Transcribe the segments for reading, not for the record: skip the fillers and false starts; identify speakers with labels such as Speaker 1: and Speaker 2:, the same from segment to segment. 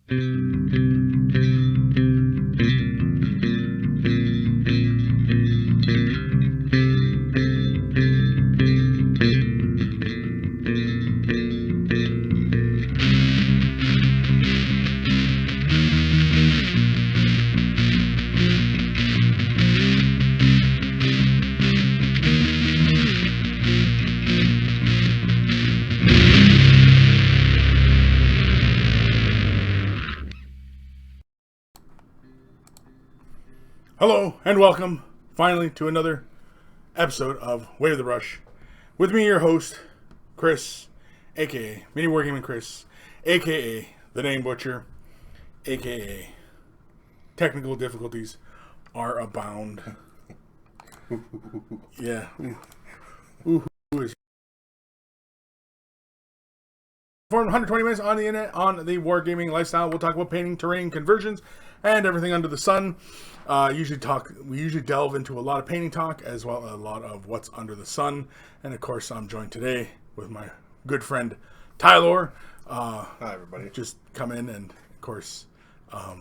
Speaker 1: Hello and welcome, finally, to another episode of Wave the Brush. With me, your host, Kris, aka Mini Wargaming Kris, aka The Name Butcher, aka Technical Difficulties Are Abound. Yeah. For 120 minutes on the internet, on the wargaming lifestyle, we'll talk about painting, terrain, conversions, and everything under the sun. We usually delve into a lot of painting talk, as well as a lot of what's under the sun. And of course, I'm joined today with my good friend Tyler.
Speaker 2: Hi, everybody.
Speaker 1: Just come in, and of course, I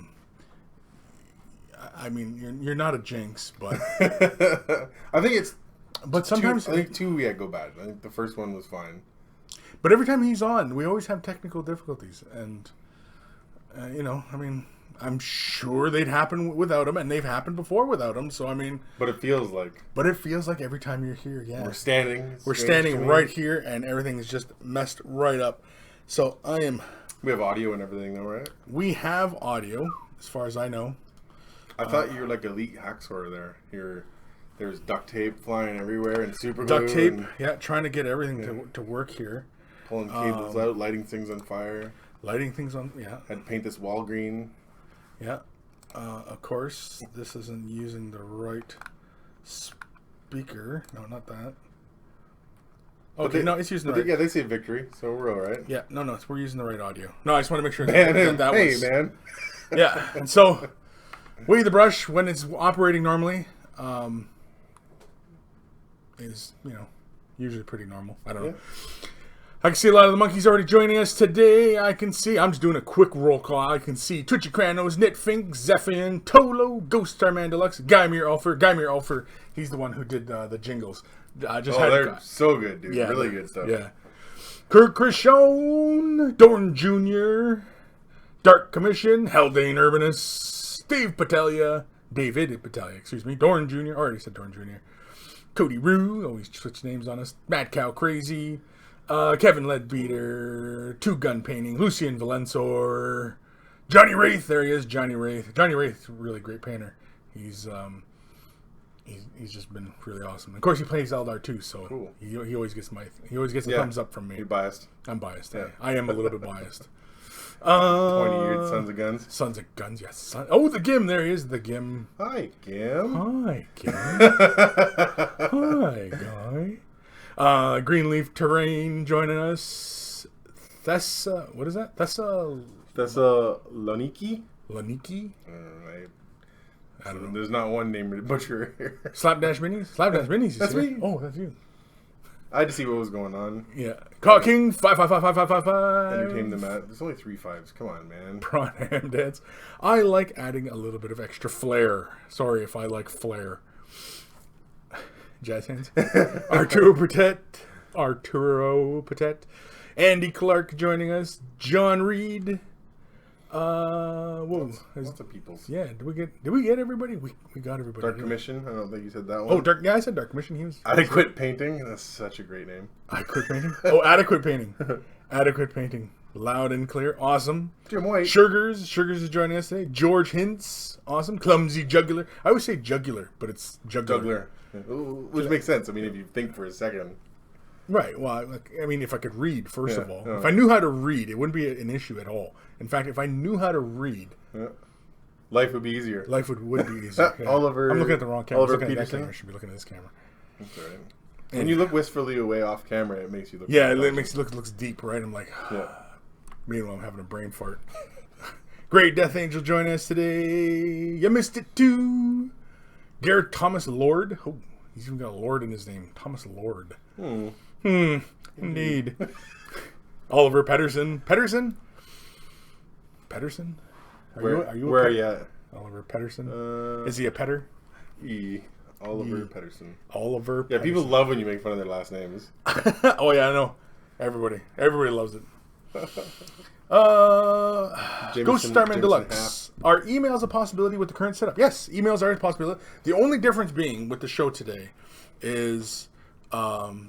Speaker 1: mean, you're not a jinx, but
Speaker 2: I think it's.
Speaker 1: But sometimes
Speaker 2: I think two go bad. I think the first one was fine.
Speaker 1: But every time he's on, we always have technical difficulties, and I mean, I'm sure they'd happen without him, and they've happened before without him. So I mean,
Speaker 2: but it feels like
Speaker 1: every time you're here, yeah,
Speaker 2: we're standing
Speaker 1: right here, and everything is just messed right up. So
Speaker 2: We have audio and everything, though, right?
Speaker 1: We have audio, as far as I know.
Speaker 2: I thought you were like elite hacksaw there. There's duct tape flying everywhere and super
Speaker 1: duct tape. Yeah, trying to get everything to work here.
Speaker 2: Pulling cables out, lighting things on fire.
Speaker 1: Yeah.
Speaker 2: Had to paint this wall green.
Speaker 1: Yeah. Of course, this isn't using the right speaker. No, not that. Okay, no, it's using the right.
Speaker 2: Yeah, they say victory, so we're all right.
Speaker 1: Yeah, no, we're using the right audio. No, I just want to make sure
Speaker 2: that
Speaker 1: was...
Speaker 2: man.
Speaker 1: Yeah, and so, Wave the Brush, when it's operating normally, is, usually pretty normal. I don't know. I can see a lot of the monkeys already joining us today. I'm just doing a quick roll call. I can see Twitchy Kranos, Knitfink, Zephian, Tolo, Ghost Starman Deluxe, Guymere Ulfer. He's the one who did the jingles.
Speaker 2: They're so good, dude. Yeah, really good stuff.
Speaker 1: Yeah. Kirk Krishon, Dorn Jr., Dark Commission, Haldane Urbanus, David Patelia, Dorn Jr., already said Dorn Jr., Cody Rue, always switch names on us, Mad Cow Crazy, Kevin Leadbeater, Two Gun Painting, Lucian Valensor, Johnny Wraith, there he is, Johnny Wraith, a really great painter. He's just been really awesome. Of course, he plays Eldar too, so cool. he always gets a thumbs up from me.
Speaker 2: You're biased.
Speaker 1: I'm biased. Yeah. I am a little bit biased.
Speaker 2: 20-year Sons of Guns.
Speaker 1: Sons of Guns, yes. The Gim, there he is, the Gim.
Speaker 2: Hi, Gim.
Speaker 1: Hi, Gim. Hi, guy. Greenleaf Terrain joining us. What is that?
Speaker 2: Loniki?
Speaker 1: Loniki?
Speaker 2: I don't know. There's not one named Butcher here.
Speaker 1: Slapdash Minis?
Speaker 2: That's me.
Speaker 1: Oh, that's you.
Speaker 2: I had to see what was going on.
Speaker 1: Yeah. Call King 5555555.
Speaker 2: Entertain them at. There's only 3 5s. Come on, man.
Speaker 1: Prawn ham dance. I like adding a little bit of extra flair. Sorry if I like flair. Jazz hands. Arturo Patet. Andy Clark joining us. John Reed.
Speaker 2: Lots of peoples.
Speaker 1: Yeah, did we get everybody? We got everybody.
Speaker 2: Dark Commission. I don't think you said that one.
Speaker 1: I said Dark Commission. He was
Speaker 2: Adequate Painting. That's such a great name.
Speaker 1: Adequate Painting. Adequate Painting. Adequate Painting. Loud and clear. Awesome.
Speaker 2: Jim White.
Speaker 1: Sugars is joining us today. George Hintz. Awesome. Clumsy Jugular. I always say jugular, but it's jugular.
Speaker 2: Which makes sense. I mean, if you think for a second.
Speaker 1: Right. Well, I mean, if I could read, first of all. If I knew how to read, it wouldn't be an issue at all. In fact, if I knew how to read,
Speaker 2: life would be easier.
Speaker 1: Life would be easier. Yeah.
Speaker 2: Oliver.
Speaker 1: I'm looking at the wrong camera.
Speaker 2: Oliver Peterson.
Speaker 1: I should be looking at this camera.
Speaker 2: That's all right. When you look wistfully away off camera, it makes you look.
Speaker 1: Yeah, it makes it looks deep, right? I'm like, meanwhile, I'm having a brain fart. Great Death Angel joining us today. You missed it too. Garrett Thomas Lord. Oh, he's even got a Lord in his name. Thomas Lord. Indeed. Oliver Pedersen. Pedersen?
Speaker 2: Where are you at?
Speaker 1: Oliver Pedersen? Is he a petter?
Speaker 2: Oliver Pedersen.
Speaker 1: Oliver
Speaker 2: Yeah,
Speaker 1: Pedersen.
Speaker 2: people love when you make fun of their last names.
Speaker 1: Oh, yeah, I know. Everybody loves it. Ghost Starman Deluxe. Are emails a possibility with the current setup? Yes, emails are a possibility. The only difference being with the show today is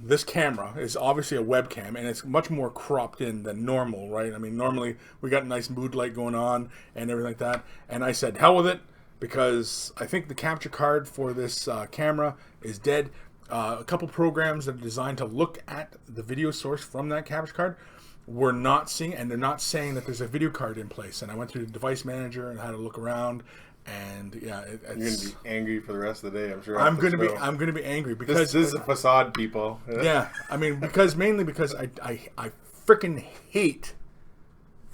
Speaker 1: this camera is obviously a webcam, and it's much more cropped in than normal, right? I mean, normally we got a nice mood light going on and everything like that. And I said, hell with it, because I think the capture card for this camera is dead. A couple programs that are designed to look at the video source from that capture card, we're not seeing, and they're not saying that there's a video card in place. And I went through the device manager and had to look around, and yeah,
Speaker 2: you're gonna be angry for the rest of the day. I'm sure.
Speaker 1: I'm gonna be angry because
Speaker 2: this is a facade, people.
Speaker 1: Yeah, I mean, mainly because I freaking hate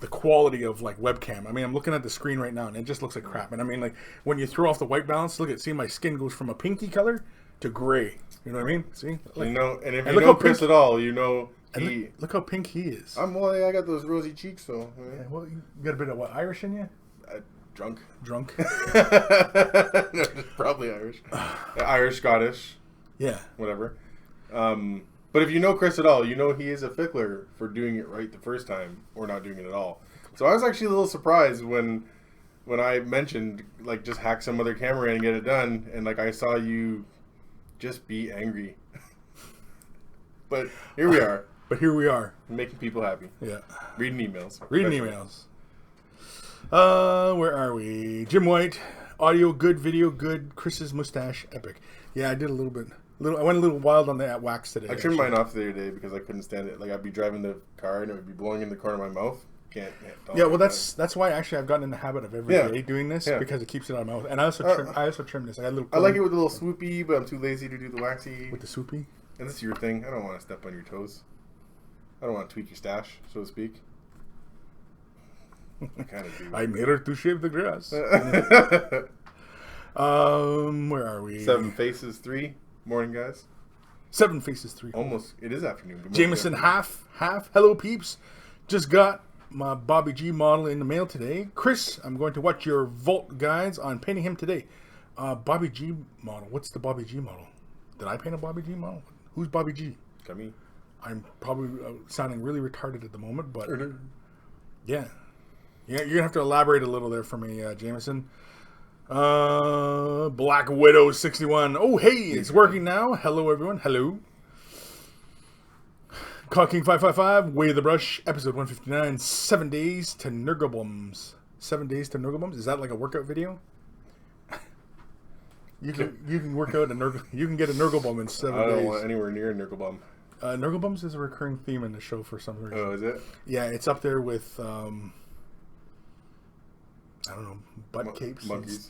Speaker 1: the quality of like webcam. I mean, I'm looking at the screen right now, and it just looks like crap. And I mean, like when you throw off the white balance, see my skin goes from a pinky color to gray. You know what I mean? See, like,
Speaker 2: and if you know Kris at all, you know.
Speaker 1: Look how pink he is.
Speaker 2: I got those rosy cheeks, so.
Speaker 1: Yeah, well, you got a bit of what, Irish in you?
Speaker 2: Drunk. Probably Irish. Irish, Scottish.
Speaker 1: Yeah.
Speaker 2: Whatever. But if you know Kris at all, you know he is a fickler for doing it right the first time or not doing it at all. So I was actually a little surprised when I mentioned, like, just hack some other camera in and get it done, and, like, I saw you just be angry. But here we are. Making people happy.
Speaker 1: Yeah.
Speaker 2: Reading emails.
Speaker 1: Where are we? Jim White. Audio good, video good. Chris's mustache epic. Yeah, I did a little bit. I went a little wild on that wax today.
Speaker 2: I trimmed mine off the other day because I couldn't stand it. Like, I'd be driving the car and it would be blowing in the corner of my mouth. Can't.
Speaker 1: Yeah, well, that's why actually I've gotten in the habit of every day doing this because it keeps it out of my mouth. And I also trim this. I
Speaker 2: like it with a little swoopy, but I'm too lazy to do the waxy.
Speaker 1: With the swoopy?
Speaker 2: And this is your thing. I don't want to step on your toes. I don't want to tweak your stash, so to speak. I kind of do.
Speaker 1: I'm here to shave the grass. Where are we?
Speaker 2: 7 Faces 3. Morning, guys.
Speaker 1: 7 Faces 3.
Speaker 2: Almost. It is afternoon.
Speaker 1: Jameson half. Hello, peeps. Just got my Bobby G model in the mail today. Kris, I'm going to watch your Vault guides on painting him today. Bobby G model. What's the Bobby G model? Did I paint a Bobby G model? Who's Bobby G?
Speaker 2: Me.
Speaker 1: I'm probably sounding really retarded at the moment, but yeah, you're gonna have to elaborate a little there for me, Jameson. Black Widow 61. Oh, hey, it's working now. Hello, everyone. Hello. Cocking 555. Way the Brush. Episode 159. 7 days to Nurglebums. 7 days to Nurglebums. Is that like a workout video? You can work out you can get a Nurglebum in 7 days.
Speaker 2: I don't want anywhere near a Nurglebum.
Speaker 1: Nurglebums is a recurring theme in the show for some reason.
Speaker 2: Oh, is it?
Speaker 1: Yeah, it's up there with I don't know, butt capes. Monkeys.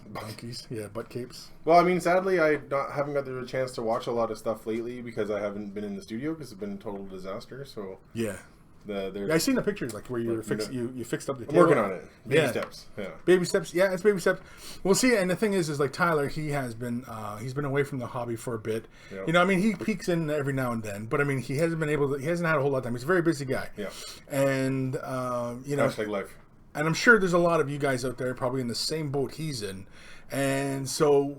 Speaker 1: Yeah, butt capes.
Speaker 2: Well, I mean, sadly, I haven't got the chance to watch a lot of stuff lately because I haven't been in the studio because it's been a total disaster. So
Speaker 1: yeah. I seen the pictures like where you fixed up the table.
Speaker 2: I'm working on it. Baby steps. Yeah.
Speaker 1: Baby steps. Yeah, it's baby steps. We'll see. And the thing is like Tyler, he's been away from the hobby for a bit. Yep. You know, I mean, he peeks in every now and then, but I mean, he hasn't had a whole lot of time. He's a very busy guy.
Speaker 2: Yeah.
Speaker 1: And you know,
Speaker 2: hashtag life.
Speaker 1: And I'm sure there's a lot of you guys out there probably in the same boat he's in. And so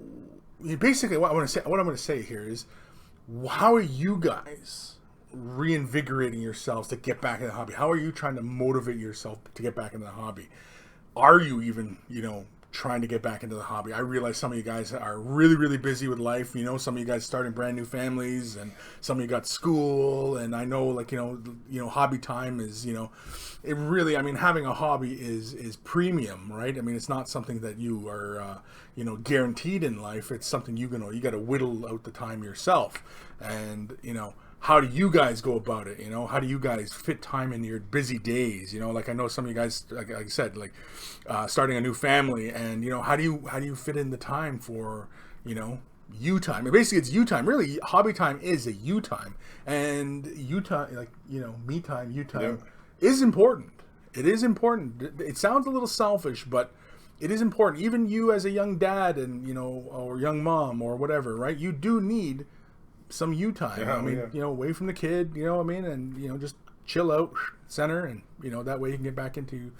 Speaker 1: basically what I'm going to say here is, how are you guys reinvigorating yourselves to get back in the hobby? How are you trying to motivate yourself to get back into the hobby? Are you even, trying to get back into the hobby? I realize some of you guys are really, really busy with life. Some of you guys starting brand new families, and some of you got school. And I know, hobby time is, it really. I mean, having a hobby is premium, right? I mean, it's not something that you are, guaranteed in life. It's something you got to whittle out the time yourself, and how do you guys go about it? How do you guys fit time in your busy days? Like I know some of you guys, like I said, starting a new family, and how do you fit in the time for you time? And basically, it's you time. Really, hobby time is a you time, and you time, me time, you time is important. It is important. It sounds a little selfish, but it is important. Even you as a young dad, and or young mom or whatever, right? You do need some you time.
Speaker 2: Yeah,
Speaker 1: I mean, away from the kid, and just chill out, center, and that way you can get back into,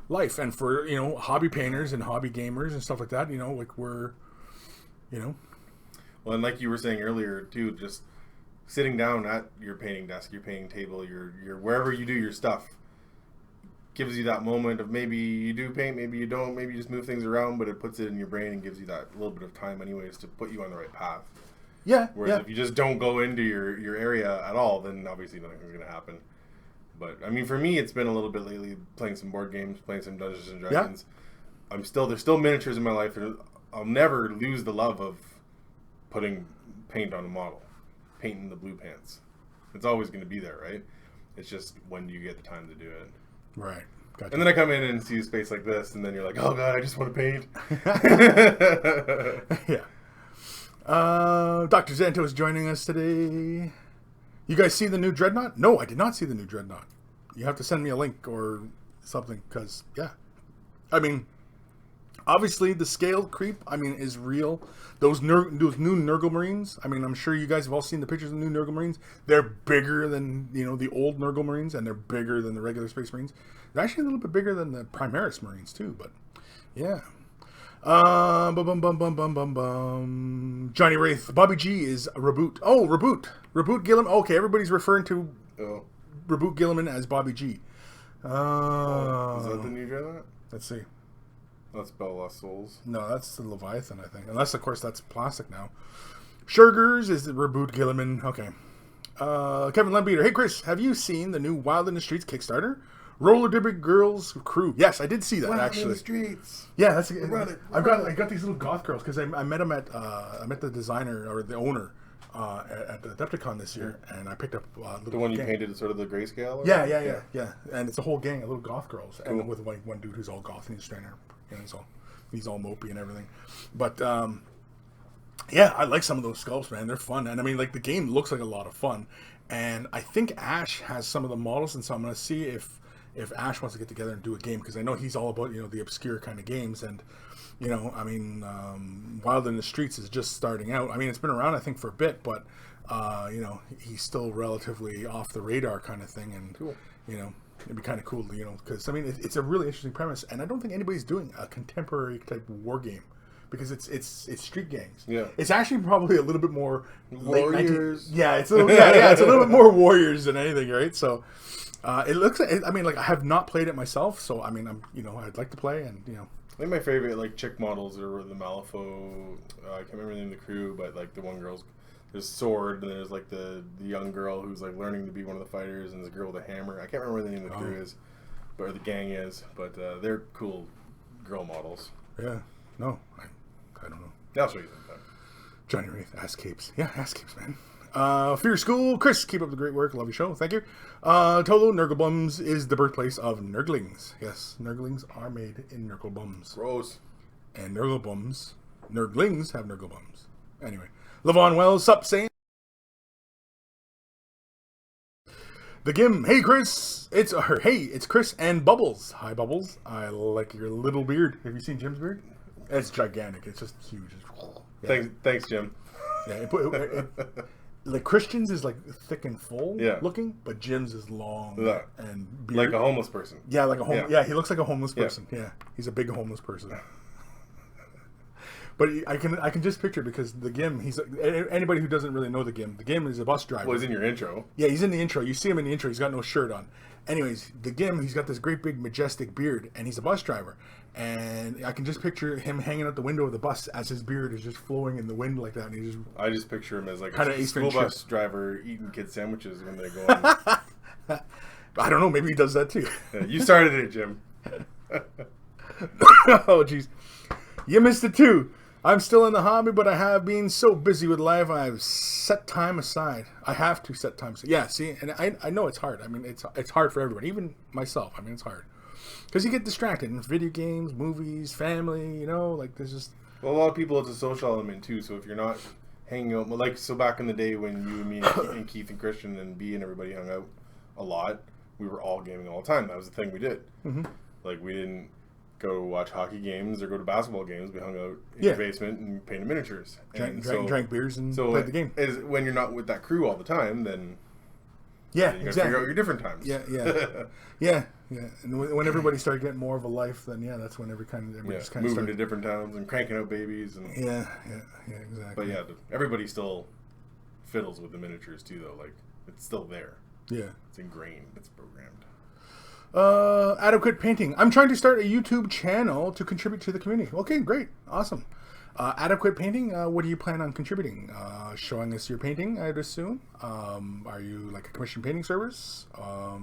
Speaker 1: life. And for, hobby painters and hobby gamers and stuff like that, like we're,
Speaker 2: Well, and like you were saying earlier too, just sitting down at your painting desk, your painting table, your wherever you do your stuff, gives you that moment of maybe you do paint, maybe you don't, maybe you just move things around, but it puts it in your brain and gives you that little bit of time anyways to put you on the right path.
Speaker 1: Yeah.
Speaker 2: Whereas if you just don't go into your area at all, then obviously nothing's going to happen. But I mean, for me, it's been a little bit lately playing some board games, playing some Dungeons and Dragons. Yeah. There's still miniatures in my life, and I'll never lose the love of putting paint on a model, painting the blue pants. It's always going to be there, right? It's just when do you get the time to do it?
Speaker 1: Right. Gotcha.
Speaker 2: And then I come in and see a space like this, and then you're like, oh god, I just want to paint.
Speaker 1: Yeah. Dr. Zanto is joining us today. You guys see the new Dreadnought? No, I did not see the new Dreadnought. You have to send me a link or something, because, yeah. I mean, obviously the scale creep, is real. Those new Nurgle Marines, I'm sure you guys have all seen the pictures of the new Nurgle Marines. They're bigger than, the old Nurgle Marines, and they're bigger than the regular Space Marines. They're actually a little bit bigger than the Primaris Marines, too, but, yeah. Johnny Wraith, Bobby G is a Reboot. Oh, Reboot Gilliman. Okay, everybody's referring to Reboot Gilliman as Bobby G.
Speaker 2: Is that the new Dreadnought?
Speaker 1: Let's see.
Speaker 2: That's Bell Lost Souls.
Speaker 1: No, that's the Leviathan, I think. Unless, of course, that's plastic now. Shergers is the Reboot Gilliman. Okay. Kevin Lembeater. Hey, Chris, have you seen the new Wild in the Streets Kickstarter? Roller Derby Girls Crew. Yes, I did see that, actually.
Speaker 2: In the streets.
Speaker 1: Yeah, that's. I got these little goth girls because I met them at I met the designer or the owner at the Adepticon this year, and I picked up
Speaker 2: the one you painted sort of the grayscale. Or
Speaker 1: yeah, and it's a whole gang of little goth girls, cool. And with one dude who's all goth and he's trying to, he's all mopey and everything, but yeah, I like some of those sculpts, man. They're fun, and the game looks like a lot of fun, and I think Ash has some of the models, and so I'm gonna see if Ash wants to get together and do a game, because I know he's all about the obscure kind of games, and Wild in the Streets is just starting out. It's been around I think for a bit, but he's still relatively off the radar kind of thing, and cool. It'd be kind of cool, because it's a really interesting premise, and I don't think anybody's doing a contemporary type of war game, because it's street gangs. Yeah, it's actually probably a little bit more
Speaker 2: warriors.
Speaker 1: It's a little, it's a little bit more warriors than anything, right? So. It looks. I have not played it myself, so I'd like to play, and
Speaker 2: I think my favorite chick models are the Malifaux. I can't remember the name of the crew, but the one girl's there's Sword, and there's the young girl who's learning to be one of the fighters, and there's a girl with a hammer. I can't remember what the name of the crew is, or the gang is, but they're cool girl models.
Speaker 1: Yeah. No, I don't know.
Speaker 2: I'll show you sometime.
Speaker 1: Johnny Wraith, Ass Capes. Yeah, Ass Capes, man. Fear School, Chris, keep up the great work. Love your show. Thank you. Tolo, Nurglebums is the birthplace of Nurglings. Yes, Nurglings are made in Nurglebums.
Speaker 2: Gross.
Speaker 1: And Nurglings have Nurglebums. Anyway, Levon Wells, sup, saying. The Gim, hey Chris, it's Chris and Bubbles. Hi Bubbles, I like your little beard. Have you seen Jim's beard? It's gigantic. It's just huge.
Speaker 2: Yeah. Thanks, Jim.
Speaker 1: Yeah, Christian's is thick and full looking, but Jim's is long and beard.
Speaker 2: Like a homeless person.
Speaker 1: Yeah, like a homeless. Yeah, he looks like a homeless person. Yeah, he's a big homeless person. But I can just picture, because the Gim, he's anybody who doesn't really know the Gim is a bus driver.
Speaker 2: Well, he's in your intro.
Speaker 1: Yeah, he's in the intro. You see him in the intro. He's got no shirt on. Anyways, the Gim, he's got this great big majestic beard, and he's a bus driver. And I can just picture him hanging out the window of the bus as his beard is just flowing in the wind like that. And
Speaker 2: I just picture him as
Speaker 1: a
Speaker 2: school bus driver eating kids' sandwiches when they go on.
Speaker 1: I don't know. Maybe he does that too.
Speaker 2: Yeah, you started it, Jim.
Speaker 1: Oh, jeez. You missed it too. I'm still in the hobby, but I have been so busy with life, I've set time aside. I have to set time aside. Yeah, see, and I know it's hard. It's hard for everybody, even myself. It's hard. Because you get distracted in video games, movies, family, there's just...
Speaker 2: Well, a lot of people, it's a social element, too. So if you're not hanging out... so back in the day when you and me and Keith and Christian and B and everybody hung out a lot, we were all gaming all the time. That was the thing we did. Mm-hmm. We didn't go watch hockey games or go to basketball games. We hung out in the basement and painted miniatures.
Speaker 1: Drank beers and played the game.
Speaker 2: When you're not with that crew all the time, then...
Speaker 1: Yeah,
Speaker 2: You gotta
Speaker 1: exactly.
Speaker 2: figure out your different times.
Speaker 1: Yeah. And when everybody started getting more of a life, then that's when everybody just kind of
Speaker 2: moving
Speaker 1: started
Speaker 2: to different towns and cranking out babies and
Speaker 1: Yeah, exactly.
Speaker 2: But yeah, everybody still fiddles with the miniatures too, though. Like it's still there.
Speaker 1: Yeah.
Speaker 2: It's ingrained. It's programmed.
Speaker 1: Adequate painting. I'm trying to start a YouTube channel to contribute to the community. Okay, great, awesome. Adequate painting. What do you plan on contributing? Showing us your painting, I'd assume. Are you like a commission painting service? I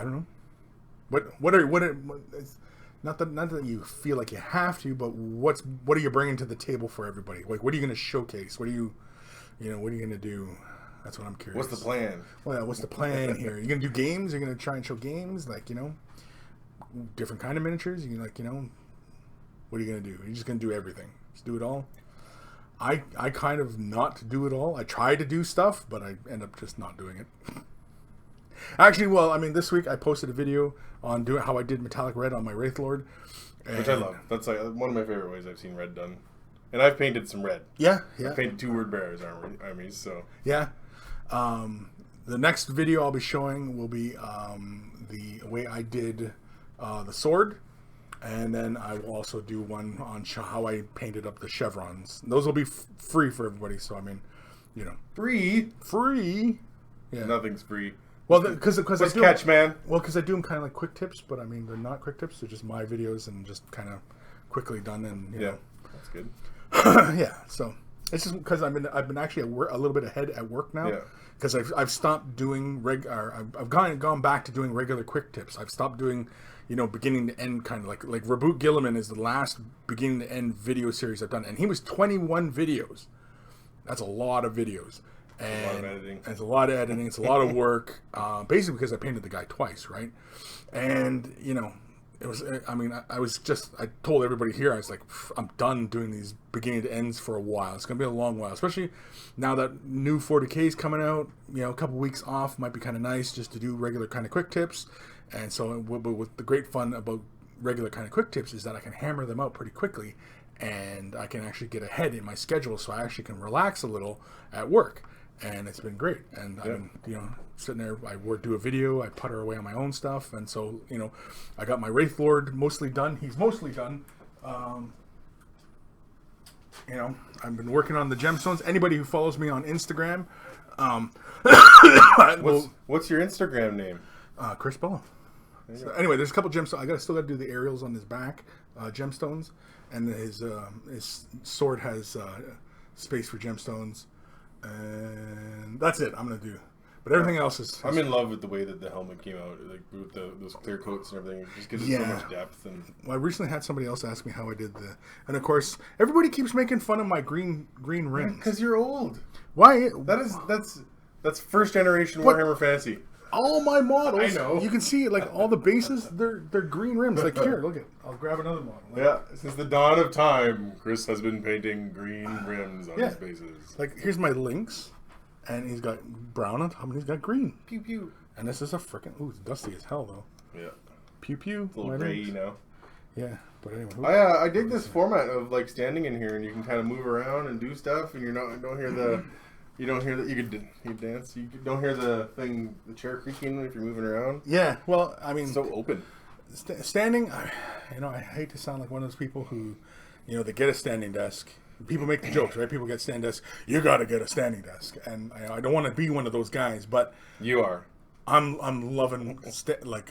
Speaker 1: don't know. What not that you feel like you have to, but what are you bringing to the table for everybody? Like, what are you going to showcase? What are you going to do? That's what I'm curious.
Speaker 2: What's the plan?
Speaker 1: Well, what's the plan here? You're going to do games? You're going to try and show games? Like, different kind of miniatures? You like, what are you going to do? You're just going to do everything. Just do it all? I kind of not do it all. I try to do stuff, but I end up just not doing it. Actually, well, I mean, this week I posted a video on doing how I did metallic red on my Wraith Lord.
Speaker 2: Which I love. That's like one of my favorite ways I've seen red done. And I've painted some red.
Speaker 1: Yeah.
Speaker 2: I've painted 2 word bearers armies, so.
Speaker 1: Yeah. The next video I'll be showing will be the way I did the sword. And then I will also do one on how I painted up the chevrons. Those will be free for everybody, so I mean,
Speaker 2: Free?
Speaker 1: Yeah.
Speaker 2: Nothing's free.
Speaker 1: Well, because
Speaker 2: What's catch, man?
Speaker 1: Well, because I do them kind of like quick tips, but I mean they're not quick tips; they're just my videos and just kind of quickly done. And you know.
Speaker 2: That's good.
Speaker 1: Yeah, so it's just because I've been actually a little bit ahead at work now.
Speaker 2: Yeah.
Speaker 1: Because I've stopped doing I've gone back to doing regular quick tips. I've stopped doing, beginning to end kind of like Reboot Gilliman is the last beginning to end video series I've done, and he was 21 videos. That's a lot of videos. And
Speaker 2: a lot of editing.
Speaker 1: It's a lot of editing. It's a lot of work. Basically because I painted the guy twice, right? And it was. I mean, I told everybody here, I was like, I'm done doing these beginning to ends for a while. It's gonna be a long while, especially now that new 40K is coming out. A couple weeks off might be kind of nice just to do regular kind of quick tips. And so, with the great fun about regular kind of quick tips is that I can hammer them out pretty quickly, and I can actually get ahead in my schedule, so I actually can relax a little at work. And it's been great. And I've been, sitting there, I do a video, I putter away on my own stuff. And so, I got my Wraith Lord mostly done. He's mostly done. I've been working on the gemstones. Anybody who follows me on Instagram,
Speaker 2: What's your Instagram name?
Speaker 1: Kris Bella. So anyway, there's a couple gemstones. I still got to do the aerials on his back, gemstones. And his sword has space for gemstones. And that's it. I'm gonna do, but everything else is.
Speaker 2: I'm in love with the way that the helmet came out, like with those clear coats and everything. It just gives it so much depth. And
Speaker 1: well, I recently had somebody else ask me how I did and of course everybody keeps making fun of my green rims.
Speaker 2: Because you're old.
Speaker 1: Why?
Speaker 2: That's first generation Warhammer Fantasy.
Speaker 1: All my models,
Speaker 2: I know.
Speaker 1: You can see like all the bases, they're green rims. Like here, look at. I'll grab another model.
Speaker 2: Yeah, since the dawn of time, Kris has been painting green rims on his bases.
Speaker 1: Like here's my Lynx, and he's got brown on top, and he's got green.
Speaker 2: Pew pew.
Speaker 1: And this is a freaking it's dusty as hell though.
Speaker 2: Yeah.
Speaker 1: Pew pew.
Speaker 2: It's a little gray,
Speaker 1: Yeah, but anyway.
Speaker 2: I dig this format of like standing in here and you can kind of move around and do stuff, and you don't hear the. You don't hear that you dance. You don't hear the chair creaking if you're moving around.
Speaker 1: Yeah, well, I mean,
Speaker 2: it's so open.
Speaker 1: Standing, I hate to sound like one of those people who, they get a standing desk. People make the jokes, right? People get standing desk. You got to get a standing desk, and I don't want to be one of those guys, but
Speaker 2: you are.
Speaker 1: I'm loving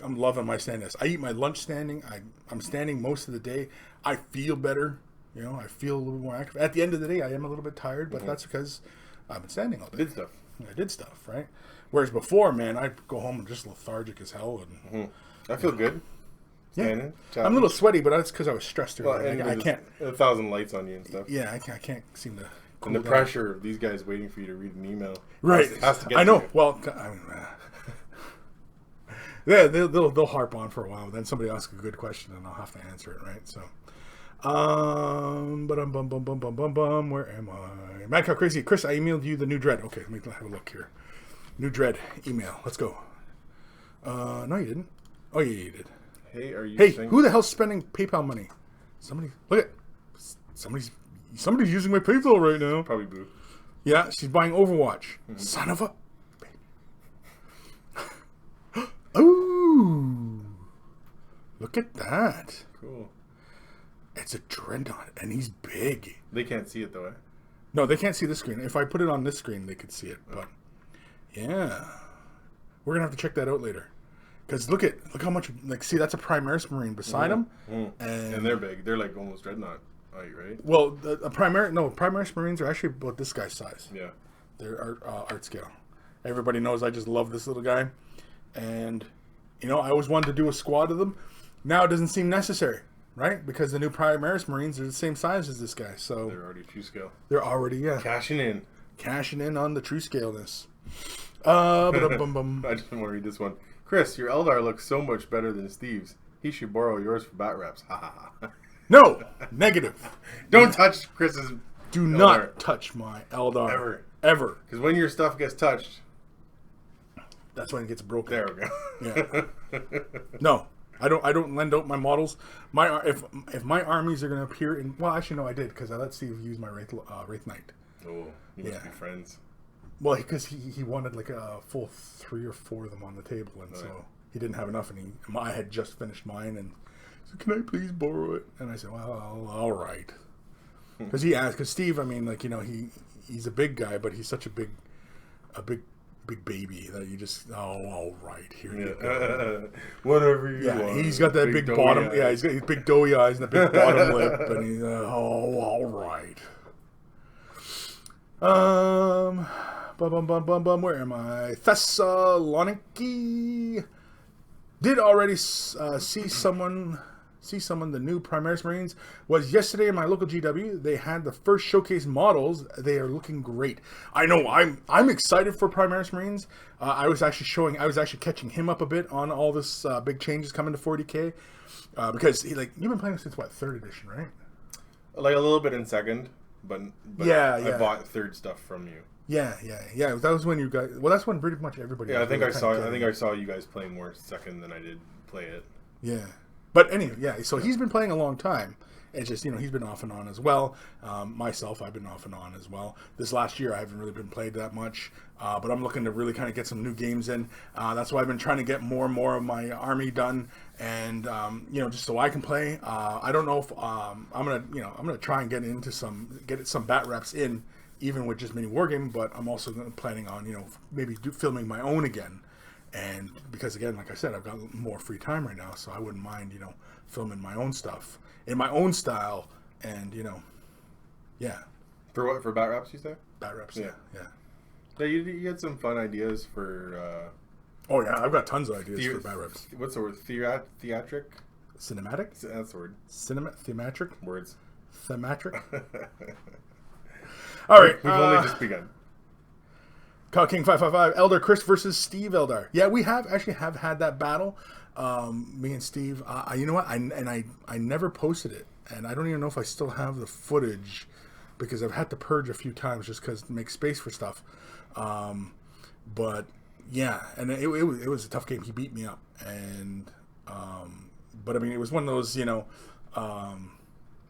Speaker 1: I'm loving my standing desk. I eat my lunch standing. I'm standing most of the day. I feel better. I feel a little more active. At the end of the day, I am a little bit tired, but that's because I've been standing all day. I did stuff, right? Whereas before, man, I'd go home and just lethargic as hell. And
Speaker 2: I feel good. Standing.
Speaker 1: Yeah. I'm a little sweaty, but that's because I was stressed earlier.
Speaker 2: Well, I can't. 1,000 lights on you and stuff.
Speaker 1: Yeah, I can't seem to.
Speaker 2: And the pressure of these guys waiting for you to read an email.
Speaker 1: Right.
Speaker 2: Has to get
Speaker 1: I know.
Speaker 2: You.
Speaker 1: Well, I mean, yeah, they'll harp on for a while. Then somebody asks a good question, and I'll have to answer it, right? So. Where am I? Mad Cow Crazy. Kris, I emailed you the new dread. Okay, let me have a look here. New dread email. Let's go. No, you didn't. Oh, yeah, you did.
Speaker 2: Hey, are you?
Speaker 1: Hey, who the hell's spending PayPal money? Somebody, look at. Somebody's using my PayPal right now.
Speaker 2: Probably Boo.
Speaker 1: Yeah, she's buying Overwatch. Son of a. Look at that.
Speaker 2: Cool.
Speaker 1: It's a dreadnought, and he's big.
Speaker 2: They can't see it though, eh?
Speaker 1: No, they can't see the screen. If I put it on this screen, they could see it. But yeah, we're gonna have to check that out later. Because look how much, like, see, that's a Primaris Marine beside him.
Speaker 2: And they're big. They're like almost dreadnought height, right?
Speaker 1: Well, Primaris Marines are actually about this guy's size.
Speaker 2: Yeah.
Speaker 1: They're art scale. Everybody knows I just love this little guy. And, I always wanted to do a squad of them. Now it doesn't seem necessary, right? Because the new Primaris Marines are the same size as this guy. So
Speaker 2: they're already true scale.
Speaker 1: They're already, yeah.
Speaker 2: Cashing in
Speaker 1: on the true scaleness.
Speaker 2: I just want to read this one. Kris, your Eldar looks so much better than Steve's. He should borrow yours for bat reps. Ha ha ha.
Speaker 1: No! Negative.
Speaker 2: Don't touch Chris's
Speaker 1: Do
Speaker 2: Eldar.
Speaker 1: not touch my Eldar. Ever.
Speaker 2: Because when your stuff gets touched,
Speaker 1: that's when it gets broken.
Speaker 2: There we go.
Speaker 1: Yeah. No. I don't lend out my models. If my armies are going to appear in... Well, actually, no, I did, because I let Steve use my Wraith Knight.
Speaker 2: Oh, you must be friends.
Speaker 1: Well, because he wanted like a full 3 or 4 of them on the table, and so he didn't have enough, and I had just finished mine, and he said, "Can I please borrow it?" And I said, "Well, all right." Because he asked, because Steve, he's a big guy, but he's such a big baby that you just, all right, here you go.
Speaker 2: Whatever you want.
Speaker 1: He's got that big bottom, he's got his big doughy eyes and a big bottom lip, and he's, all right. Where am I? Thessaloniki. Did already see someone. The new Primaris Marines was yesterday in my local GW. They had the first showcase models. They are looking great. I know. I'm excited for Primaris Marines. I was actually catching him up a bit on all this big changes coming to 40K because you've been playing since what, 3rd edition, right?
Speaker 2: Like a little bit in 2nd, but I bought 3rd stuff from you.
Speaker 1: Yeah. That was when you guys. Well, that's when pretty much everybody.
Speaker 2: Yeah, I think I saw you guys playing more 2nd than I did play it.
Speaker 1: Yeah, but anyway, yeah. So he's been playing a long time. It's just he's been off and on as well. Myself, I've been off and on as well. This last year, I haven't really been played that much, but I'm looking to really kind of get some new games in. That's why I've been trying to get more and more of my army done, and just so I can play. I don't know if I'm gonna try and get some bat reps in. Even with just mini wargaming, but I'm also planning on, maybe filming my own again. And because, again, like I said, I've got more free time right now, so I wouldn't mind, filming my own stuff in my own style. And, yeah.
Speaker 2: For what? For bat reps, you say?
Speaker 1: Bat reps, yeah.
Speaker 2: Yeah, you had some fun ideas for...
Speaker 1: oh, yeah, I've got tons of ideas for bat reps.
Speaker 2: What's the word? Theatric?
Speaker 1: Cinematic?
Speaker 2: That's the word.
Speaker 1: Thematic?
Speaker 2: Words.
Speaker 1: Thematic? All right,
Speaker 2: we've only just begun.
Speaker 1: Call King 555 Eldar Kris versus Steve Eldar. Yeah, we have had that battle. Me and Steve. You know what? I never posted it, and I don't even know if I still have the footage because I've had to purge a few times just because make space for stuff. But yeah, and it was a tough game. He beat me up, and but it was one of those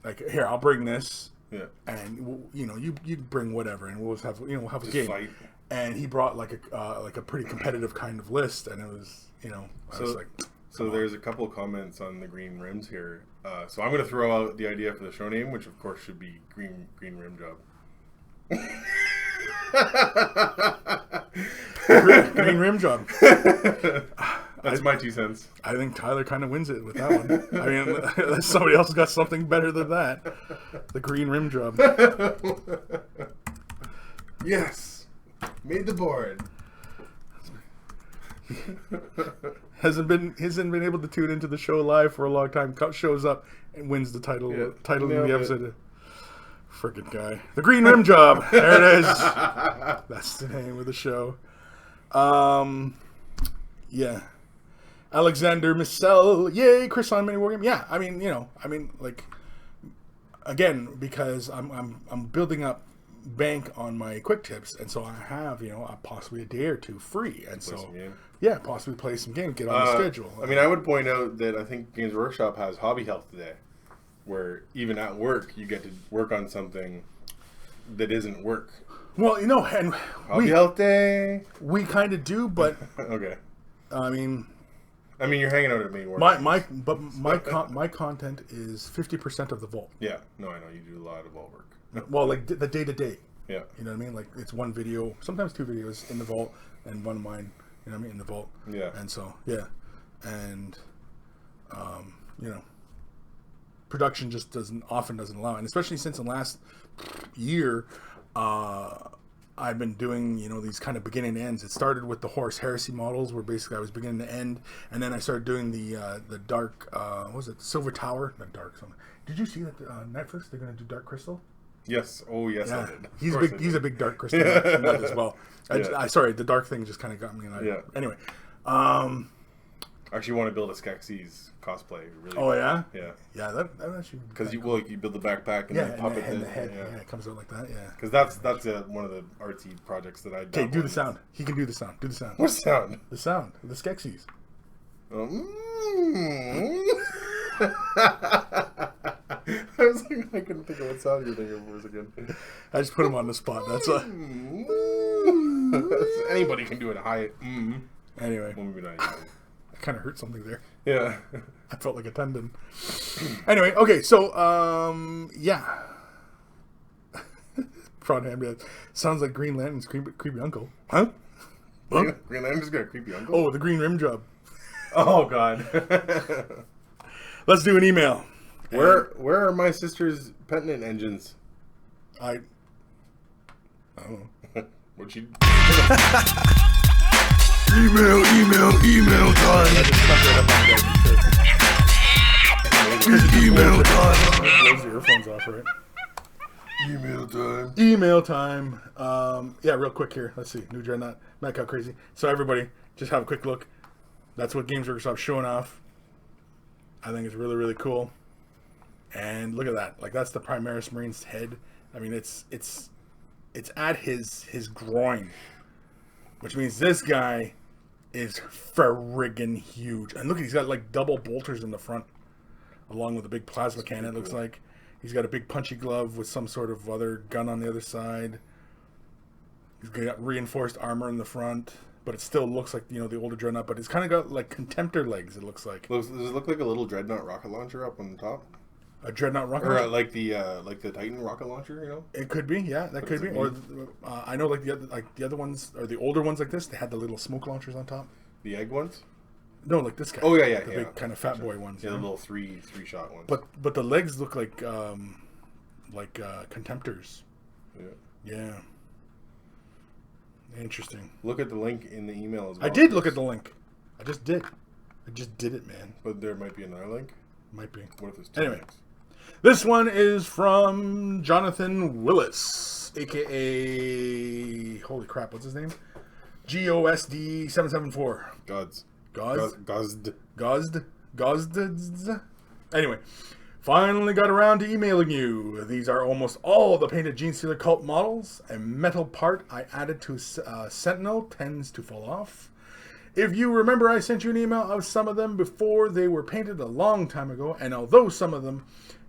Speaker 1: like, here, I'll bring this.
Speaker 2: Yeah.
Speaker 1: And you bring whatever, and we'll have a game.
Speaker 2: Fight.
Speaker 1: And he brought like a pretty competitive kind of list, and it was
Speaker 2: So there's a couple of comments on the green rims here. So I'm going to throw out the idea for the show name, which of course should be Green Rim Job.
Speaker 1: Green Rim Job.
Speaker 2: That's my 2 cents.
Speaker 1: I think Tyler kind of wins it with that one. I mean, unless somebody else got something better than that. The Green Rim Job.
Speaker 2: Yes. Made the board.
Speaker 1: Hasn't been able to tune into the show live for a long time. Shows up and wins the title of the episode. Freaking guy. The Green Rim Job. There it is. That's the name of the show. Yeah. Alexander Missel, yay! Kris on mini wargame. Yeah, again, because I'm building up bank on my quick tips, and so I have possibly a day or two free, and possibly play some games, get on the schedule.
Speaker 2: I would point out that I think Games Workshop has Hobby Health today, where even at work you get to work on something that isn't work.
Speaker 1: Well, and
Speaker 2: Hobby Health Day.
Speaker 1: We kind of do, but
Speaker 2: okay. I mean, you're hanging out at main war.
Speaker 1: My content is 50% of the vault.
Speaker 2: Yeah, no, I know you do a lot of vault work.
Speaker 1: Well, like the day to day.
Speaker 2: Yeah,
Speaker 1: you know what I mean. Like it's one video, sometimes two videos in the vault, and one of mine. You know what I mean, in the vault.
Speaker 2: Yeah.
Speaker 1: And so and you know, production just doesn't allow, and especially since the last year, I've been doing, you know, these kind of beginning and ends. It started with the Horus Heresy models, where basically I was beginning to end, and then I started doing the dark, what was it, Silver Tower? Not dark, something. Did you see that Netflix? They're going to do Dark Crystal.
Speaker 2: Yes. Oh, yes,
Speaker 1: yeah.
Speaker 2: I did.
Speaker 1: He's a big Dark Crystal nut as well.
Speaker 2: Yeah.
Speaker 1: Sorry, the dark thing just kind of got me. Anyway.
Speaker 2: I actually want to build a Skeksis cosplay. Really.
Speaker 1: Oh yeah.
Speaker 2: Yeah.
Speaker 1: Yeah, that actually.
Speaker 2: Because you build the backpack and then pop it in.
Speaker 1: The head. Yeah, it comes out like that. Yeah.
Speaker 2: Because that's one of the artsy projects that I.
Speaker 1: Okay, do the sound. He can do the sound. Do the sound.
Speaker 2: What sound?
Speaker 1: The sound. The Skeksis.
Speaker 2: I was like, I couldn't think of what sound you're thinking for a second.
Speaker 1: I just put him on the spot. That's a.
Speaker 2: Anybody can do it high.
Speaker 1: Anyway.
Speaker 2: Well, maybe not.
Speaker 1: I kind of hurt something there.
Speaker 2: Yeah.
Speaker 1: I felt like a tendon. Anyway, okay, so yeah. Fraud Ham sounds like Green Lantern's creepy uncle. Huh?
Speaker 2: Green Lantern's got a creepy uncle?
Speaker 1: Oh, the green rim job.
Speaker 2: Oh god.
Speaker 1: Let's do an email.
Speaker 2: Where are my sister's pendant engines?
Speaker 1: I don't know.
Speaker 2: What'd she
Speaker 1: Email time. I just stuck right up on that. Email time. Close the earphones off, right? Email time. Yeah, real quick here. Let's see. New Dreadnought. Not got crazy. So everybody, just have a quick look. That's what Games Workshop's showing off. I think it's really, really cool. And look at that. Like, that's the Primaris Marine's head. I mean, it's at his groin. Which means this guy is friggin' huge. And look, he's got like double bolters in the front. Along with a big plasma cannon, it looks like. He's got a big punchy glove with some sort of other gun on the other side. He's got reinforced armor in the front. But it still looks like, you know, the older Dreadnought. But it's kind of got like Contemptor legs, it looks like.
Speaker 2: Does it look like a little Dreadnought rocket launcher up on the top?
Speaker 1: A Dreadnought rocket
Speaker 2: launcher?
Speaker 1: Or
Speaker 2: like the Titan rocket launcher, you know?
Speaker 1: It could be, yeah, that could be. Or I know like the other ones, or the older ones like this, they had the little smoke launchers on top.
Speaker 2: The egg ones?
Speaker 1: No, like this guy.
Speaker 2: Oh yeah.
Speaker 1: The big kind of fat boy ones.
Speaker 2: Yeah, the little three shot ones.
Speaker 1: But the legs look like Contemptors.
Speaker 2: Yeah.
Speaker 1: Yeah. Interesting.
Speaker 2: Look at the link in the email as well.
Speaker 1: I did look at the link. I just did it, man.
Speaker 2: But there might be another link?
Speaker 1: Might be.
Speaker 2: What if there's two links?
Speaker 1: This one is from Jonathan Willis, a.k.a. Holy crap, what's his name? GOSD774. Gozd. Anyway, finally got around to emailing you. These are almost all the painted Gene Stealer cult models. A metal part I added to Sentinel tends to fall off. If you remember, I sent you an email of some of them before they were painted a long time ago, and although some of them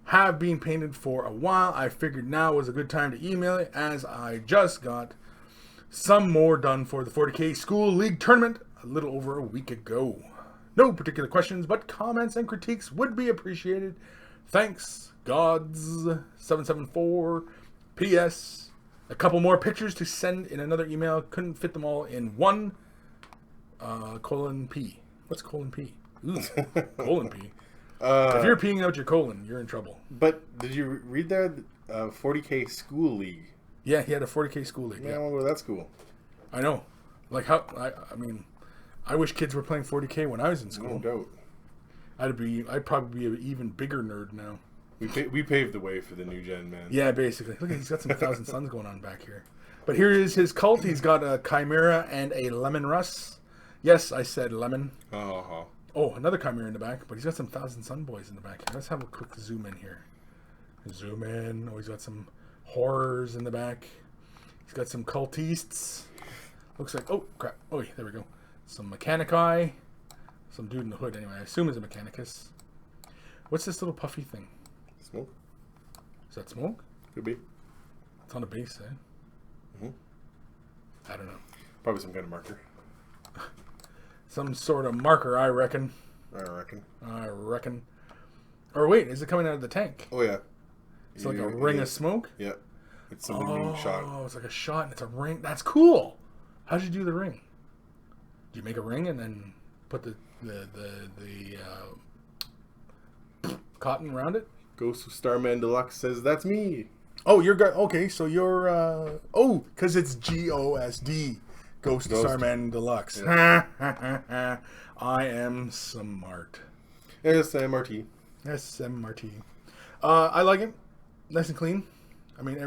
Speaker 1: have been painted for a while, I figured now was a good time to email it, as I just got some more done for the 40K School League Tournament a little over a week ago. No particular questions, but comments and critiques would be appreciated. Thanks, Gods774. P.S. A couple more pictures to send in another email. Couldn't fit them all in one. :P. What's :P? Ooh, :P. If you're peeing out your colon, you're in trouble.
Speaker 2: But did you read there 40K School League?
Speaker 1: Yeah, he had a 40K School League.
Speaker 2: Yeah, I want to go to that school.
Speaker 1: I know. Like how? I mean, I wish kids were playing 40K when I was in school.
Speaker 2: No doubt.
Speaker 1: I'd probably be an even bigger nerd now.
Speaker 2: We paved the way for the new gen, man.
Speaker 1: Yeah, basically. Look, he's got some Thousand Suns going on back here. But here is his cult. He's got a Chimera and a Lemon Russ. Yes, I said lemon.
Speaker 2: Uh-huh.
Speaker 1: Oh, another Chimera in the back, but he's got some Thousand Sun boys in the back. Let's have a quick zoom in here. Zoom in. Oh, he's got some horrors in the back. He's got some cultists. Looks like, oh, crap. Oh, yeah, there we go. Some Mechanici. Some dude in the hood, anyway. I assume is a Mechanicus. What's this little puffy thing?
Speaker 2: Smoke.
Speaker 1: Is that smoke?
Speaker 2: Could be.
Speaker 1: It's on a base, eh?
Speaker 2: Mm-hmm.
Speaker 1: I don't know.
Speaker 2: Probably some kind of marker.
Speaker 1: Some sort of marker, I reckon. I reckon. Or wait, is it coming out of the tank?
Speaker 2: Oh, yeah.
Speaker 1: It's like a ring of smoke?
Speaker 2: Yeah. It's something being shot.
Speaker 1: Oh, it's like a shot and it's a ring. That's cool. How'd you do the ring? Do you make a ring and then put the cotton around it?
Speaker 2: Ghost of Starman Deluxe says, that's me.
Speaker 1: Oh, okay, so you're because it's GOSD. Ghost of Starman Deluxe. Yeah. I am smart.
Speaker 2: SMRT.
Speaker 1: SMRT. I like it. Nice and clean. I mean,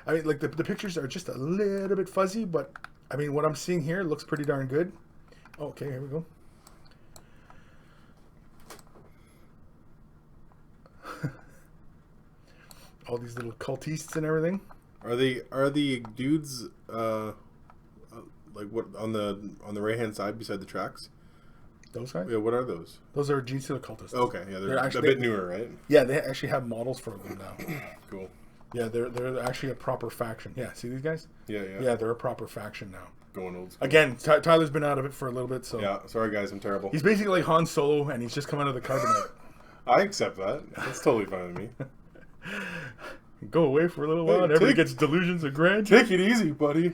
Speaker 1: like the pictures are just a little bit fuzzy, but I mean, what I'm seeing here looks pretty darn good. Okay, here we go. All these little cultists and everything.
Speaker 2: Are the dudes like what on the right hand side beside the tracks?
Speaker 1: Those guys?
Speaker 2: Yeah, what are those?
Speaker 1: Those are Gene Stealer cultists.
Speaker 2: Okay, yeah, they're actually a bit newer, right?
Speaker 1: Yeah, they actually have models for them now.
Speaker 2: Cool.
Speaker 1: Yeah, they're actually a proper faction. Yeah, see these guys?
Speaker 2: Yeah.
Speaker 1: Yeah, they're a proper faction now.
Speaker 2: Going old school.
Speaker 1: Again, Tyler's been out of it for a little bit, so
Speaker 2: yeah. Sorry, guys, I'm terrible.
Speaker 1: He's basically like Han Solo, and he's just come out of the carbonite.
Speaker 2: I accept that. That's totally fine with me.
Speaker 1: Go away for a little while, and everybody gets delusions of grandeur.
Speaker 2: Take it easy, buddy.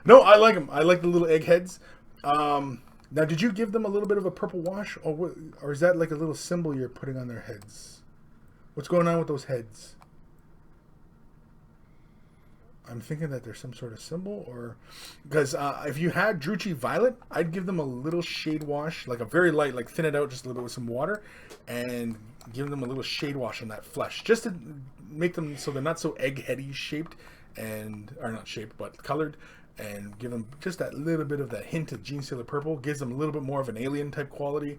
Speaker 1: No, I like them. I like the little egg heads. Now, did you give them a little bit of a purple wash, or is that like a little symbol you're putting on their heads? What's going on with those heads? I'm thinking that there's some sort of symbol, or because if you had Druchii Violet, I'd give them a little shade wash, like a very light, like thin it out just a little bit with some water, and give them a little shade wash on that flesh, just to make them so they're not so egg-heady shaped, or not shaped, but colored, and give them just that little bit of that hint of Gene Stealer purple. Gives them a little bit more of an alien type quality,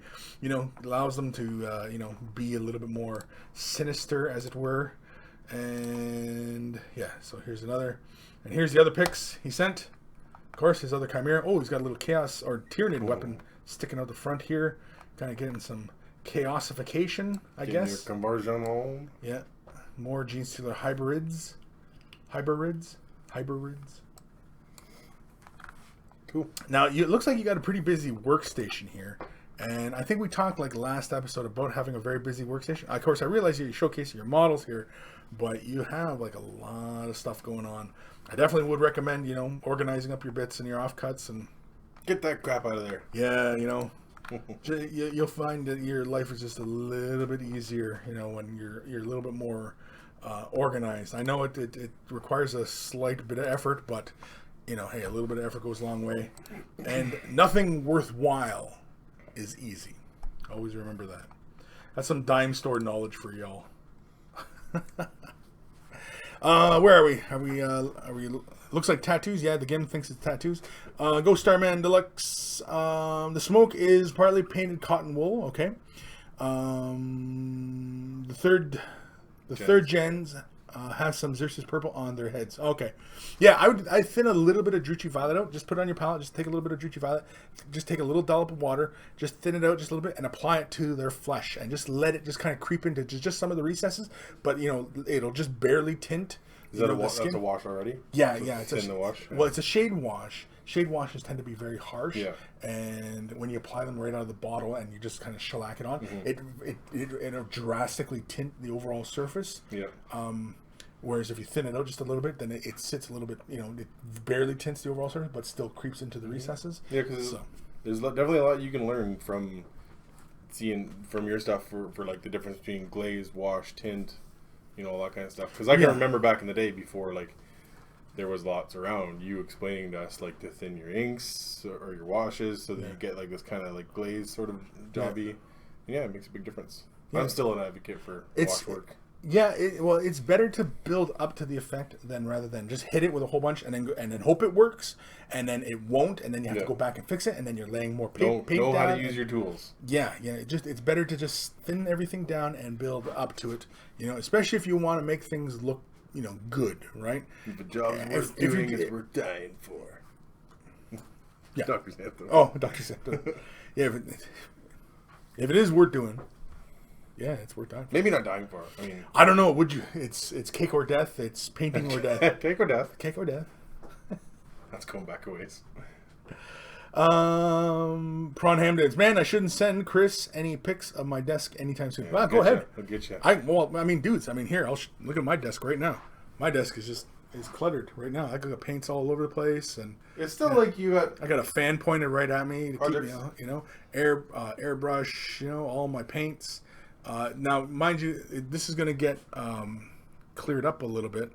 Speaker 1: allows them to be a little bit more sinister, as it were. And yeah, so here's another, and here's the other pics he sent. Of course, his other Chimera. Oh, he's got a little Chaos or Tyranid weapon sticking out the front here, kind of getting some chaosification, I guess.
Speaker 2: Your conversion on.
Speaker 1: Yeah, more Gene Stealer hybrids.
Speaker 2: Cool.
Speaker 1: Now, it looks like you got a pretty busy workstation here. And I think we talked like last episode about having a very busy workstation. Of course, I realize you're showcasing your models here, but you have like a lot of stuff going on. I definitely would recommend, organizing up your bits and your offcuts and
Speaker 2: get that crap out of there.
Speaker 1: Yeah, you'll find that your life is just a little bit easier, when you're a little bit more organized. I know it requires a slight bit of effort, but hey, a little bit of effort goes a long way, and nothing worthwhile is easy. Always remember that. That's some dime store knowledge for y'all. Where are we? Are we? Looks like tattoos. Yeah, the game thinks it's tattoos. Ghost Starman Deluxe. The smoke is partly painted cotton wool. Okay. The third gens have some Xerxes purple on their heads. Okay. Yeah, I thin a little bit of Druchii Violet out. Just put it on your palette. Just take a little bit of Druchii Violet. Just take a little dollop of water. Just thin it out just a little bit and apply it to their flesh. And just let it just kind of creep into just some of the recesses. But, it'll just barely tint.
Speaker 2: Is that that's a wash already?
Speaker 1: Yeah,
Speaker 2: so
Speaker 1: yeah.
Speaker 2: It's in the wash? Yeah.
Speaker 1: Well, it's a shade wash. Shade washes tend to be very harsh.
Speaker 2: Yeah.
Speaker 1: And when you apply them right out of the bottle and you just kind of shellac it on, it'll drastically tint the overall surface.
Speaker 2: Yeah.
Speaker 1: Whereas if you thin it out just a little bit, then it sits a little bit, it barely tints the overall surface, but still creeps into the recesses.
Speaker 2: Yeah, because there's definitely a lot you can learn from seeing from your stuff for like the difference between glaze, wash, tint, all that kind of stuff. Because I can remember back in the day before, like, there was lots around, you explaining to us, like, to thin your inks or your washes so that you get, like, this kind of, like, glaze sort of jobby. Yeah, it makes a big difference. Yeah. I'm still an advocate for wash work.
Speaker 1: Yeah, it's better to build up to the effect rather than just hit it with a whole bunch and then hope it works, and then it won't, and then you have to go back and fix it, and then you're laying more paint
Speaker 2: know
Speaker 1: down.
Speaker 2: How to use your tools.
Speaker 1: Yeah, it's better to just thin everything down and build up to it. Especially if you want to make things look good, right?
Speaker 2: If a job's worth doing, it's worth dying for.
Speaker 1: Yeah,
Speaker 2: Dr. Santo.
Speaker 1: Oh, Dr. Santo. Yeah, if it is worth doing. Yeah, it's worth dying for.
Speaker 2: Maybe not dying for.
Speaker 1: I don't know. Would you? It's cake or death. It's painting or death.
Speaker 2: Cake or death.
Speaker 1: Cake or death.
Speaker 2: That's going back a ways.
Speaker 1: Prawn Ham Dance. Man, I shouldn't send Kris any pics of my desk anytime soon.
Speaker 2: Yeah,
Speaker 1: Go ahead.
Speaker 2: I'll get you.
Speaker 1: Dudes. Here. Look at my desk right now. My desk is cluttered right now. I got paints all over the place, and
Speaker 2: It's still like you got.
Speaker 1: I got a fan pointed right at me to
Speaker 2: Projects.
Speaker 1: keep me, airbrush, all my paints. Now, mind you, this is going to get cleared up a little bit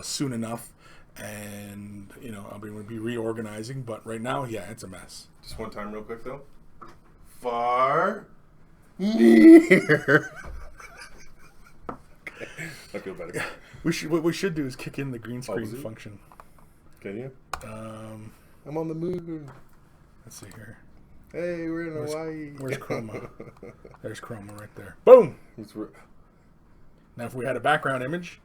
Speaker 1: soon enough, and I'll be reorganizing. But right now, yeah, it's a mess.
Speaker 2: Just one time, real quick though. Far, near. Okay. I feel better.
Speaker 1: What we should do is kick in the green screen
Speaker 2: Pause it.
Speaker 1: function.
Speaker 2: Can you?
Speaker 1: Um,
Speaker 2: I'm on the moon.
Speaker 1: let's see here.
Speaker 2: Hey, we're in Hawaii.
Speaker 1: Where's Chroma? There's Chroma right there. Boom.
Speaker 2: Get
Speaker 1: Now, if we had a background image,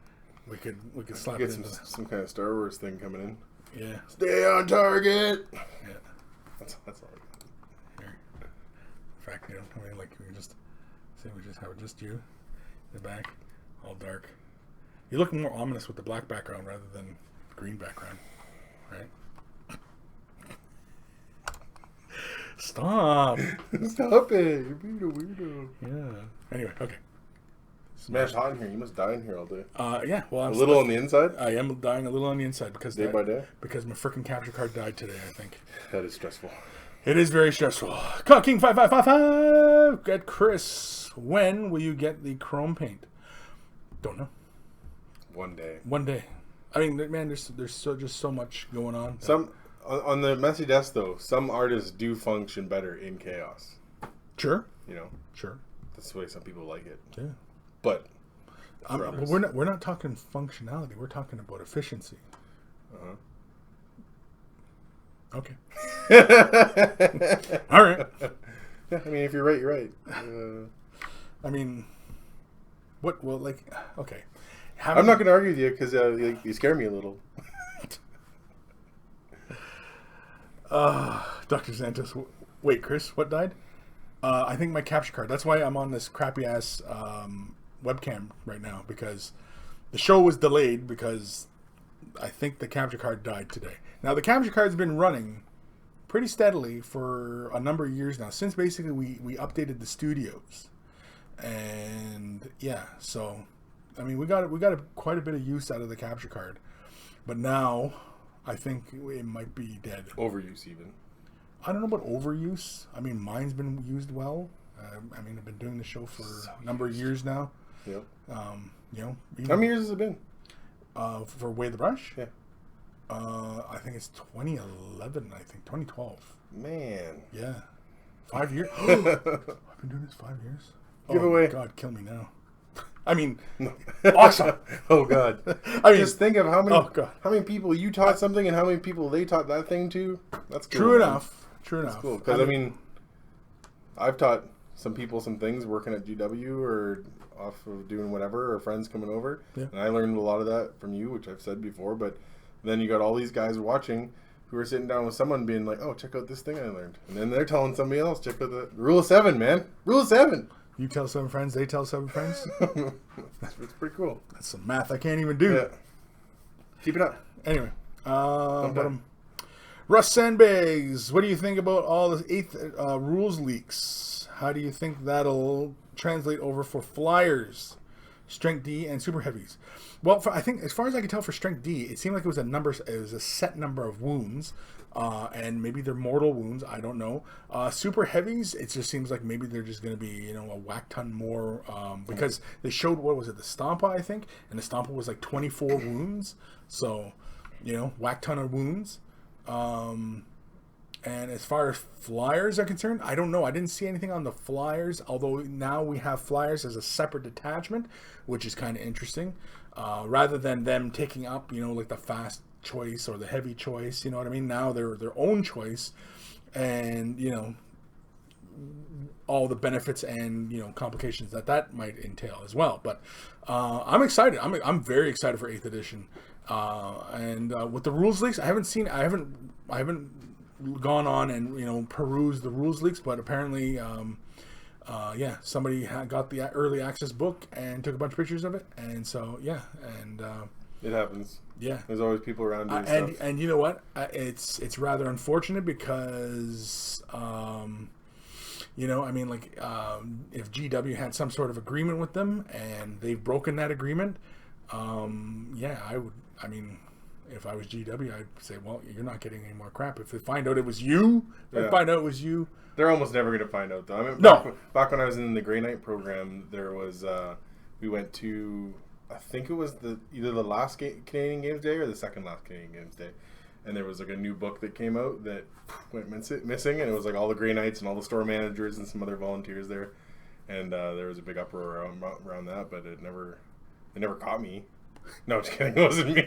Speaker 1: we could slap it into.
Speaker 2: some kind of Star Wars thing coming in.
Speaker 1: Yeah.
Speaker 2: Stay on target.
Speaker 1: Yeah.
Speaker 2: That's all. I got.
Speaker 1: Here. In fact, we can just say we just have just you in the back, all dark. You look more ominous with the black background rather than green background, right? Stop.
Speaker 2: Stop it! You're being a weirdo.
Speaker 1: Yeah. Anyway, okay.
Speaker 2: Man, it's hot in here. You must die in here all day.
Speaker 1: Yeah. Well,
Speaker 2: A little on the inside.
Speaker 1: I am dying a little on the inside because
Speaker 2: Day by day.
Speaker 1: because my freaking capture card died today. I think
Speaker 2: That is stressful.
Speaker 1: it is very stressful. King 5555. Get Kris. When will you get the chrome paint? Don't know.
Speaker 2: One day.
Speaker 1: One day. I mean, man, there's just so much going on.
Speaker 2: Some on the messy desk though. Some artists do function better in chaos.
Speaker 1: Sure.
Speaker 2: Sure. That's the way some people like it.
Speaker 1: Yeah.
Speaker 2: But
Speaker 1: But we're not talking functionality. We're talking about efficiency. Okay. All right.
Speaker 2: Yeah, I mean, if you're right, you're right.
Speaker 1: I mean, what? Well, okay.
Speaker 2: I'm not going to argue with you because you scare me a little.
Speaker 1: Dr. Santos. Wait, Kris, what died? I think my capture card. That's why I'm on this crappy ass webcam right now, because the show was delayed because I think the capture card died today. Now, the capture card's been running pretty steadily for a number of years now, since basically we updated the studios. And yeah, so I mean, we got quite a bit of use out of the capture card, but now I think it might be dead.
Speaker 2: Overuse even.
Speaker 1: I don't know about overuse. I mean, mine's been used well. I've been doing the show for a number of years now.
Speaker 2: Yep.
Speaker 1: How
Speaker 2: many years has it been?
Speaker 1: For Way the Brush?
Speaker 2: Yeah.
Speaker 1: I think it's 2011. I think 2012.
Speaker 2: Man.
Speaker 1: Yeah. 5 years. I've been doing this 5 years.
Speaker 2: Giveaway.
Speaker 1: Oh, God, kill me now. I mean,
Speaker 2: No.
Speaker 1: awesome.
Speaker 2: Oh God. Just think of how many people you taught something and how many people they taught that thing to. That's cool.
Speaker 1: True enough.
Speaker 2: That's cool. Because I've taught some people some things working at GW or off of doing whatever, or friends coming over,
Speaker 1: yeah.
Speaker 2: And I learned a lot of that from you, which I've said before. But then you got all these guys watching who are sitting down with someone being like, "Oh, check out this thing I learned," and then they're telling somebody else, "Check out the Rule of 7, man. Rule of 7."
Speaker 1: You tell 7 friends, they tell 7 friends.
Speaker 2: It's pretty cool.
Speaker 1: That's some math I can't even do.
Speaker 2: Yeah. Keep it up.
Speaker 1: Anyway, Russ Sandbags, what do you think about all the 8th rules leaks? How do you think that'll translate over for flyers, strength D, and super heavies? Well, I think as far as I can tell for strength D, it seemed like it was a set number of wounds, and maybe they're mortal wounds. I don't know. Super heavies, it just seems like maybe they're just going to be a whack ton more, because they showed, what was it, the Stampa, I think, and the Stampa was like 24 wounds. So, whack ton of wounds. And as far as flyers are concerned, I don't know. I didn't see anything on the flyers, although now we have flyers as a separate detachment, which is kind of interesting. Rather than them taking up, like the fast choice or the heavy choice, you know what I mean? Now they're their own choice, and all the benefits and complications that might entail as well. But I'm excited. I'm very excited for 8th edition. And with the rules leaks, I haven't gone on and perused the rules leaks, but apparently somebody got the early access book and took a bunch of pictures of it, and so
Speaker 2: It happens.
Speaker 1: Yeah.
Speaker 2: There's always people around doing stuff.
Speaker 1: And you know what? It's rather unfortunate because, you know, I mean, like, if GW had some sort of agreement with them and they've broken that agreement, yeah, I would, I mean, if I was GW, I'd say, well, you're not getting any more crap. If they find out it was you, they're almost
Speaker 2: never going to find out, though. I mean,
Speaker 1: no.
Speaker 2: Back when I was in the Grey Knight program, there was, we went to, I think it was either the last Canadian Games Day or the second last Canadian Games Day. And there was like a new book that came out that went missing, and it was like all the Grey Knights and all the store managers and some other volunteers there. And there was a big uproar around that, but it never caught me. No, just kidding. It wasn't me.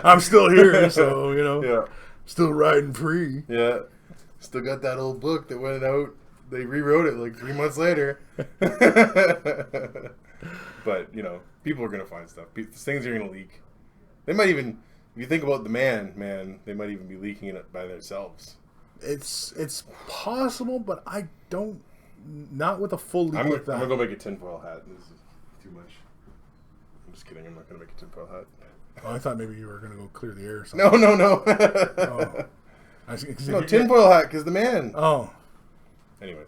Speaker 1: I'm still here, so, you know,
Speaker 2: yeah,
Speaker 1: still riding free.
Speaker 2: Yeah, still got that old book that went out. They rewrote it like 3 months later. But, you know, people are going to find stuff. Things are going to leak. They might even, if you think about the man, they might even be leaking it by themselves.
Speaker 1: It's possible, but I don't, not with a full leak like that.
Speaker 2: I'm going to go make a tinfoil hat. This is too much. I'm just kidding. I'm not going to make a tinfoil hat.
Speaker 1: Oh, I thought maybe you were going to go clear the air or something.
Speaker 2: No.
Speaker 1: Oh.
Speaker 2: No, tinfoil hat, because the man.
Speaker 1: Oh.
Speaker 2: Anyway.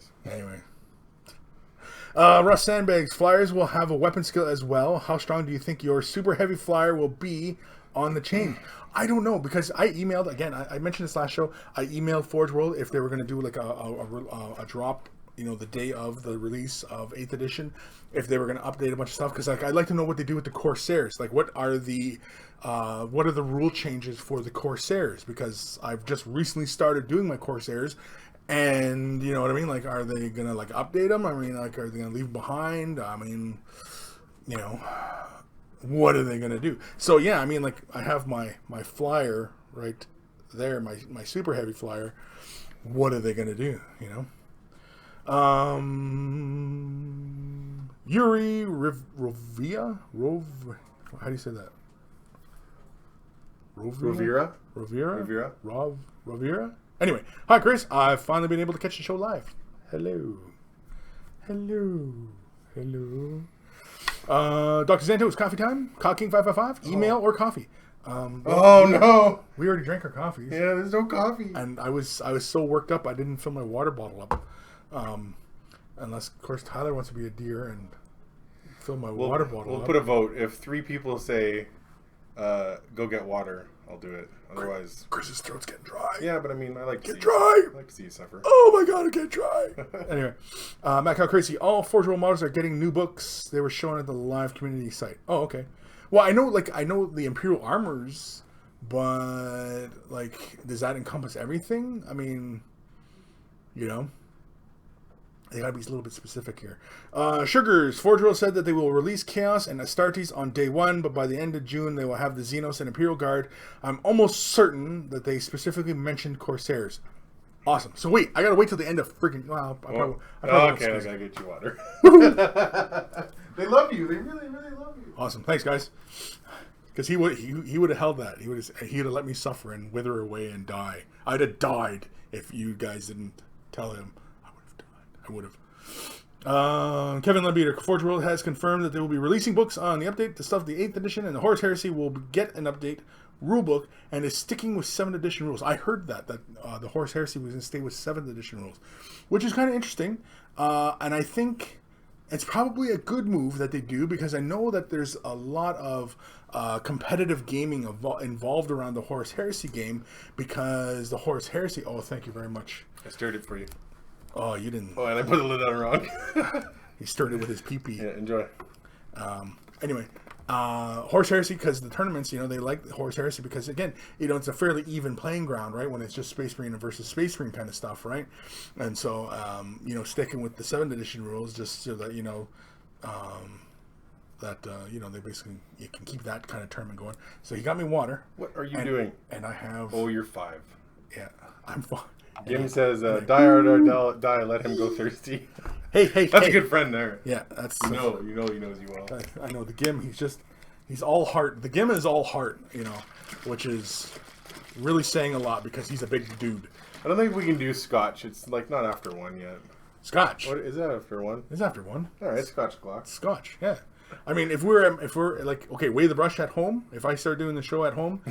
Speaker 1: Russ Sandbags, flyers will have a weapon skill as well. How strong do you think your super heavy flyer will be on the chain? I don't know, because I emailed, again, I mentioned this last show, I emailed Forge World if they were going to do like a drop, you know, the day of the release of 8th edition, if they were going to update a bunch of stuff, because like I'd like to know what they do with the Corsairs. Like, what are the rule changes for the Corsairs? Because I've just recently started doing my Corsairs, and you know what I mean? Like, are they going to like update them? I mean, like, are they going to leave them behind? I mean, you know, what are they going to do? So yeah, I mean, like, I have my flyer right there, my super heavy flyer. What are they going to do? You know? Yuri Rovia? How do you say that? Rovira? Rovira? Anyway, hi Chris. I've finally been able to catch the show live. Hello. Dr. Zanto, it's coffee time. Cocking 555. Email or coffee.
Speaker 2: No.
Speaker 1: We already drank our coffees.
Speaker 2: Yeah, there's no coffee.
Speaker 1: And I was so worked up I didn't fill my water bottle up. Unless, of course, Tyler wants to be a deer and fill my water bottle up.
Speaker 2: We'll put a vote. If 3 people say, go get water, I'll do it. Otherwise...
Speaker 1: Chris's throat's getting dry.
Speaker 2: Yeah, but I mean, I like to see you suffer.
Speaker 1: Oh my god, I get dry. Anyway, Matt How Crazy. All Forge World models are getting new books. They were shown at the live community site. Oh, okay. Well, I know the Imperial armors, but, like, does that encompass everything? I mean, you know... They gotta be a little bit specific here. Sugars, Forge World said that they will release Chaos and Astartes on day 1, but by the end of June they will have the Xenos and Imperial Guard. I'm almost certain that they specifically mentioned Corsairs. Awesome. So wait, I gotta wait till the end of freaking. Well, I probably
Speaker 2: okay, I gotta get you water. They love you. They really, really love you.
Speaker 1: Awesome. Thanks, guys. Because he would have held that. He'd have let me suffer and wither away and die. I'd have died if you guys didn't tell him. I would have. Kevin Lembeater, Forge World has confirmed that they will be releasing books on the update. The stuff, the 8th edition, and the Horus Heresy will get an update rulebook and is sticking with 7th edition rules. I heard that the Horus Heresy was going to stay with 7th edition rules, which is kind of interesting. And I think it's probably a good move that they do, because I know that there's a lot of competitive gaming involved around the Horus Heresy game, because the Horus Heresy... Oh, thank you very much.
Speaker 2: I stirred it for you.
Speaker 1: Oh, you didn't.
Speaker 2: Oh, and I put the lid on wrong.
Speaker 1: He stirred it with his pee-pee.
Speaker 2: Yeah, enjoy.
Speaker 1: Anyway, Horus Heresy, because the tournaments, they like Horus Heresy because, again, it's a fairly even playing ground, right? When it's just Space Marine versus Space Marine kind of stuff, right? And so, sticking with the 7th edition rules, just so that, they basically, you can keep that kind of tournament going. So he got me water.
Speaker 2: What are you doing?
Speaker 1: And I have...
Speaker 2: Oh, you're 5.
Speaker 1: Yeah, I'm 5.
Speaker 2: Jim says, die hard or die, let him go thirsty.
Speaker 1: Hey.
Speaker 2: That's a good friend there.
Speaker 1: Yeah, that's...
Speaker 2: he knows you well.
Speaker 1: I know, the Gim, he's all heart. The Gim is all heart, which is really saying a lot because he's a big dude.
Speaker 2: I don't think we can do Scotch. It's, not after 1 yet.
Speaker 1: Scotch?
Speaker 2: What, is that after 1?
Speaker 1: It's after 1.
Speaker 2: All right, Scotch o'clock.
Speaker 1: Scotch, yeah. I mean, if we're like, okay, Weigh the Brush at home. If I start doing the show at home,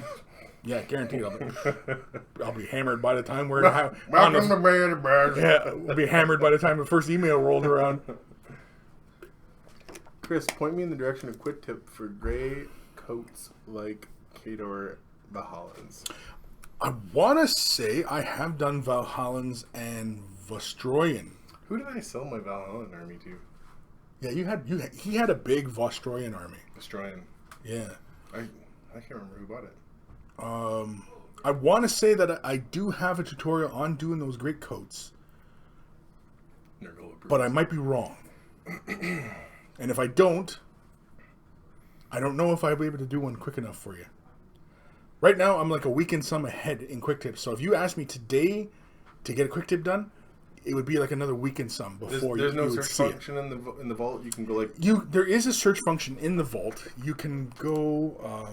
Speaker 1: yeah, guaranteed I'll be hammered by the time we're
Speaker 2: Welcome to Weigh the Brush.
Speaker 1: Yeah, we'll be hammered by the time the first email rolled around.
Speaker 2: Kris, point me in the direction of quick tip for gray coats like Kador Valhallans.
Speaker 1: I want to say I have done Valhallans and Vostroyan.
Speaker 2: Who did I sell my Valhallan army to?
Speaker 1: Yeah, he had a big Vostroyan army.
Speaker 2: Vostroyan.
Speaker 1: Yeah.
Speaker 2: I can't remember who bought it.
Speaker 1: I want to say that I do have a tutorial on doing those great coats, but I might be wrong. And if I don't know if I'll be able to do one quick enough for you. Right now, I'm like a week and some ahead in quick tips. So if you ask me today to get a quick tip done, it would be like another week and some before
Speaker 2: there's
Speaker 1: you
Speaker 2: no
Speaker 1: would
Speaker 2: search
Speaker 1: see
Speaker 2: function in the vault. You can go like
Speaker 1: there is a search function in the vault. You can go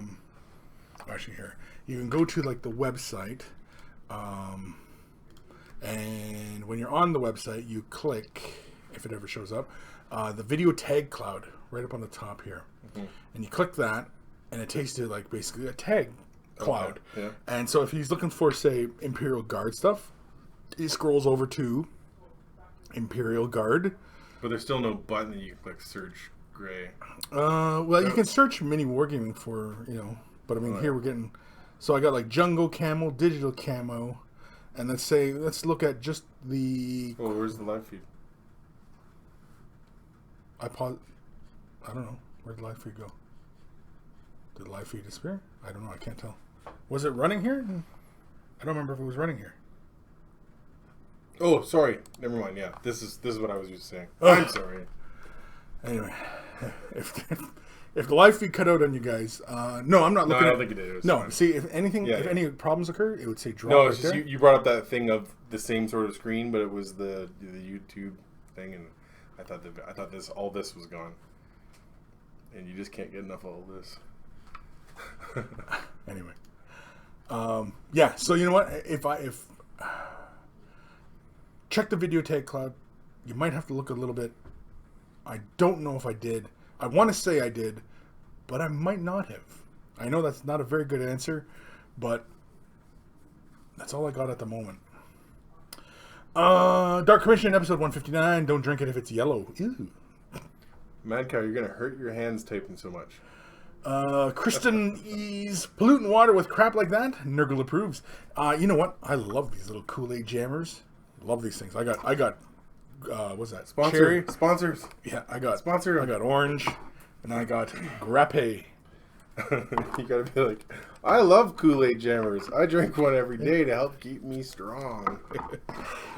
Speaker 1: actually here. You can go to like the website, and when you're on the website, you click, if it ever shows up, the video tag cloud right up on the top here, and you click that, and it takes you to like basically a tag cloud.
Speaker 2: Okay. Yeah.
Speaker 1: And so if he's looking for, say, Imperial Guard stuff, he scrolls over to Imperial Guard.
Speaker 2: But there's still no button that you can click search gray.
Speaker 1: Well, you can search mini wargaming for, but I mean, here we're getting, so I got like jungle camo, digital camo, and let's look at just the.
Speaker 2: Oh, where's the live feed?
Speaker 1: I don't know. Where'd the live feed go? Did the live feed disappear? I don't know. I can't tell. Was it running here? I don't remember if it was running here.
Speaker 2: Oh, sorry. Never mind. Yeah, this is what I was just saying. I'm sorry.
Speaker 1: Anyway, if the live feed cut out on you guys, no, I'm not looking.
Speaker 2: I don't think it did. It was
Speaker 1: no,
Speaker 2: fine.
Speaker 1: see, if any problems occur, it would say drop.
Speaker 2: No,
Speaker 1: right
Speaker 2: it's just
Speaker 1: there.
Speaker 2: you brought up that thing of the same sort of screen, but it was the YouTube thing, and I thought all this was gone, and you just can't get enough of all this.
Speaker 1: Anyway, yeah. So you know what? If check the video tag cloud, you might have to look a little bit. I don't know if I did. I want to say I did, but I might not have. I know that's not a very good answer, but that's all I got at the moment. Dark Commission episode 159. Don't drink it if it's yellow. Ew.
Speaker 2: Mad Cow, you're gonna hurt your hands typing so much.
Speaker 1: Kristen E's polluting water with crap like that. Nurgle approves. You know what? I love these little Kool-Aid jammers. Love these things. I got what's that? Cherry.
Speaker 2: Sponsors.
Speaker 1: Yeah, I got
Speaker 2: Sponsor.
Speaker 1: I got orange, and I got grape.
Speaker 2: You gotta be like, I love Kool-Aid jammers. I drink one every day to help keep me strong.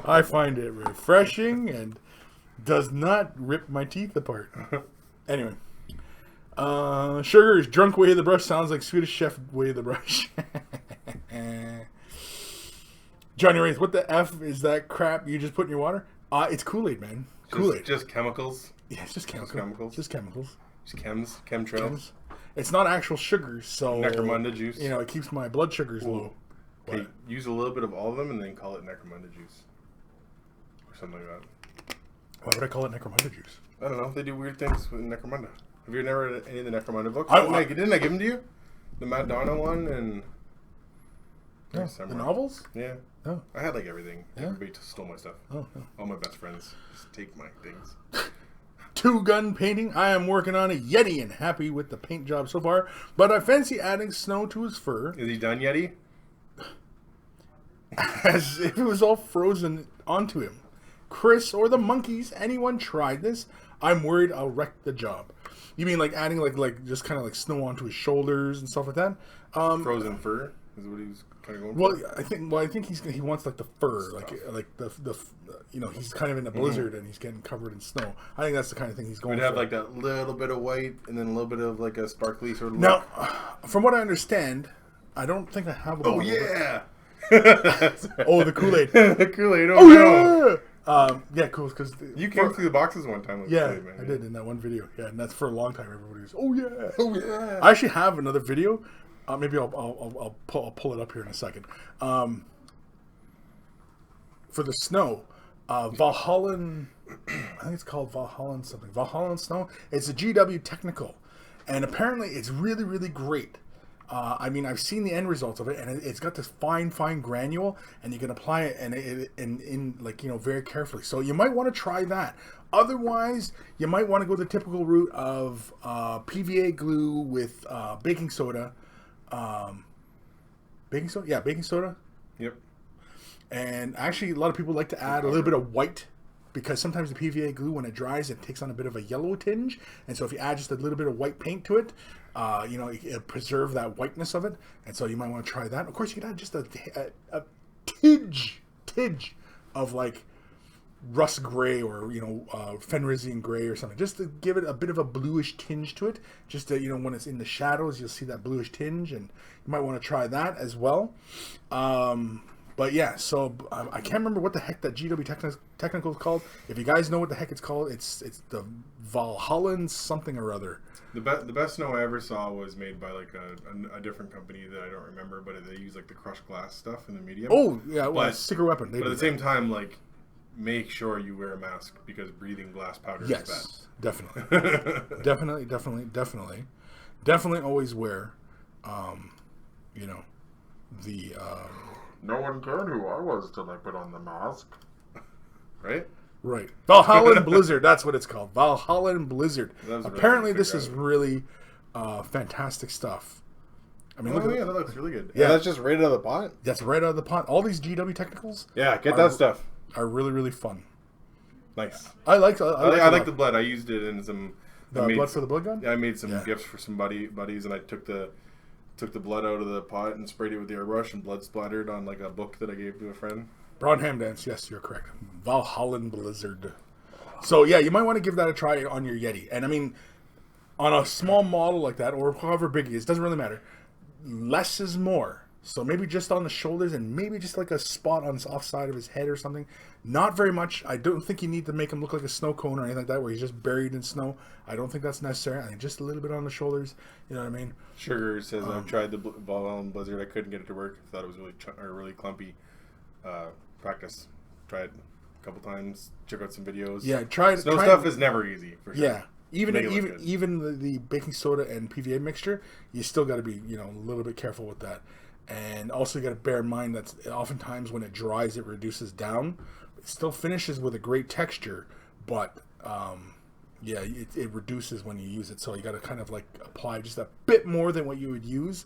Speaker 1: I find it refreshing and does not rip my teeth apart. Anyway. Sugar is drunk Way of the Brush. Sounds like Swedish Chef Way of the Brush. Johnny Wraith, what the F is that crap you just put in your water? It's Kool-Aid, man. Kool-Aid.
Speaker 2: Just chemicals.
Speaker 1: Yeah, it's just chemicals. Just chemicals.
Speaker 2: Just chemtrails.
Speaker 1: It's not actual sugar, so
Speaker 2: Necromunda juice.
Speaker 1: It keeps my blood sugars low.
Speaker 2: Okay, use a little bit of all of them and then call it Necromunda juice. Or something like that.
Speaker 1: Why would I call it Necromunda juice?
Speaker 2: I don't know. They do weird things with Necromunda. Have you never read any of the Necromunda books?
Speaker 1: Didn't
Speaker 2: I give them to you? The Mad Donna one and...
Speaker 1: No, the novels?
Speaker 2: Yeah.
Speaker 1: Oh.
Speaker 2: I had like everything.
Speaker 1: Yeah.
Speaker 2: Everybody stole my stuff.
Speaker 1: Oh, no.
Speaker 2: All my best friends just take my things.
Speaker 1: Two-gun painting. I am working on a Yeti and happy with the paint job so far, but I fancy adding snow to his fur.
Speaker 2: Is he done, Yeti?
Speaker 1: As if it was all frozen onto him. Kris or the monkeys, anyone tried this? I'm worried I'll wreck the job. You mean like adding like just kind of like snow onto his shoulders and stuff like that?
Speaker 2: Frozen fur is what he was kind of going for.
Speaker 1: I think he wants like the fur, like the he's kind of in a blizzard and he's getting covered in snow. I think that's the kind of thing he's going
Speaker 2: We'd
Speaker 1: for.
Speaker 2: have like that little bit of white and then a little bit of like a sparkly sort of look.
Speaker 1: Now, from what I understand, I don't think I have.
Speaker 2: Oh yeah.
Speaker 1: Oh, the Kool-Aid.
Speaker 2: The Kool-Aid.
Speaker 1: Oh yeah. Yeah, cool. Because
Speaker 2: you came through the boxes one time. With
Speaker 1: yeah,
Speaker 2: Kool-Aid, man.
Speaker 1: I did in that one video. Yeah, and that's for a long time. Everybody was, oh yeah,
Speaker 2: oh yeah.
Speaker 1: I actually have another video. Maybe I'll pull it up here in a second. For the snow, Valhallan I think it's called Valhalla something. Valhalla Snow. It's a GW technical, and apparently it's really, really great. I mean, I've seen the end results of it, and it's got this fine granule, and you can apply it in like, you know, very carefully. So you might want to try that. Otherwise, you might want to go the typical route of PVA glue with baking soda. Baking soda? Yeah, baking soda.
Speaker 2: Yep.
Speaker 1: And actually, a lot of people like to add a little bit of white, because sometimes the PVA glue, when it dries, it takes on a bit of a yellow tinge. And so if you add just a little bit of white paint to it, you know, it'll preserve that whiteness of it. And so you might want to try that. Of course, you can add just a tidge of like rust gray, or, you know, Fenrisian gray or something, just to give it a bit of a bluish tinge to it. Just to, you know, when it's in the shadows, you'll see that bluish tinge, and you might want to try that as well. But yeah, so I can't remember what the heck that GW technical is called. If you guys know what the heck it's called, it's the Valhalla something or other.
Speaker 2: The best snow I ever saw was made by like a different company that I don't remember, but they use like the crushed glass stuff in the medium.
Speaker 1: Oh yeah, well, Secret Weapon.
Speaker 2: But at the same time, like, make sure you wear a mask, because breathing glass powder is bad.
Speaker 1: Yes, definitely, definitely always wear, you know, the.
Speaker 2: No one cared who I was till I put on the mask. Right?
Speaker 1: Right. Valhalla Blizzard, that's what it's called. Valhalla Blizzard. Apparently this is really fantastic stuff. I mean,
Speaker 2: that looks really good. Yeah, that's just right out of the pot?
Speaker 1: That's right out of the pot. All these GW technicals.
Speaker 2: Yeah, get that stuff.
Speaker 1: Are really, really fun.
Speaker 2: Nice.
Speaker 1: I like
Speaker 2: the blood. I used it in some...
Speaker 1: blood for the blood gun?
Speaker 2: Yeah, I made some gifts for some buddies, and I took the blood out of the pot and sprayed it with the airbrush, and blood splattered on like a book that I gave to a friend.
Speaker 1: Broadham Dance, yes, you're correct. Valhalla Blizzard. So yeah, you might want to give that a try on your Yeti. And I mean, on a small model like that, or however big it is, doesn't really matter. Less is more. So maybe just on the shoulders, and maybe just like a spot on the off side of his head or something. Not very much. I don't think you need to make him look like a snow cone or anything like that, where he's just buried in snow. I don't think that's necessary. I think just a little bit on the shoulders. You know what I mean?
Speaker 2: Sugar says, I've tried the Valhalla Blizzard. I couldn't get it to work. I thought it was really clumpy. Practice. Tried a couple times. Check out some videos.
Speaker 1: Yeah, try
Speaker 2: snow stuff is never easy. For sure.
Speaker 1: Yeah. Even the baking soda and PVA mixture, you still got to be, you know, a little bit careful with that. And also you got to bear in mind that oftentimes when it dries, it reduces down. It still finishes with a great texture, but yeah, it reduces when you use it. So you got to kind of like apply just a bit more than what you would use.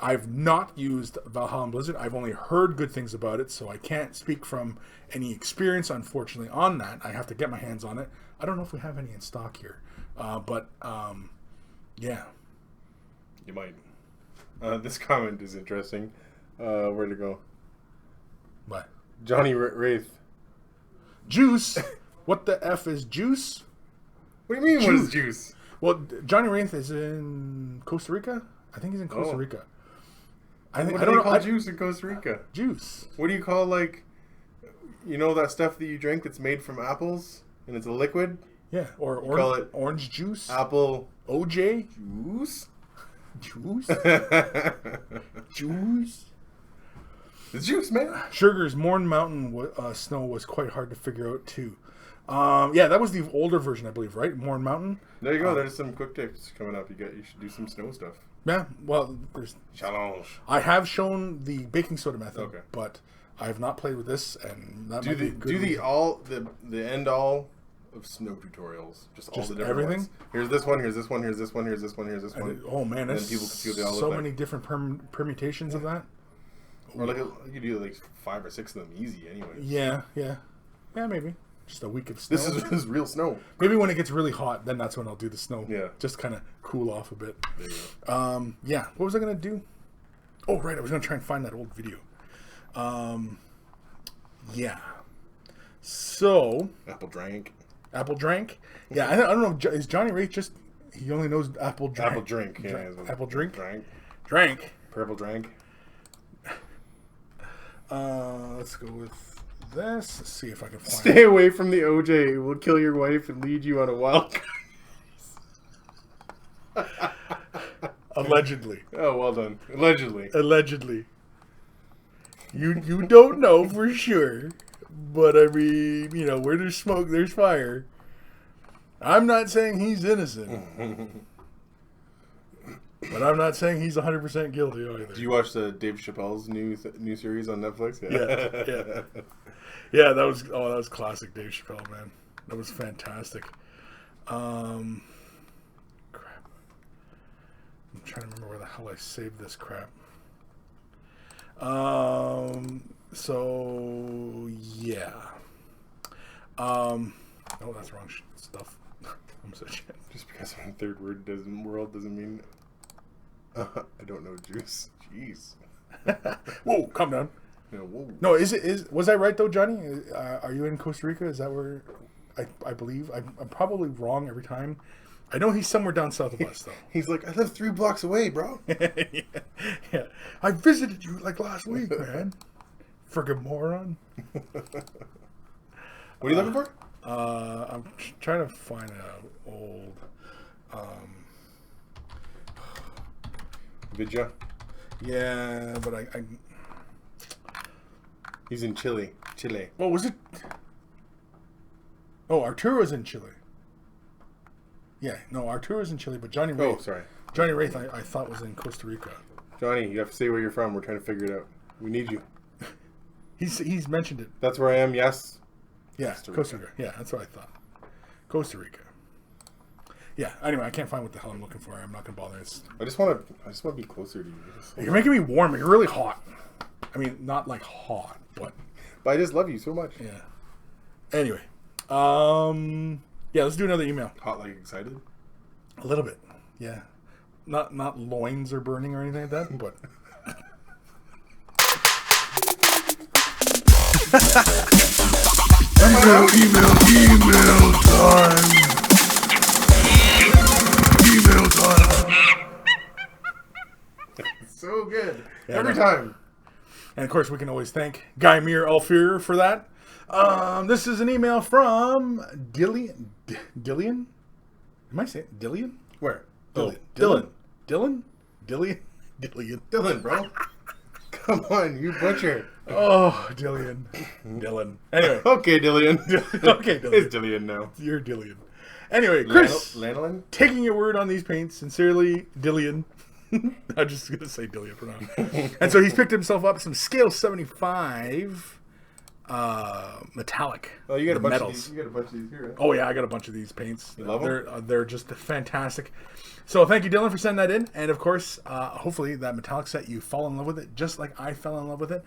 Speaker 1: I've not used Valhalla Blizzard. I've only heard good things about it, so I can't speak from any experience, unfortunately, on that. I have to get my hands on it. I don't know if we have any in stock here, but yeah.
Speaker 2: You might. This comment is interesting. Where'd it go?
Speaker 1: What?
Speaker 2: Johnny Wraith.
Speaker 1: Juice? What the F is juice?
Speaker 2: What do you mean, what is juice?
Speaker 1: Well, Johnny Wraith is in Costa Rica. I think he's in Costa Rica.
Speaker 2: What do you call juice in Costa Rica?
Speaker 1: Juice.
Speaker 2: What do you call, like, you know that stuff that you drink that's made from apples and it's a liquid?
Speaker 1: Yeah, or
Speaker 2: call it
Speaker 1: orange juice.
Speaker 2: Apple
Speaker 1: OJ
Speaker 2: juice.
Speaker 1: Juice. Juice.
Speaker 2: It's juice, man.
Speaker 1: Sugar's Mourne Mountain snow was quite hard to figure out too. Yeah, that was the older version, I believe, right? Mourne Mountain.
Speaker 2: There you go. There's some quick tips coming up. You should do some snow stuff.
Speaker 1: Yeah, well, there's
Speaker 2: challenge.
Speaker 1: I have shown the baking soda method, but I have not played with this, and that might be a good
Speaker 2: the end all of snow tutorials. Just all the different
Speaker 1: everything.
Speaker 2: Ones. Here's this one. Here's this one. Here's this one. Here's this one. Here's this one.
Speaker 1: Oh man,
Speaker 2: and then people can see what they all
Speaker 1: so
Speaker 2: look like.
Speaker 1: many different permutations of that.
Speaker 2: Or like you do like 5 or 6 of them easy anyway.
Speaker 1: Yeah, maybe. Just a week of snow.
Speaker 2: This is real snow.
Speaker 1: Maybe when it gets really hot, then that's when I'll do the snow.
Speaker 2: Yeah.
Speaker 1: Just kind of cool off a bit.
Speaker 2: There you go.
Speaker 1: Yeah. What was I going to do? Oh, right. I was going to try and find that old video. Yeah. So.
Speaker 2: Apple drank.
Speaker 1: Yeah. I don't know. Is Johnny Wraith just, he only knows apple drink.
Speaker 2: Apple drink. Yeah.
Speaker 1: Apple drink?
Speaker 2: Drank. Purple drank.
Speaker 1: Let's go with this. Let's see if I can find
Speaker 2: Stay away from the OJ. It will kill your wife and lead you on a wild
Speaker 1: Allegedly.
Speaker 2: Oh, well done. Allegedly.
Speaker 1: You don't know for sure, But I mean, you know, where there's smoke, there's fire. I'm not saying he's innocent. But I'm not saying he's 100% guilty either.
Speaker 2: Did you watch the Dave Chappelle's new series on Netflix?
Speaker 1: Yeah. That was classic Dave Chappelle, man. That was fantastic. Crap. I'm trying to remember where the hell I saved this crap. So yeah. Oh, that's wrong stuff. I'm so shit.
Speaker 2: Just because one third world doesn't mean I don't know juice. Jeez.
Speaker 1: Whoa, calm down.
Speaker 2: Yeah, whoa.
Speaker 1: No, was I right though, Johnny? Are you in Costa Rica? Is that where I believe? I'm probably wrong every time. I know he's somewhere down south of us though.
Speaker 2: He's like, I live 3 blocks away, bro.
Speaker 1: yeah. I visited you like last week, man. Friggin' moron.
Speaker 2: What are you looking for?
Speaker 1: I'm trying to find an old
Speaker 2: Vidya?
Speaker 1: Yeah, but I
Speaker 2: He's in Chile.
Speaker 1: What was it? Oh, Arturo's in Chile. Yeah, no, Arturo's in Chile, but Johnny Wraith.
Speaker 2: Oh, sorry.
Speaker 1: Johnny Wraith I thought was in Costa Rica.
Speaker 2: Johnny, you have to say where you're from. We're trying to figure it out. We need you.
Speaker 1: He's mentioned it.
Speaker 2: That's where I am, yes.
Speaker 1: Yeah, Costa Rica. Yeah, that's what I thought. Costa Rica. Yeah. Anyway, I can't find what the hell I'm looking for. I'm not gonna bother.
Speaker 2: I just want to be closer to you.
Speaker 1: You're making me warm. You're really hot. I mean, not like hot, but
Speaker 2: I just love you so much.
Speaker 1: Yeah. Anyway, yeah. Let's do another email.
Speaker 2: Hot like excited?
Speaker 1: A little bit. Yeah. Not loins are burning or anything like that, but. Email time. Email time.
Speaker 2: So good.
Speaker 1: Yeah,
Speaker 2: Every time.
Speaker 1: And of course, we can always thank Guy Muir Alfier for that. This is an email from Dillian. Dillian? Am I saying Dillian?
Speaker 2: Where?
Speaker 1: Dylan. Dylan,
Speaker 2: bro. Come on, you butcher.
Speaker 1: Oh, Dillian. Dylan. Anyway.
Speaker 2: Okay, Dillian.
Speaker 1: Okay, Dylan.
Speaker 2: It's Dillian now.
Speaker 1: You're Dillian. Anyway, Kris.
Speaker 2: Lanolin?
Speaker 1: Taking your word on these paints, sincerely, Dillian. I'm just going to say Dillian for now. And so he's picked himself up some scale 75 metallic
Speaker 2: Oh, you got a bunch
Speaker 1: metals.
Speaker 2: of these. You got a bunch of these here, right?
Speaker 1: Oh yeah, I got a bunch of these paints.
Speaker 2: You love them?
Speaker 1: They're just fantastic. So thank you, Dylan, for sending that in. And of course, hopefully that metallic set, you fall in love with it, just like I fell in love with it.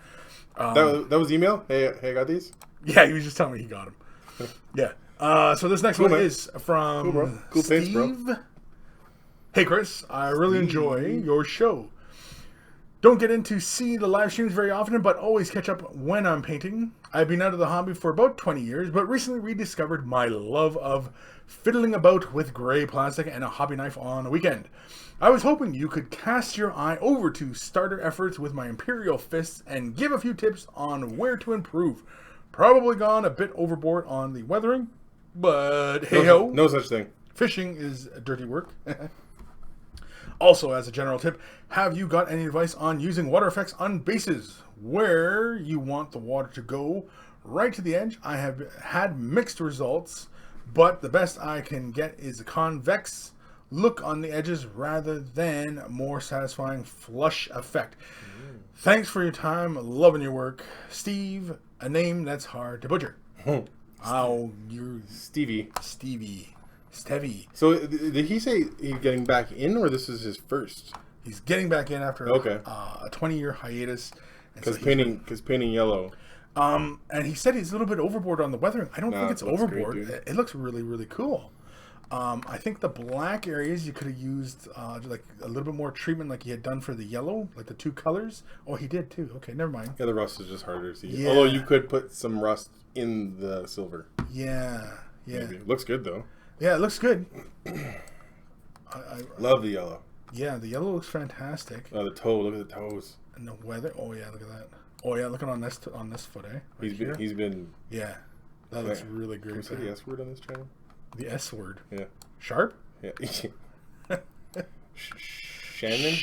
Speaker 2: That was email? Hey, I got these?
Speaker 1: Yeah, he was just telling me he got them. Yeah. So this next one is from
Speaker 2: Cool
Speaker 1: Steve.
Speaker 2: paints, bro.
Speaker 1: Hey, Kris, I really enjoy your show. Don't get in to see the live streams very often, but always catch up when I'm painting. I've been out of the hobby for about 20 years, but recently rediscovered my love of fiddling about with gray plastic and a hobby knife on a weekend. I was hoping you could cast your eye over to starter efforts with my Imperial Fists and give a few tips on where to improve. Probably gone a bit overboard on the weathering, but hey-ho.
Speaker 2: No such thing.
Speaker 1: Fishing is dirty work. Also, as a general tip, have you got any advice on using water effects on bases where you want the water to go right to the edge? I have had mixed results, but the best I can get is a convex look on the edges rather than more satisfying flush effect. Thanks for your time. Loving your work. Steve, a name that's hard to butcher. Oh, you're
Speaker 2: Stevie.
Speaker 1: Stevie.
Speaker 2: So did he say he's getting back in, or this is his first?
Speaker 1: He's getting back in after a 20-year hiatus.
Speaker 2: Because painting yellow.
Speaker 1: And he said he's a little bit overboard on the weathering. I don't think it's overboard.
Speaker 2: Great,
Speaker 1: it looks really, really cool. I think the black areas you could have used like a little bit more treatment like he had done for the yellow, like the two colors. Oh, he did too. Okay, never mind.
Speaker 2: Yeah, the rust is just harder to see.
Speaker 1: Yeah.
Speaker 2: Although you could put some rust in the silver.
Speaker 1: Yeah.
Speaker 2: Maybe. Looks good though.
Speaker 1: Yeah, it looks good. I
Speaker 2: love the yellow.
Speaker 1: Yeah, the yellow looks fantastic.
Speaker 2: Oh, the toe. Look at the toes.
Speaker 1: And the weather. Oh yeah, look at that. Oh yeah, looking on this foot, eh? Right
Speaker 2: He's been.
Speaker 1: Yeah, that looks really great.
Speaker 2: Can we say the S word on this channel?
Speaker 1: The S word.
Speaker 2: Yeah.
Speaker 1: Sharp.
Speaker 2: Yeah. Shannon.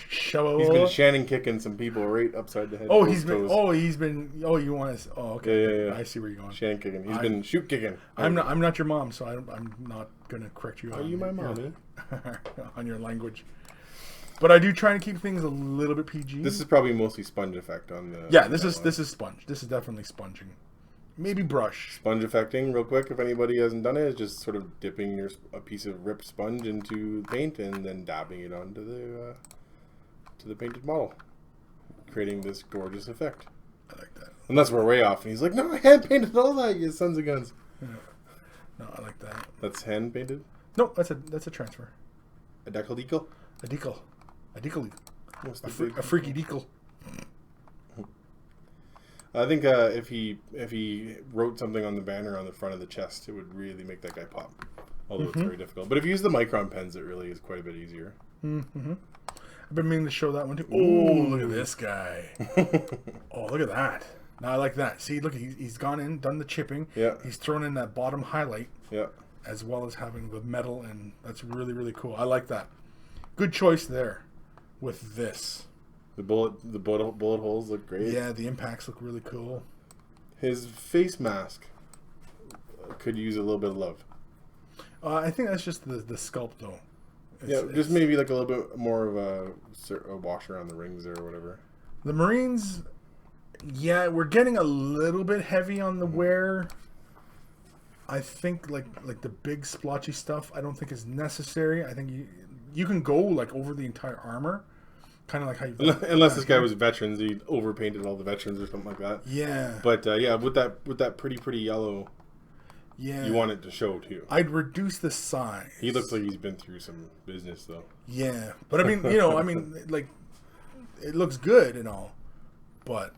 Speaker 2: He's been Shannon kicking some people right upside the head.
Speaker 1: Oh, you want to? Oh, okay.
Speaker 2: Yeah.
Speaker 1: I see where you're going.
Speaker 2: Shannon kicking. He's been shoot kicking.
Speaker 1: I'm not your mom, so I'm not gonna correct you.
Speaker 2: Are you my mommy?
Speaker 1: On your language. But I do try to keep things a little bit PG.
Speaker 2: This is probably mostly sponge effect on the.
Speaker 1: Yeah, this is sponge. This is definitely sponging. Maybe brush.
Speaker 2: Sponge effecting, real quick, if anybody hasn't done it, is just sort of dipping a piece of ripped sponge into paint and then dabbing it onto the painted model, creating this gorgeous effect.
Speaker 1: I like that.
Speaker 2: Unless we're way off, and he's like, "No, I hand painted all that, you sons of guns."
Speaker 1: Yeah. No, I like that.
Speaker 2: That's hand painted.
Speaker 1: No, that's a transfer.
Speaker 2: A decal.
Speaker 1: A decal. A freaky decal.
Speaker 2: I think if he wrote something on the banner on the front of the chest, it would really make that guy pop. Although it's very difficult. But if you use the micron pens, it really is quite a bit easier.
Speaker 1: Mm-hmm. I've been meaning to show that one too. Oh, look at this guy. Oh, look at that. Now I like that. See, look, he's gone in, done the chipping.
Speaker 2: Yeah.
Speaker 1: He's thrown in that bottom highlight.
Speaker 2: Yeah.
Speaker 1: As well as having the metal, and that's really, really cool. I like that. Good choice there with this.
Speaker 2: The bullet holes look great.
Speaker 1: Yeah, the impacts look really cool.
Speaker 2: His face mask could use a little bit of love.
Speaker 1: I think that's just the sculpt, though.
Speaker 2: Just maybe like a little bit more of a wash around the rings or whatever.
Speaker 1: The Marines, yeah, we're getting a little bit heavy on the wear. I think like the big splotchy stuff, I don't think is necessary. I think you can go like over the entire armor. Kind of like how you...
Speaker 2: Unless this guy was veterans, he overpainted all the veterans or something like that.
Speaker 1: Yeah.
Speaker 2: But yeah, with that pretty yellow,
Speaker 1: yeah,
Speaker 2: you want it to show too.
Speaker 1: I'd reduce the size.
Speaker 2: He looks like he's been through some business though.
Speaker 1: Yeah, but I mean, like, it looks good and all, but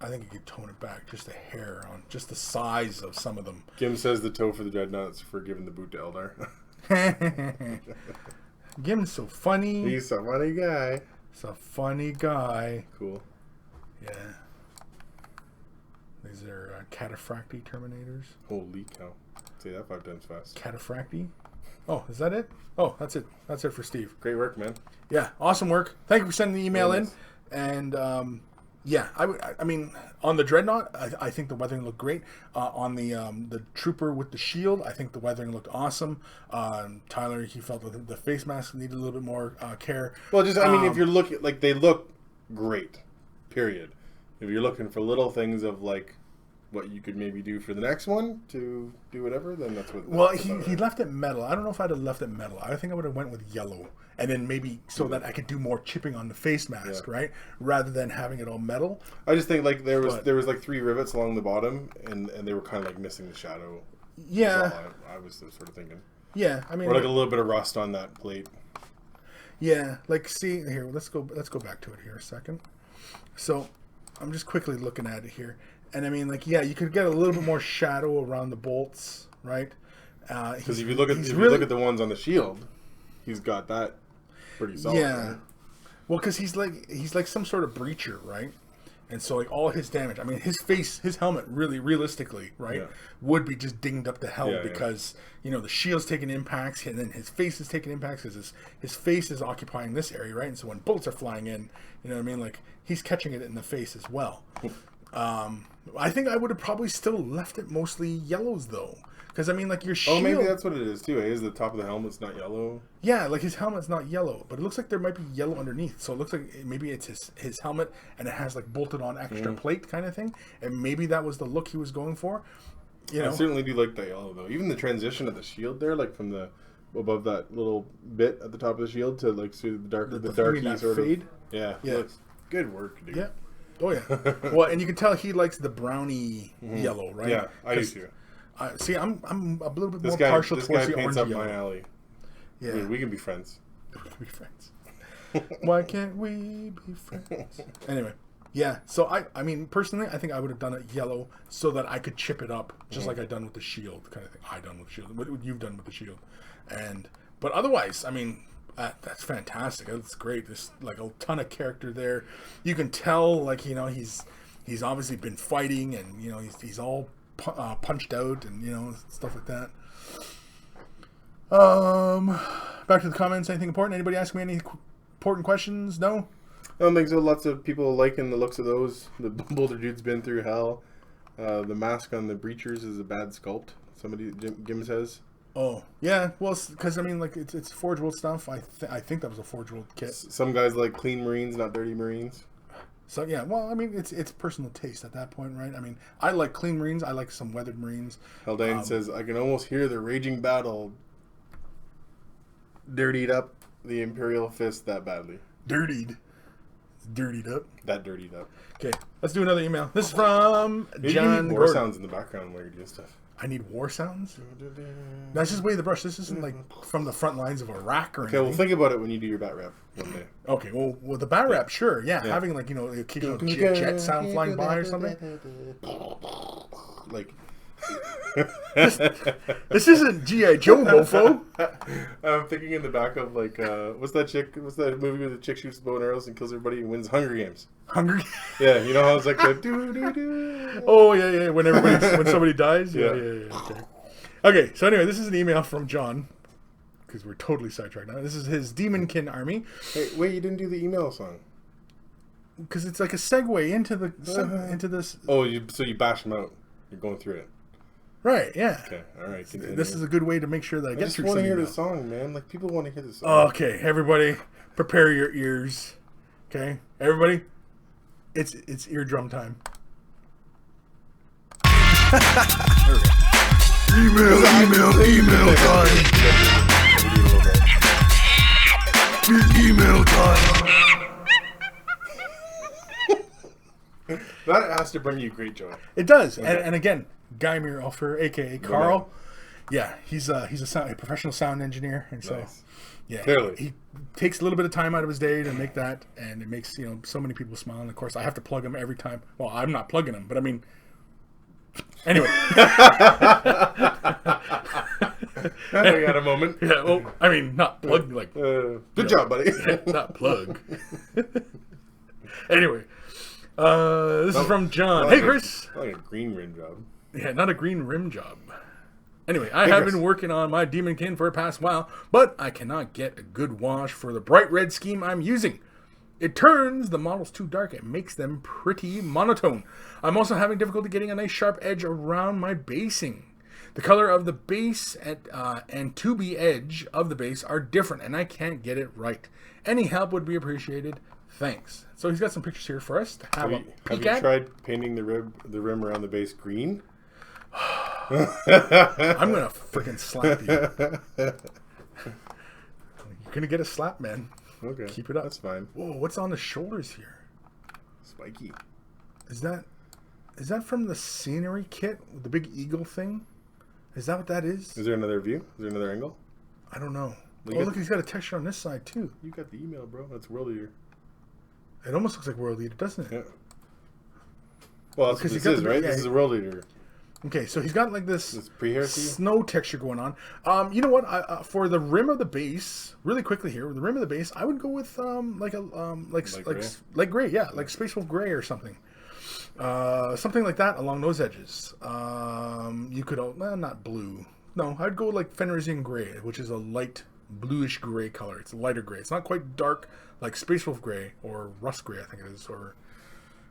Speaker 1: I think you could tone it back just a hair on just the size of some of them.
Speaker 2: Kim says the toe for the dreadnoughts for giving the boot to Eldar.
Speaker 1: Gim's so funny.
Speaker 2: He's a funny guy.
Speaker 1: He's a funny guy.
Speaker 2: Cool.
Speaker 1: Yeah. These are cataphracti Terminators.
Speaker 2: Holy cow. Say that 5 times fast.
Speaker 1: Cataphracti. Oh, is that it? Oh, that's it. That's it for Steve.
Speaker 2: Great work, man.
Speaker 1: Yeah, awesome work. Thank you for sending the email in. And yeah, I mean, on the Dreadnought, I think the weathering looked great. On the Trooper with the shield, I think the weathering looked awesome. Tyler, he felt that the face mask needed a little bit more care.
Speaker 2: Well, just I mean, if you're looking, like, they look great. Period. If you're looking for little things of like what you could maybe do for the next one to do whatever, then that's what.
Speaker 1: Well, he left it metal. I don't know if I'd have left it metal. I think I would have went with yellow, and then maybe so that I could do more chipping on the face mask, right? Rather than having it all metal.
Speaker 2: I just think like there was like 3 rivets along the bottom, and they were kind of like missing the shadow.
Speaker 1: Yeah,
Speaker 2: I was sort of thinking.
Speaker 1: Yeah, I mean,
Speaker 2: or like a little bit of rust on that plate.
Speaker 1: Yeah, like see here. Let's go back to it here a second. So I'm just quickly looking at it here. And I mean, like, yeah, you could get a little bit more shadow around the bolts, right?
Speaker 2: Because if you look at the ones on the shield, he's got that pretty solid.
Speaker 1: Yeah.
Speaker 2: Right?
Speaker 1: Well, because he's like some sort of breacher, right? And so like all his damage, I mean, his helmet really realistically, right, would be just dinged up to hell because you know the shield's taking impacts and then his face is taking impacts because his face is occupying this area, right? And so when bullets are flying in, you know what I mean, like he's catching it in the face as well. I think I would have probably still left it mostly yellows though, because I mean, like your shield.
Speaker 2: Oh, maybe that's what it is too. Is the top of the helmet's not yellow?
Speaker 1: Yeah, like his helmet's not yellow, but it looks like there might be yellow underneath. So it looks like maybe it's his helmet and it has like bolted on extra plate kind of thing, and maybe that was the look he was going for. You know?
Speaker 2: I certainly do like that yellow though. Even the transition of the shield there, like from the above that little bit at the top of the shield to like see the darky sort of
Speaker 1: fade.
Speaker 2: Yeah. Looks good work, dude.
Speaker 1: Yeah. Oh yeah. Well, and you can tell he likes the browny yellow, right?
Speaker 2: Yeah, I do too.
Speaker 1: See, I'm a little bit more partial towards the orange yellow. This guy paints up my alley.
Speaker 2: Yeah, I mean, we can be friends.
Speaker 1: Be friends. Why can't we be friends? Anyway, yeah. So I mean, personally, I think I would have done it yellow so that I could chip it up, just like I done with the shield, kind of thing. I done with the shield. What you've done with the shield, but otherwise, I mean. That's fantastic. That's great. There's like a ton of character there. You can tell, like, you know, he's obviously been fighting, and you know he's all punched out, and you know stuff like that. Back to the comments. Anything important? Anybody ask me any important questions? No?
Speaker 2: I don't think so. Lots of people liking the looks of those. The Boulder Dude's been through hell. The mask on the Breachers is a bad sculpt. Somebody, Jim says.
Speaker 1: Oh, yeah. Well, because, I mean, like, it's Forge World stuff. I think that was a Forge World kit.
Speaker 2: Some guys like clean Marines, not dirty Marines.
Speaker 1: So, yeah. Well, I mean, it's personal taste at that point, right? I mean, I like clean Marines. I like some weathered Marines.
Speaker 2: Haldane says, I can almost hear the raging battle dirtied up the Imperial Fist that badly.
Speaker 1: Dirtied up.
Speaker 2: That dirtied up.
Speaker 1: Okay, let's do another email. This is from John
Speaker 2: War
Speaker 1: Gordon.
Speaker 2: sounds in the background while you're doing stuff.
Speaker 1: I need war sounds? That's just way the brush. This isn't like from the front lines of Iraq or anything.
Speaker 2: Okay, well, think about it when you do your bat rap one day.
Speaker 1: Okay, well the bat rap, sure. Yeah, having like, the occasional jet sound flying by or something.
Speaker 2: Like...
Speaker 1: This isn't G.I. Joe, mofo.
Speaker 2: I'm thinking in the back of like what's that movie where the chick shoots bow and arrows and kills everybody and wins Hunger Games? Yeah, you know how it's like the do.
Speaker 1: Oh yeah, when somebody dies. Yeah. Okay, so anyway, this is an email from John, because we're totally sidetracked now. This is his Demonkin army.
Speaker 2: Hey, wait, you didn't do the email song.
Speaker 1: Because it's like a segue into this.
Speaker 2: Oh, so you bash them out. You're going through it.
Speaker 1: Right, yeah.
Speaker 2: Okay, all right. Continue.
Speaker 1: This is a good way to make sure that I get through.
Speaker 2: I just want to hear the song, man. Like, people want to hear the song.
Speaker 1: Okay, everybody, prepare your ears. Okay, everybody, it's eardrum time. Email time. Email time.
Speaker 2: That has to bring you great joy.
Speaker 1: It does, okay. and again, Guy Muiroffer, aka Carl. Yeah, he's a professional sound engineer, and so yeah,
Speaker 2: clearly
Speaker 1: he takes a little bit of time out of his day to make that, and it makes so many people smile. And of course, I have to plug him every time. Well, I'm not plugging him, but I mean, anyway.
Speaker 2: I got a moment.
Speaker 1: Yeah, well, I mean, not plug like.
Speaker 2: Good job, buddy.
Speaker 1: Not plug. Anyway. This is from John. Hey, Kris.
Speaker 2: Like a green rim job.
Speaker 1: Yeah, not a green rim job. Anyway, I have been working on my Demonkin for a past while, but I cannot get a good wash for the bright red scheme I'm using. It turns the models too dark and makes them pretty monotone. I'm also having difficulty getting a nice sharp edge around my basing. The color of the base and 2B edge of the base are different, and I can't get it right. Any help would be appreciated. Thanks. So he's got some pictures here for us to have a peek
Speaker 2: at. Have you tried painting the rim around the base green?
Speaker 1: I'm gonna freaking slap you. You're gonna get a slap, man.
Speaker 2: Okay,
Speaker 1: keep it up.
Speaker 2: That's fine.
Speaker 1: Whoa, what's on the shoulders here?
Speaker 2: Spiky.
Speaker 1: Is that from the scenery kit with the big eagle thing? Is that what that is?
Speaker 2: Is there another view? Is there another angle?
Speaker 1: I don't know. Look, he's got a texture on this side too.
Speaker 2: You got the email, bro. That's World Eater.
Speaker 1: It almost looks like World Eater, doesn't it?
Speaker 2: Yeah. Well, that's what this is, right? This is a World Eater.
Speaker 1: Okay, so he's got like this
Speaker 2: pre-heresy
Speaker 1: snow texture going on. You know what? For the rim of the base, really quickly here, the rim of the base, I would go with light gray, yeah, like Space Wolf gray or something, something like that along those edges. You could not blue. No, I'd go like Fenrisian gray, which is a light bluish gray color. It's a lighter gray. It's not quite dark like Space Wolf gray or Rust gray, I think it is, or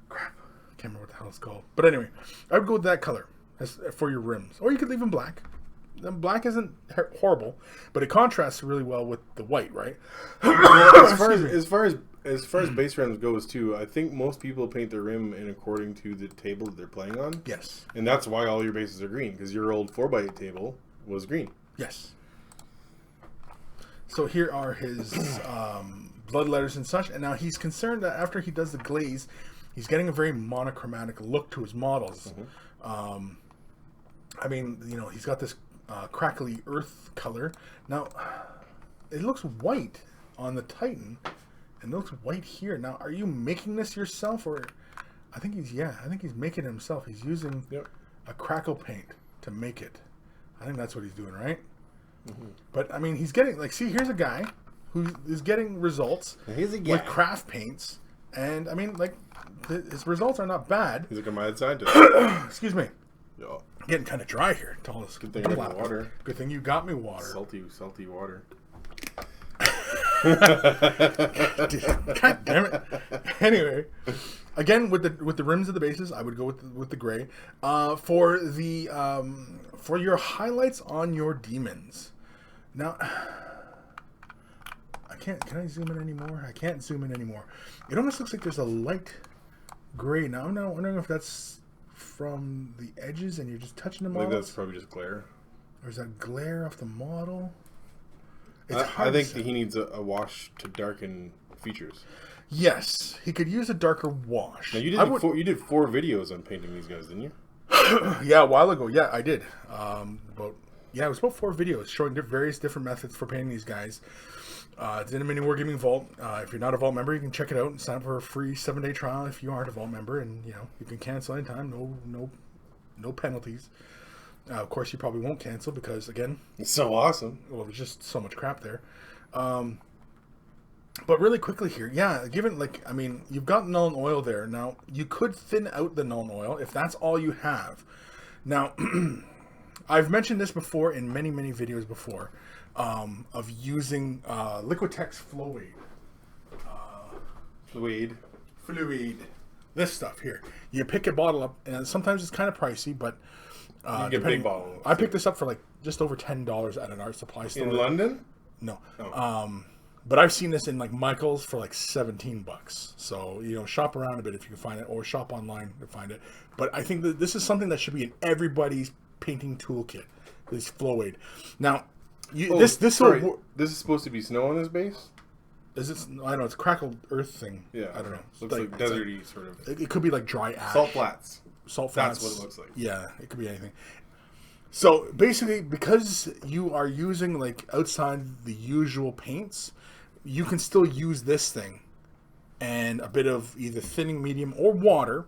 Speaker 1: crap, I can't remember what the hell it's called. But anyway, I would go with that color for your rims, or you could leave them black. Then black isn't horrible, but it contrasts really well with the white, right?
Speaker 2: as far as base rims goes too, I think most people paint their rim in according to the table that they're playing on.
Speaker 1: Yes, and
Speaker 2: that's why all your bases are green, because your old 4x8 table was green.
Speaker 1: Yes. So here are his blood letters and such, and now he's concerned that after he does the glaze, he's getting a very monochromatic look to his models. Mm-hmm. I mean, he's got this crackly earth color. Now, it looks white on the Titan, and it looks white here. Now, are you making this yourself, or I think he's making it himself. He's using a crackle paint to make it. I think that's what he's doing, right? Mm-hmm. But I mean, he's getting here's a guy who is getting results with craft paints, and I mean, his results are not bad.
Speaker 2: He's like a mad scientist.
Speaker 1: Excuse me.
Speaker 2: Yeah.
Speaker 1: Getting kind of dry here. Tell us.
Speaker 2: Good thing I got water.
Speaker 1: Good thing you got me water.
Speaker 2: Salty water.
Speaker 1: God damn it. Anyway, again with the rims of the bases, I would go with the gray. For your highlights on your demons. Now, can I zoom in anymore? I can't zoom in anymore. It almost looks like there's a light gray. Now I'm not wondering if that's from the edges and you're just touching the model.
Speaker 2: I think that's probably just glare.
Speaker 1: Or is that glare off the model?
Speaker 2: I think he needs a wash to darken features.
Speaker 1: Yes, he could use a darker wash.
Speaker 2: Now you did 4 videos on painting these guys, didn't you?
Speaker 1: Yeah, a while ago. Yeah, I did. It was about 4 videos showing various different methods for painting these guys. It's in a mini wargaming vault. If you're not a vault member, you can check it out and sign up for a free 7-day trial if you aren't a vault member, and you can cancel anytime. No penalties. Of course, you probably won't cancel because, again...
Speaker 2: It's so awesome.
Speaker 1: Well, there's just so much crap there. But really quickly here, yeah, given, you've got Null oil there. Now, you could thin out the Null oil if that's all you have. Now, I've mentioned this before in many, many videos before, of using Liquitex Fluid. This stuff here. You pick a bottle up, and sometimes it's kind of pricey, but...
Speaker 2: you get a big bottle.
Speaker 1: I picked this up for just over $10 at an art supply store.
Speaker 2: In London?
Speaker 1: No. Oh. But I've seen this in Michael's for $17. So, shop around a bit if you can find it, or shop online to find it. But I think that this is something that should be in everybody's painting toolkit. This Fluid. Now, this is
Speaker 2: supposed to be snow on this base?
Speaker 1: Is it? I know it's crackled earth thing.
Speaker 2: Yeah.
Speaker 1: I don't know.
Speaker 2: Looks like deserty sort of.
Speaker 1: It could be like dry ash.
Speaker 2: Salt flats.
Speaker 1: That's
Speaker 2: what it looks like.
Speaker 1: Yeah, it could be anything. So basically, because you are using outside the usual paints, you can still use this thing and a bit of either thinning medium or water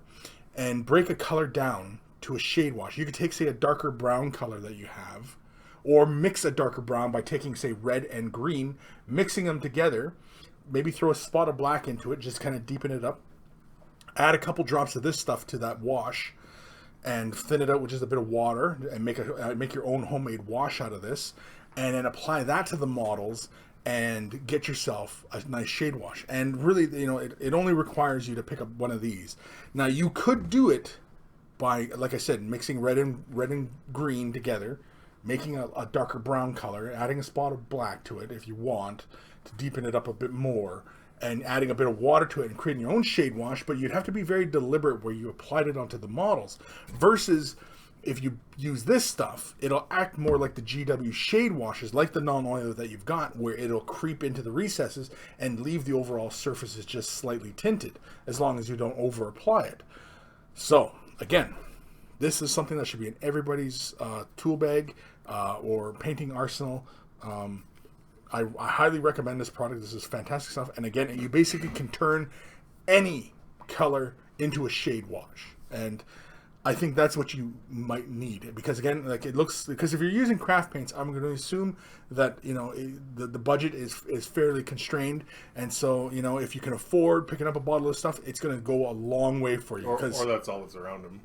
Speaker 1: and break a color down to a shade wash. You could take, say, a darker brown color that you have, or mix a darker brown by taking, say, red and green, mixing them together, maybe throw a spot of black into it, just kind of deepen it up. Add a couple drops of this stuff to that wash and thin it out with just a bit of water and make your own homemade wash out of this, and then apply that to the models and get yourself a nice shade wash. And really, it only requires you to pick up one of these. Now, you could do it by, like I said, mixing red and green together, making a darker brown color, adding a spot of black to it if you want to deepen it up a bit more, and adding a bit of water to it and creating your own shade wash. But you'd have to be very deliberate where you applied it onto the models, versus if you use this stuff, it'll act more like the GW shade washes, like the non-oil that you've got, where it'll creep into the recesses and leave the overall surfaces just slightly tinted, as long as you don't over apply it. So again, this is something that should be in everybody's tool bag or painting arsenal. I highly recommend this product. This is fantastic stuff. And again, you basically can turn any color into a shade wash. And I think that's what you might need. Because again, because if you're using craft paints, I'm going to assume that, the budget is fairly constrained. And so, if you can afford picking up a bottle of stuff, it's going to go a long way for you.
Speaker 2: Or that's all that's around him.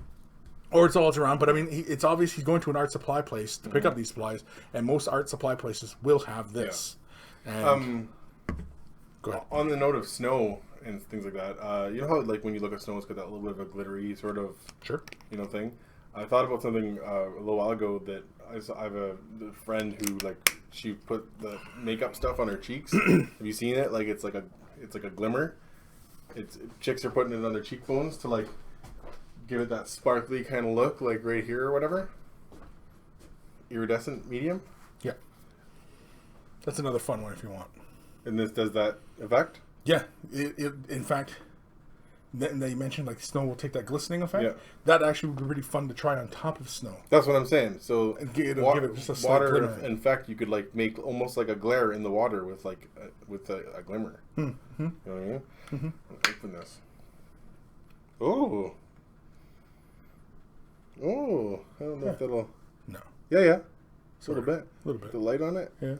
Speaker 1: Or it's all it's around, but I mean, it's obvious he's going to an art supply place to pick up these supplies, and most art supply places will have this. Yeah. And go ahead.
Speaker 2: On the note of snow and things like that, you know how when you look at snow, it's got that little bit of a glittery sort of thing. I thought about something a little while ago that I have a friend who she put the makeup stuff on her cheeks. Have you seen it? It's like a glimmer. Chicks are putting it on their cheekbones to give it that sparkly kind of look, right here or whatever. Iridescent medium.
Speaker 1: Yeah. That's another fun one if you want.
Speaker 2: And this does that effect?
Speaker 1: Yeah. In fact, they mentioned snow will take that glistening effect.
Speaker 2: Yeah.
Speaker 1: That actually would be really fun to try on top of snow.
Speaker 2: That's what I'm saying. So
Speaker 1: give it just a slight
Speaker 2: water,
Speaker 1: glimmer.
Speaker 2: in fact, you could make almost like a glare in the water with a glimmer.
Speaker 1: Mm-hmm.
Speaker 2: You know what I mean? Mm-hmm. Open this. Oh, I don't know if that'll...
Speaker 1: No.
Speaker 2: Yeah. Just a little bit.
Speaker 1: A little bit.
Speaker 2: The light on it?
Speaker 1: Yeah.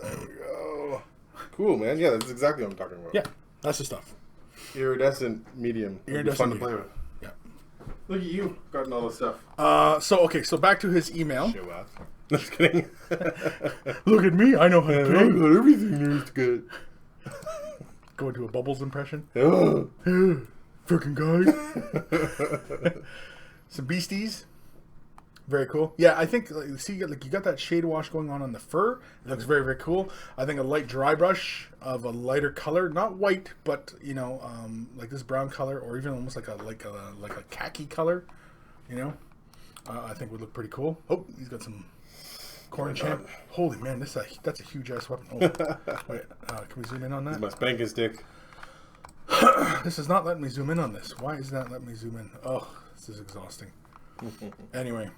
Speaker 2: There we go. Cool, man. Yeah, that's exactly what I'm talking about.
Speaker 1: Yeah, that's the stuff.
Speaker 2: Iridescent medium.
Speaker 1: Iridescent
Speaker 2: fun
Speaker 1: medium.
Speaker 2: to play with.
Speaker 1: Yeah.
Speaker 2: Look at you, gotten all this stuff.
Speaker 1: So back to his email.
Speaker 2: Show off. Just kidding.
Speaker 1: Look at me, I know how to
Speaker 2: I got everything there's good.
Speaker 1: Go into a Bubbles impression.
Speaker 2: Oh.
Speaker 1: Freaking guys. Some beasties. Very cool. Yeah, I think see you got that shade wash going on the fur. It looks very, very cool. I think a light dry brush of a lighter color, not white, but like this brown color, or even almost like a khaki color. I think would look pretty cool. Oh, he's got some corn champ. Holy man, that's a huge ass weapon. Oh, wait, can we zoom in on that?
Speaker 2: This is my spanking stick.
Speaker 1: This is not letting me zoom in on this. Why is that letting me zoom in? Oh, this is exhausting. Anyway,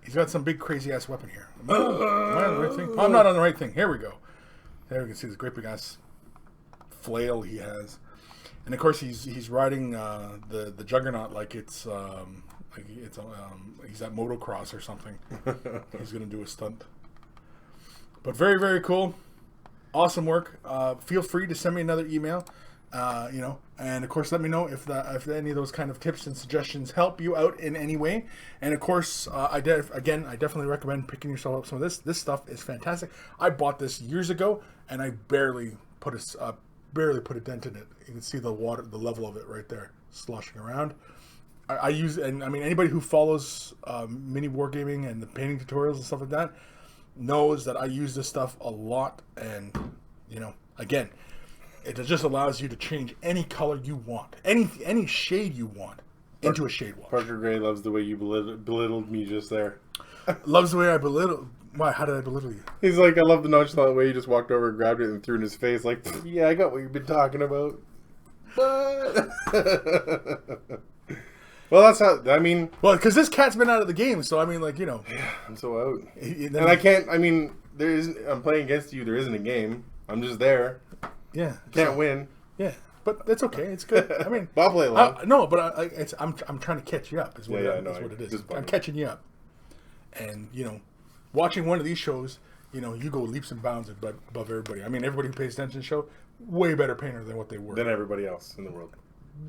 Speaker 1: he's got some big crazy ass weapon here. Am I on the right thing? Oh, I'm not on the right thing. Here we go. There we can see this great big ass flail he has, and of course he's riding the Juggernaut like it's he's at motocross or something. He's gonna do a stunt. But very, very cool. Awesome work. Feel free to send me another email. And of course, let me know if any of those kind of tips and suggestions help you out in any way. And of course, I definitely recommend picking yourself up some of this. This stuff is fantastic. I bought this years ago, and I barely put a dent in it. You can see the level of it right there, sloshing around. I use, and I mean, anybody who follows mini wargaming and the painting tutorials and stuff like that knows that I use this stuff a lot. And again, it just allows you to change any color you want, any shade you want, into a shade wash.
Speaker 2: Parker Gray loves the way you belittled me just there.
Speaker 1: Loves the way I belittle. Why? How did I belittle you?
Speaker 2: He's like, I love the nonchalant way you just walked over and grabbed it and threw it in his face. Like, yeah, I got what you've been talking about. But well, that's how. I mean,
Speaker 1: well, because this cat's been out of the game, so I mean,
Speaker 2: Yeah, I'm so out, and I can't. I mean, I'm playing against you. There isn't a game. I'm just there.
Speaker 1: Yeah,
Speaker 2: can't win.
Speaker 1: Yeah, but that's okay. It's good. I mean,
Speaker 2: I'll play along.
Speaker 1: No, but I'm trying to catch you up. Is what it is. I'm
Speaker 2: funny.
Speaker 1: catching you up, and watching one of these shows, you go leaps and bounds above everybody. I mean, everybody who pays attention to the show, way better painter than what they were.
Speaker 2: Than everybody else in the world.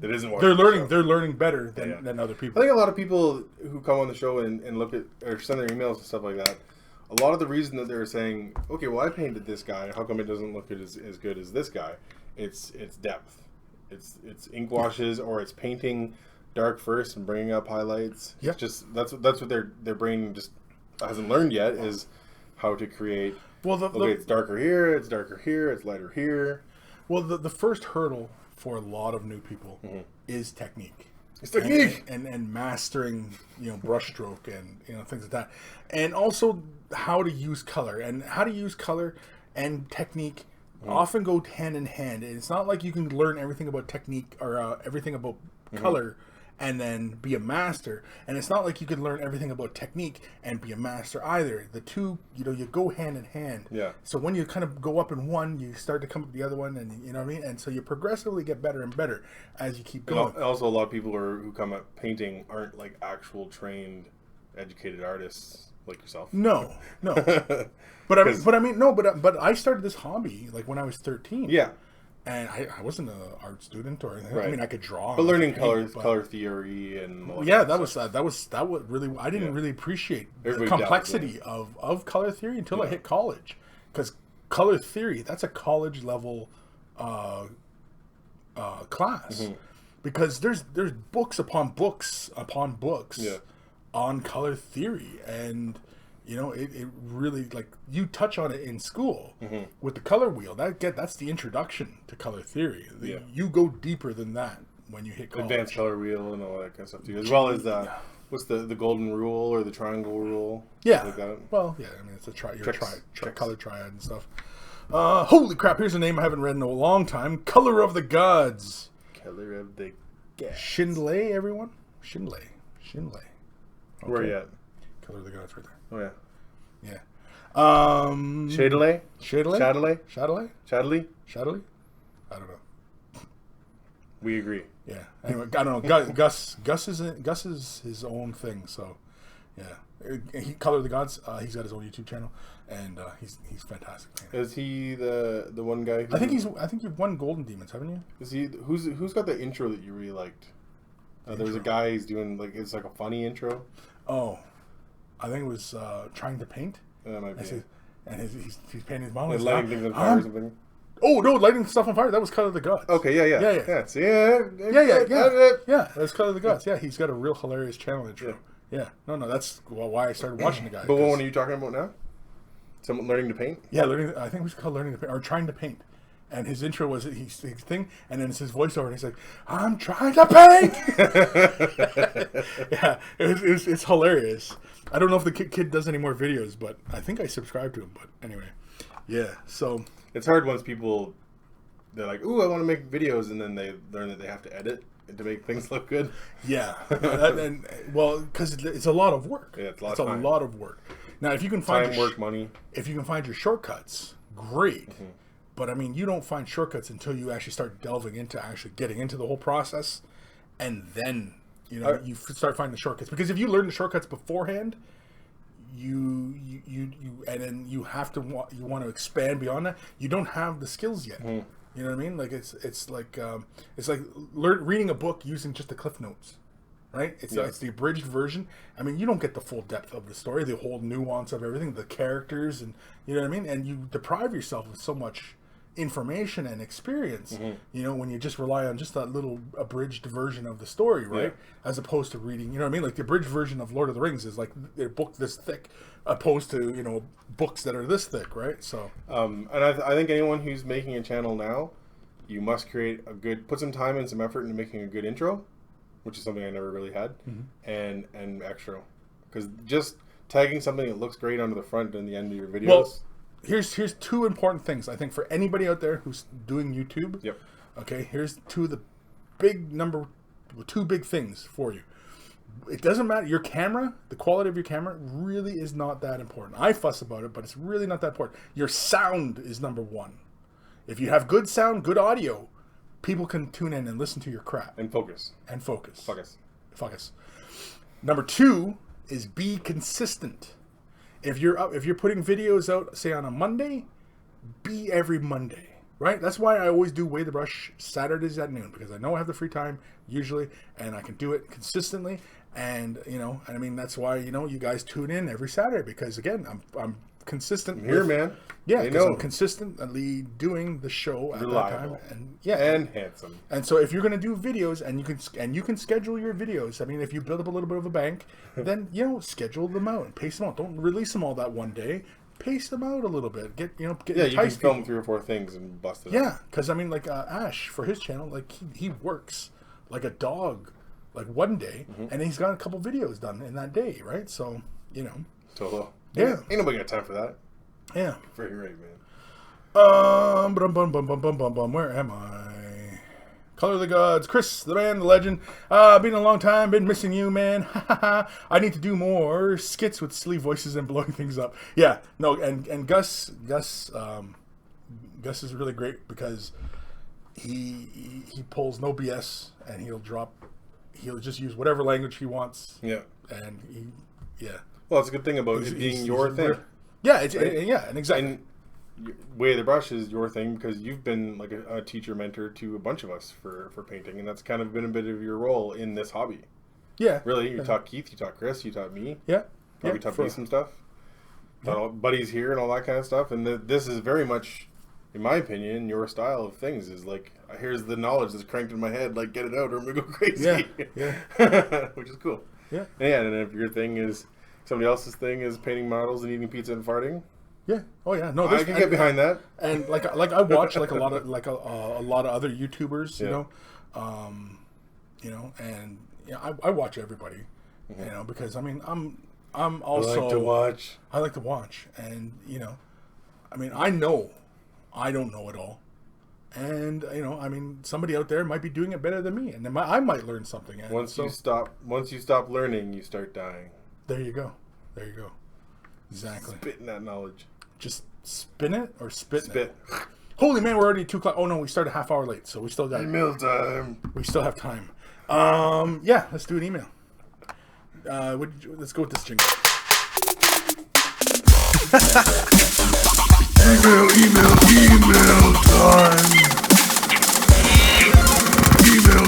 Speaker 2: That isn't watching.
Speaker 1: They're learning better than other people.
Speaker 2: I think a lot of people who come on the show and look at or send their emails and stuff like that. A lot of the reason that they're saying, okay, well, I painted this guy. How come it doesn't look as good as this guy? It's depth. It's ink washes, or it's painting dark first and bringing up highlights.
Speaker 1: Yep.
Speaker 2: It's just that's what their brain just hasn't learned yet, is how to create. Well, it's darker here. It's darker here. It's lighter here.
Speaker 1: Well, the first hurdle for a lot of new people is technique.
Speaker 2: It's technique
Speaker 1: and mastering, brushstroke and things like that, and also how to use color and technique often go hand in hand. And it's not like you can learn everything about technique or everything about color and then be a master. And it's not like you can learn everything about technique and be a master either. The two, you go hand in hand.
Speaker 2: Yeah.
Speaker 1: So when you kind of go up in one, you start to come up the other one, and you know what I mean? And so you progressively get better and better as you keep going.
Speaker 2: And also, a lot of people who come at painting aren't like actual trained, educated artists like yourself.
Speaker 1: No. But I started this hobby like when I was 13.
Speaker 2: Yeah.
Speaker 1: And I wasn't an art student or anything.
Speaker 2: Right.
Speaker 1: I mean, I could draw.
Speaker 2: But learning color theory and all
Speaker 1: that was really. I didn't really appreciate the complexity of color theory until I hit college, because color theory, that's a college level class, because there's books upon books on color theory, and it really, like, you touch on it in school with the color wheel. That's the introduction to color theory. You go deeper than that when you hit college.
Speaker 2: Advanced color wheel and all that kind of stuff too, as well as what's the golden rule or the triangle rule?
Speaker 1: Yeah.
Speaker 2: Like that.
Speaker 1: Well, yeah. I mean, it's a color triad and stuff. Holy crap! Here's a name I haven't read in a long time. Color of the Gods.
Speaker 2: Color of the Gods.
Speaker 1: Schindler, everyone. Schindler. Okay.
Speaker 2: Where are you at?
Speaker 1: Color of the Gods, right there.
Speaker 2: Oh yeah.
Speaker 1: Yeah.
Speaker 2: Chatelet?
Speaker 1: Chatelet?
Speaker 2: Chatelet?
Speaker 1: I don't know.
Speaker 2: We agree.
Speaker 1: Yeah. Anyway, I don't know. Gus is his own thing. So, yeah. He Color of the Gods. He's got his own YouTube channel, and he's fantastic. Man.
Speaker 2: Is he the one guy?
Speaker 1: I think you've won Golden Demons, haven't you?
Speaker 2: Is he who's got the intro that you really liked? There was a guy who's doing it's like a funny intro.
Speaker 1: Oh, I think it was trying to paint.
Speaker 2: That might be.
Speaker 1: And he's painting his model.
Speaker 2: Lighting things on fire or something.
Speaker 1: Oh no, lighting stuff on fire. That was Cut of the Gods.
Speaker 2: Okay, yeah.
Speaker 1: Yeah, that's Cut of the Gods. Yeah, he's got a real hilarious channel intro. Yeah. No, that's why I started watching the guy.
Speaker 2: But what one are you talking about now? Someone learning to paint?
Speaker 1: Yeah, I think it was called learning to paint or trying to paint. And his intro was his thing, and then it's his voiceover, and he's like, "I'm trying to paint." Yeah, it's hilarious. I don't know if the kid does any more videos, but I think I subscribe to him. But anyway, yeah. So
Speaker 2: it's hard once they're like, "Ooh, I want to make videos," and then they learn that they have to edit to make things look good.
Speaker 1: Yeah, because it's a lot of work.
Speaker 2: Yeah, it's
Speaker 1: a lot of work. Now, if you can find
Speaker 2: money,
Speaker 1: if you can find your shortcuts, great. Mm-hmm. But I mean, you don't find shortcuts until you actually start delving into actually getting into the whole process, and then you start finding the shortcuts. Because if you learn the shortcuts beforehand, you and then you want to expand beyond that, you don't have the skills yet. Mm. You know what I mean? Like it's like reading a book using just the cliff notes, right? It's the abridged version. I mean, you don't get the full depth of the story, the whole nuance of everything, the characters, and you know what I mean. And you deprive yourself of so much information and experience, when you just rely on just that little abridged version of the story, right? Yeah. As opposed to reading, you know what I mean? Like the abridged version of Lord of the Rings is like a book this thick, opposed to books that are this thick, right? So,
Speaker 2: and I think anyone who's making a channel now, you must put some time and some effort into making a good intro, which is something I never really had, and extra, because just tagging something that looks great onto the front and the end of your videos.
Speaker 1: Well, Here's two important things I think for anybody out there who's doing YouTube.
Speaker 2: Yep.
Speaker 1: Okay. Here's two big things for you. It doesn't matter your camera. The quality of your camera really is not that important. I fuss about it, but it's really not that important. Your sound is number one. If you have good sound, good audio, people can tune in and listen to your crap
Speaker 2: and focus.
Speaker 1: Focus. Number two is be consistent. If you're putting videos out, say on a Monday, be every Monday, right? That's why I always do Weigh the Brush Saturdays at noon, because I know I have the free time usually, and I can do it consistently. And I mean that's why you guys tune in every Saturday, because again I'm consistent.
Speaker 2: I'm here, man.
Speaker 1: Yeah, because I'm consistently doing the show at
Speaker 2: reliable.
Speaker 1: That time,
Speaker 2: and handsome.
Speaker 1: And so if you're going to do videos, and you can schedule your videos. I mean, if you build up a little bit of a bank, then schedule them out and pace them out. Don't release them all that one day. Pace them out a little bit. Get you can
Speaker 2: film 3 or 4 things and bust it.
Speaker 1: Yeah, because I mean, like Ash for his channel, like he works like a dog, like one day, and he's got a couple videos done in that day, right? So
Speaker 2: Totally.
Speaker 1: Yeah.
Speaker 2: Ain't nobody got time for that.
Speaker 1: Yeah.
Speaker 2: Very right, man.
Speaker 1: Where am I? Color of the Gods. Kris, the man, the legend. Been a long time. Been missing you, man. I need to do more skits with silly voices and blowing things up. Yeah. No, and Gus is really great because he pulls no BS, and he'll just use whatever language he wants.
Speaker 2: Yeah.
Speaker 1: And
Speaker 2: well, it's a good thing about it being your thing.
Speaker 1: Yeah, and exactly.
Speaker 2: And Way of the Brush is your thing because you've been like a teacher mentor to a bunch of us for painting, and that's kind of been a bit of your role in this hobby.
Speaker 1: Yeah.
Speaker 2: Really, you taught Keith, you taught Kris, you taught me.
Speaker 1: Yeah.
Speaker 2: Probably taught me some stuff. Taught all buddies here and all that kind of stuff, and this is very much, in my opinion, your style of things is like, here's the knowledge that's cranked in my head, like get it out or I'm gonna go crazy.
Speaker 1: Yeah.
Speaker 2: Which is cool.
Speaker 1: Yeah.
Speaker 2: And if your thing is somebody else's thing is painting models and eating pizza and farting.
Speaker 1: Yeah. Oh yeah. No,
Speaker 2: I can get behind that.
Speaker 1: And like I watch like a lot of other YouTubers, and I watch everybody, because I mean I'm also I like to watch, and I mean I know I don't know it all, and I mean somebody out there might be doing it better than me, and then I might learn something. And
Speaker 2: once you stop learning, you start dying.
Speaker 1: There you go. Exactly.
Speaker 2: Spitting that knowledge.
Speaker 1: Just spin it or spit
Speaker 2: it?
Speaker 1: Holy man, we're already 2 o'clock. Oh no, we started a half hour late, so we still got
Speaker 2: email time.
Speaker 1: We still have time. Yeah, let's do an email. Let's go with this jingle. Email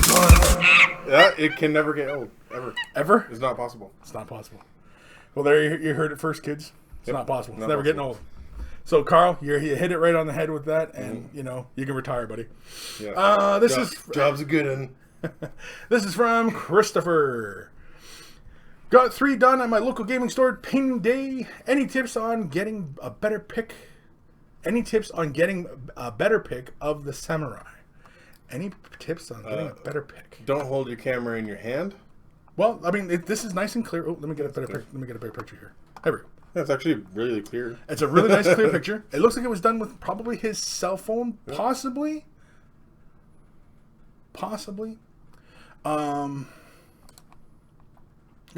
Speaker 1: time.
Speaker 2: Yeah, it can never get old ever.
Speaker 1: Ever?
Speaker 2: It's not possible.
Speaker 1: It's not possible. Well, there you heard it first, kids. It's
Speaker 2: Yep.
Speaker 1: not possible. It's
Speaker 2: Not
Speaker 1: never getting
Speaker 2: possible.
Speaker 1: old. So, Carl, you hit it right on the head with that, and you know you can retire, buddy.
Speaker 2: Yeah.
Speaker 1: This is
Speaker 2: job's a good one.
Speaker 1: this is from Christopher. Got 3 done at my local gaming store painting day. Any tips on getting a better pick? Any tips on getting a better pick of the samurai? Any tips on getting a better pick?
Speaker 2: Don't hold your camera in your hand.
Speaker 1: Well, I mean, this is nice and clear. Oh, let me get a better picture. Let me get a better picture here. There we go.
Speaker 2: That's actually really clear.
Speaker 1: It's a really nice, clear picture. It looks like it was done with probably his cell phone, possibly. Possibly. The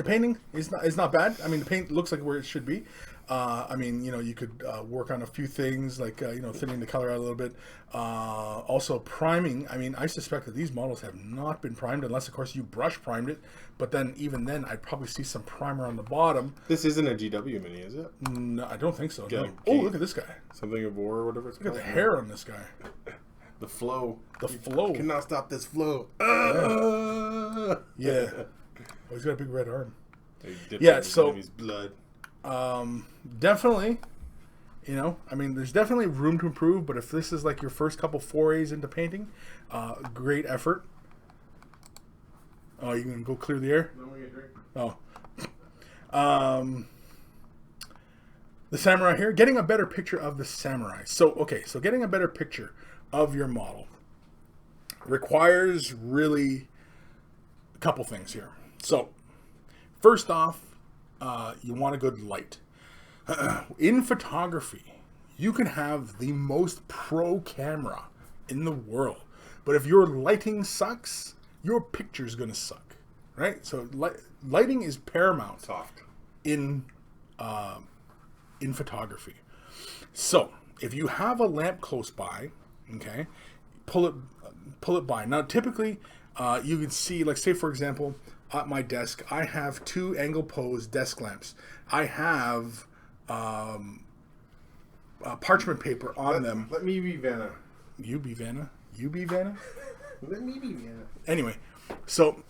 Speaker 1: painting is not bad. I mean, the paint looks like where it should be. I mean, you know, you could work on a few things like, you know, thinning the color out a little bit. Also, priming. I mean, I suspect that these models have not been primed unless, of course, you brush primed it. But then, even then, I'd probably see some primer on the bottom.
Speaker 2: This isn't a GW Mini, is it?
Speaker 1: No, I don't think so. No.
Speaker 2: Yeah,
Speaker 1: Oh, look at this guy.
Speaker 2: Something of war or whatever it's
Speaker 1: Look at
Speaker 2: called.
Speaker 1: the hair on this guy.
Speaker 2: The flow.
Speaker 1: The flow.
Speaker 2: Cannot stop this flow.
Speaker 1: Yeah. Oh, he's got a big red arm.
Speaker 2: They dipped
Speaker 1: Yeah,
Speaker 2: in
Speaker 1: so-
Speaker 2: enemy's blood.
Speaker 1: Definitely, you know, I mean, there's definitely room to improve, but if this is like your first couple forays into painting, great effort. Oh, you can go clear the air? Oh. The samurai here, getting a better picture of the samurai. So, okay, so getting a better picture of your model requires really a couple things here. So, first off, you want a good light. In photography, you can have the most pro camera in the world, but if your lighting sucks, your picture's gonna suck, right? So lighting is paramount
Speaker 2: Soft.
Speaker 1: in photography. So if you have a lamp close by, okay, pull it by. Now typically, you can see, like, say for example, at my desk, I have 2 angle pose desk lamps. I have parchment paper on them.
Speaker 2: Let me be Vanna.
Speaker 1: You be Vanna? You be Vanna?
Speaker 2: Let me be Vanna.
Speaker 1: Anyway, so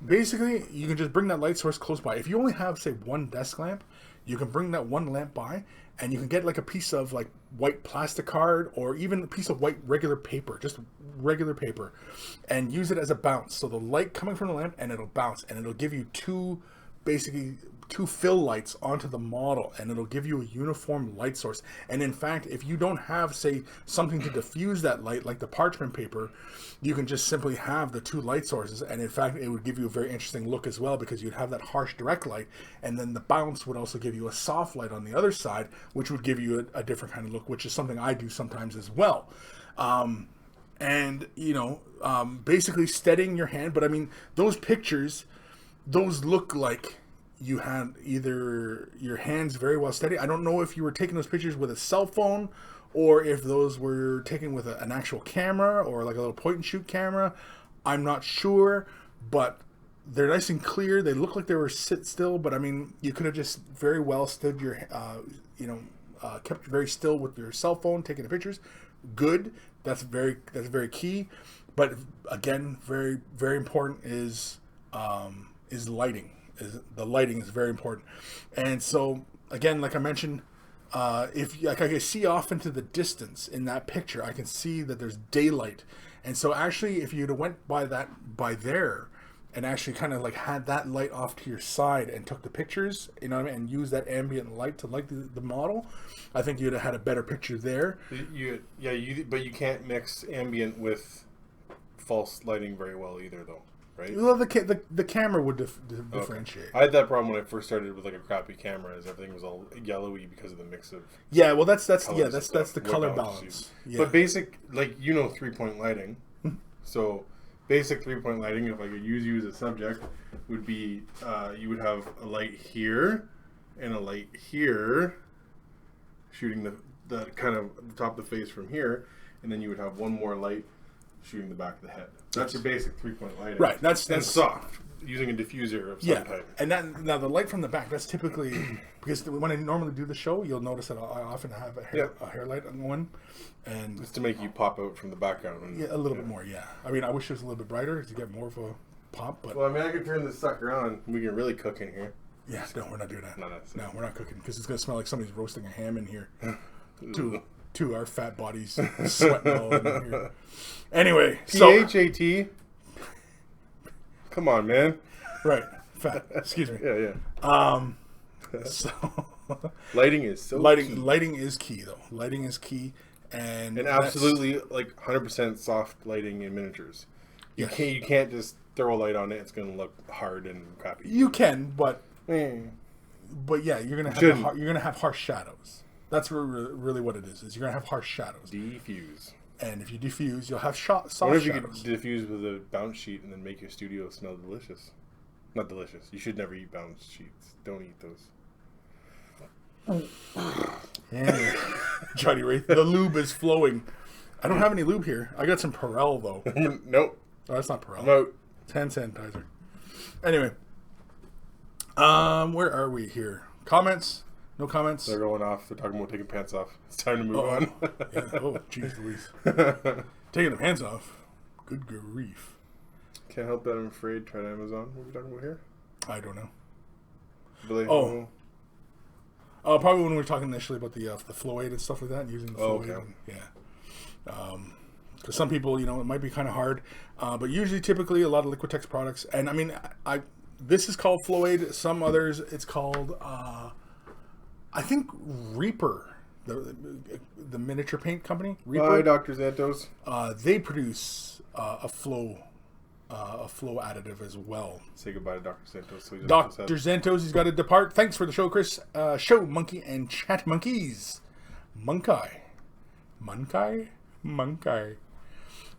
Speaker 1: basically, you can just bring that light source close by. If you only have, say, 1 desk lamp, you can bring that 1 lamp by, and you can get like a piece of like white plastic card or even a piece of white regular paper, just regular paper, and use it as a bounce. So the light coming from the lamp, and it'll bounce, and it'll give you 2 fill lights onto the model, and it'll give you a uniform light source. And in fact, if you don't have, say, something to diffuse that light like the parchment paper, you can just simply have the 2 light sources, and in fact it would give you a very interesting look as well, because you'd have that harsh direct light, and then the bounce would also give you a soft light on the other side, which would give you a different kind of look, which is something I do sometimes as well. And you know, basically steadying your hand. But I mean, those pictures, those look like you had either your hands very well steady. I don't know if you were taking those pictures with a cell phone, or if those were taken with an actual camera or like a little point and shoot camera. I'm not sure, but they're nice and clear. They look like they were sit still, but I mean, you could have just very well stood your, kept very still with your cell phone taking the pictures. Good. That's very key. But again, very, very important is lighting. The lighting is very important. And so again, like I mentioned, if like I can see off into the distance in that picture, I can see that there's daylight. And so actually, if you'd have went by there and actually kind of like had that light off to your side and took the pictures, you know what I mean, and use that ambient light to light the model, I think you'd have had a better picture there.
Speaker 2: But you can't mix ambient with false lighting very well either, though, right?
Speaker 1: Well, the camera would differentiate.
Speaker 2: I had that problem when I first started with like a crappy camera, is everything was all yellowy because of the mix of.
Speaker 1: Yeah, well, that's
Speaker 2: colors and
Speaker 1: the
Speaker 2: stuff.
Speaker 1: color
Speaker 2: What
Speaker 1: balance. Yeah.
Speaker 2: But basic, like, 3-point lighting. So basic 3-point lighting, if I could use you as a subject, would be you would have a light here and a light here, shooting the kind of the top of the face from here, and then you would have one more light shooting the back of the head. That's your basic 3-point lighting.
Speaker 1: Right. That's
Speaker 2: soft, using a diffuser of some type.
Speaker 1: And now the light from the back, that's typically because when I normally do the show, you'll notice that I often have a hair light on one, and
Speaker 2: Just to make you pop out from the background. And,
Speaker 1: a little bit more. Yeah, I mean, I wish it was a little bit brighter to get more of a pop, but
Speaker 2: Well, I mean, I can turn this sucker on. We can really cook in here.
Speaker 1: yeah, no, we're not doing that.
Speaker 2: No,
Speaker 1: No, we're not cooking because it's gonna smell like somebody's roasting a ham in here. to our fat bodies sweating all in here. Anyway,
Speaker 2: PHAT. Come on, man.
Speaker 1: Right, fat. Excuse me.
Speaker 2: Yeah.
Speaker 1: So
Speaker 2: Lighting is so
Speaker 1: lighting
Speaker 2: key.
Speaker 1: lighting is key though. Lighting is key, and
Speaker 2: absolutely like 100% soft lighting in miniatures. You can't just throw a light on it. It's gonna look hard and crappy.
Speaker 1: You can, but
Speaker 2: Mm.
Speaker 1: yeah, you're gonna have harsh shadows. That's really what it is. You're gonna have harsh shadows.
Speaker 2: Diffuse.
Speaker 1: And if you diffuse, you'll have soft
Speaker 2: What if you
Speaker 1: shadows.
Speaker 2: could diffuse with a bounce sheet and then make your studio smell delicious? Not delicious. You should never eat bounce sheets. Don't eat those.
Speaker 1: Yeah. Johnny Ray, the lube is flowing. I don't have any lube here. I got some Perel though.
Speaker 2: Nope.
Speaker 1: Oh, that's not Perel.
Speaker 2: I'm out.
Speaker 1: It's hand sanitizer. Anyway, where are we here? Comments? No comments?
Speaker 2: They're going off. They're talking about taking pants off. It's time to move on.
Speaker 1: Yeah. Oh, jeez Louise. Taking the pants off. Good grief.
Speaker 2: Can't help that I'm afraid. Try to Amazon. What are we talking about here?
Speaker 1: I don't know.
Speaker 2: Vallejo.
Speaker 1: Probably when we were talking initially about the flow aid and stuff like that, and using the flow aid.
Speaker 2: Okay.
Speaker 1: Yeah. Because some people, it might be kind of hard, but usually, typically, a lot of Liquitex products, and I mean, this is called flow aid. Some others, it's called, I think Reaper, the miniature paint company. Reaper.
Speaker 2: Hi, Dr. Zantos.
Speaker 1: They produce a flow additive as well.
Speaker 2: Say goodbye to Dr. Zantos. So
Speaker 1: Dr. Zantos, he's got to depart. Thanks for the show, Kris. Show Monkey and Chat Monkeys. Monkey.